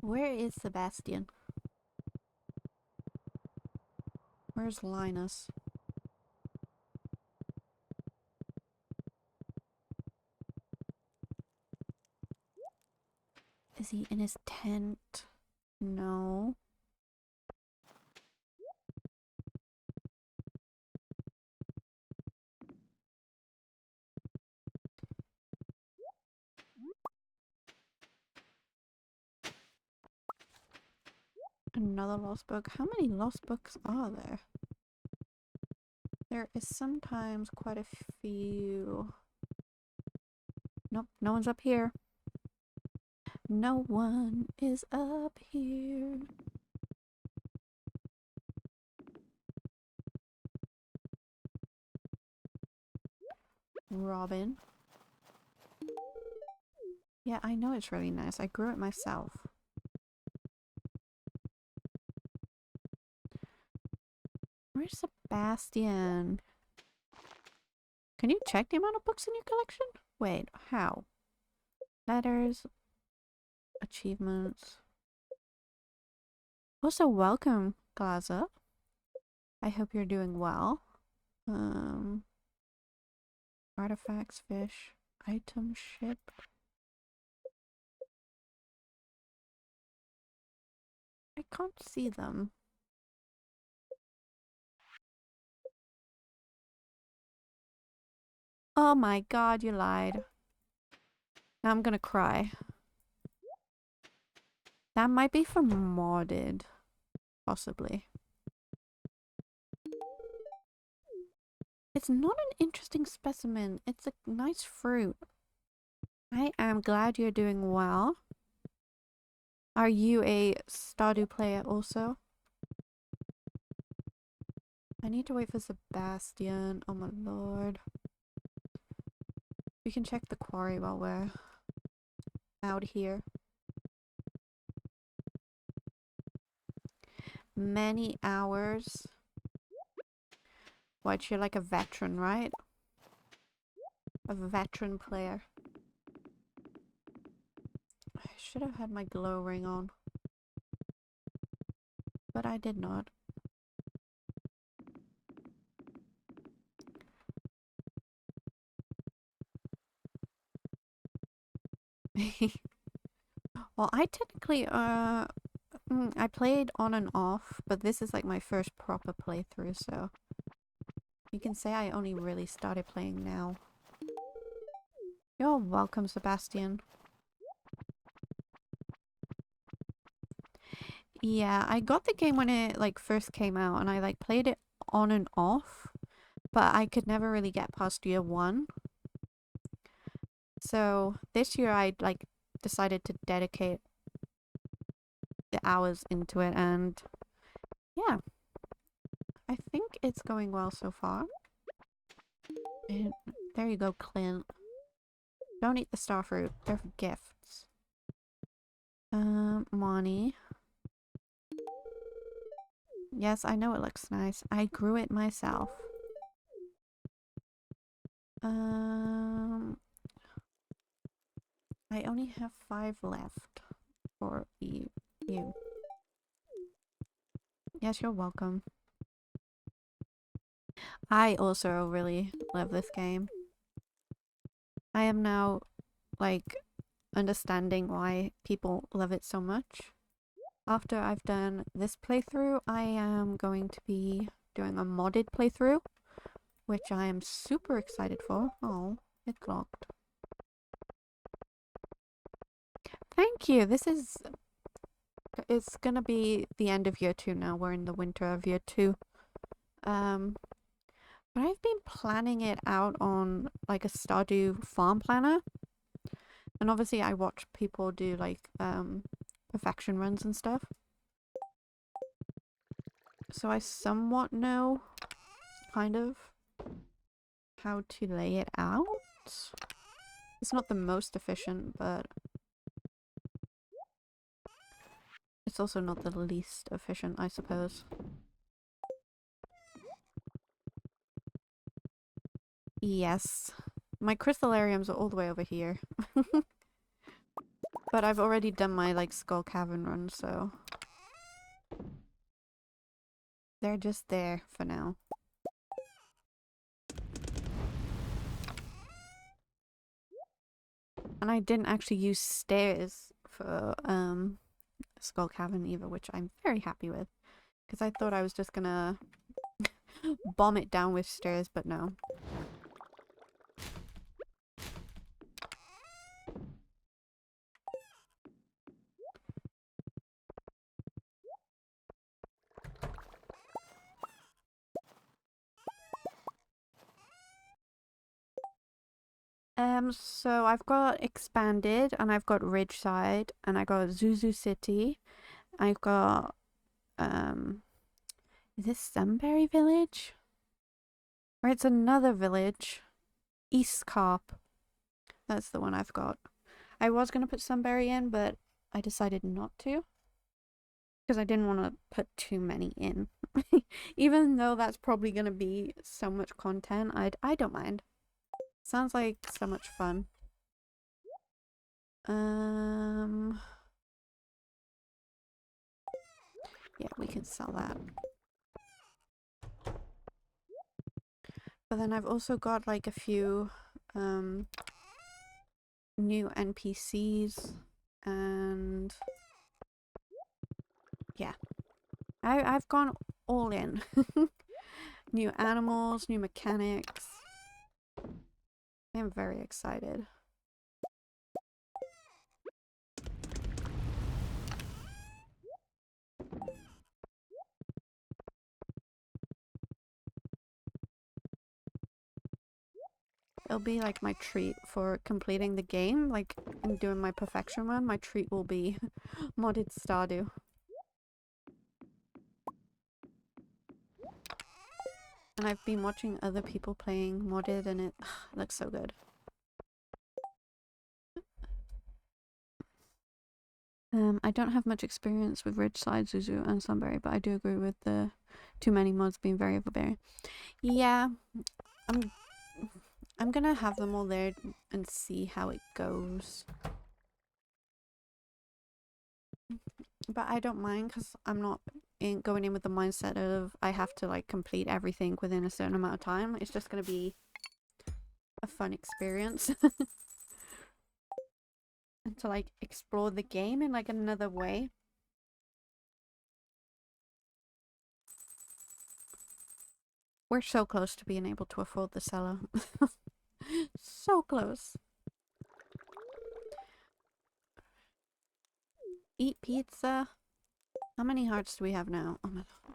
Where is Sebastian? Where's Linus? Is he in his tent? No. Another lost book. How many lost books are there? There is sometimes quite a few. Nope, no one's up here. No one is up here. Robin. Yeah, I know it's really nice. I grew it myself. Where's Sebastian? Can you check the amount of books in your collection? Wait, how? Letters, achievements. Also, welcome, Glaza. I hope you're doing well. Artifacts, fish, item, ship. I can't see them. Oh my god, you lied. Now I'm gonna cry. That might be for modded. Possibly. It's not an interesting specimen. It's a nice fruit. I am glad you're doing well. Are you a Stardew player also? I need to wait for Sebastian. Oh my lord. We can check the quarry while we're out here. Many hours. What, you're like a veteran, right? A veteran player. I should have had my glow ring on. But I did not. Well, I technically, I played on and off, but this is like my first proper playthrough, so you can say I only really started playing now. You're welcome, Sebastian. Yeah, I got the game when it like first came out, and I like played it on and off, but I could never really get past year 1. So this year I like decided to dedicate the hours into it, and yeah, I think it's going well so far. And there you go, Clint. Don't eat the starfruit. They're gifts. Money. Yes, I know it looks nice. I grew it myself. I only have 5 left for you. Yes, you're welcome. I also really love this game. I am now, like, understanding why people love it so much. After I've done this playthrough, I am going to be doing a modded playthrough, which I am super excited for. Oh, it's locked. Thank you. It's gonna be the end of year 2 now. We're in the winter of year 2. But I've been planning it out on like a Stardew farm planner. And obviously I watch people do like perfection runs and stuff. So I somewhat know kind of how to lay it out. It's not the most efficient, but it's also not the least efficient, I suppose. Yes. My crystallariums are all the way over here. But I've already done my like skull cavern run, so they're just there for now. And I didn't actually use stairs for skull cavern either, which I'm very happy with. Because I thought I was just gonna bomb it down with stairs, but no. So I've got Expanded, and I've got Ridgeside, and I got Zuzu City. I've got, is this Sunbury Village? Or it's another village. East Carp. That's the one I've got. I was gonna put Sunbury in, but I decided not to. because I didn't want to put too many in. Even though that's probably going to be so much content, I don't mind. Sounds like so much fun. Yeah, we can sell that. But then I've also got like a few new NPCs, and yeah, I've gone all in. New animals, new mechanics. I am very excited. It'll be like my treat for completing the game, like and doing my perfection run. My treat will be modded Stardew. And I've been watching other people playing modded, and it looks so good. I don't have much experience with Ridgeside, Zuzu, and Sunbury, but I do agree with the too many mods being very overbearing. Yeah, I'm gonna have them all there and see how it goes. But I don't mind because I'm not going in with the mindset of I have to like complete everything within a certain amount of time. It's just gonna be a fun experience. And to like explore the game in like another way. We're so close to being able to afford the cellar. So close. Eat pizza. How many hearts do we have now? Oh my god.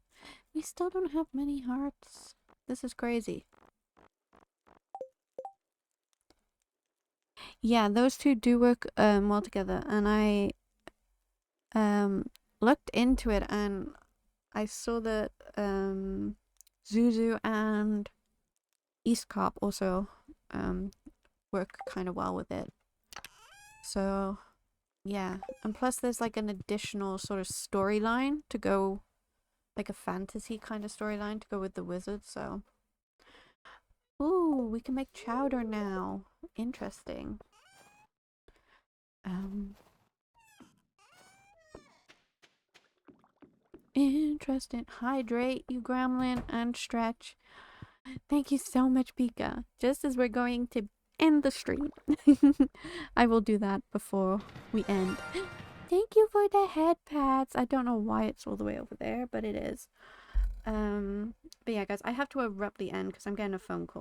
We still don't have many hearts. This is crazy. Yeah, those two do work well together, and I looked into it and I saw that Zuzu and East Carp also work kind of well with it. So yeah, and plus there's like an additional sort of storyline to go, like a fantasy kind of storyline to go with the wizard. So ooh, we can make chowder now. Interesting. Interesting. Hydrate, you gremlin, and stretch. Thank you so much, Pika. Just as we're going to end the stream, I will do that before we end. Thank you for the head pats. I don't know why it's all the way over there, but it is. But yeah, guys, I have to abruptly end because I'm getting a phone call.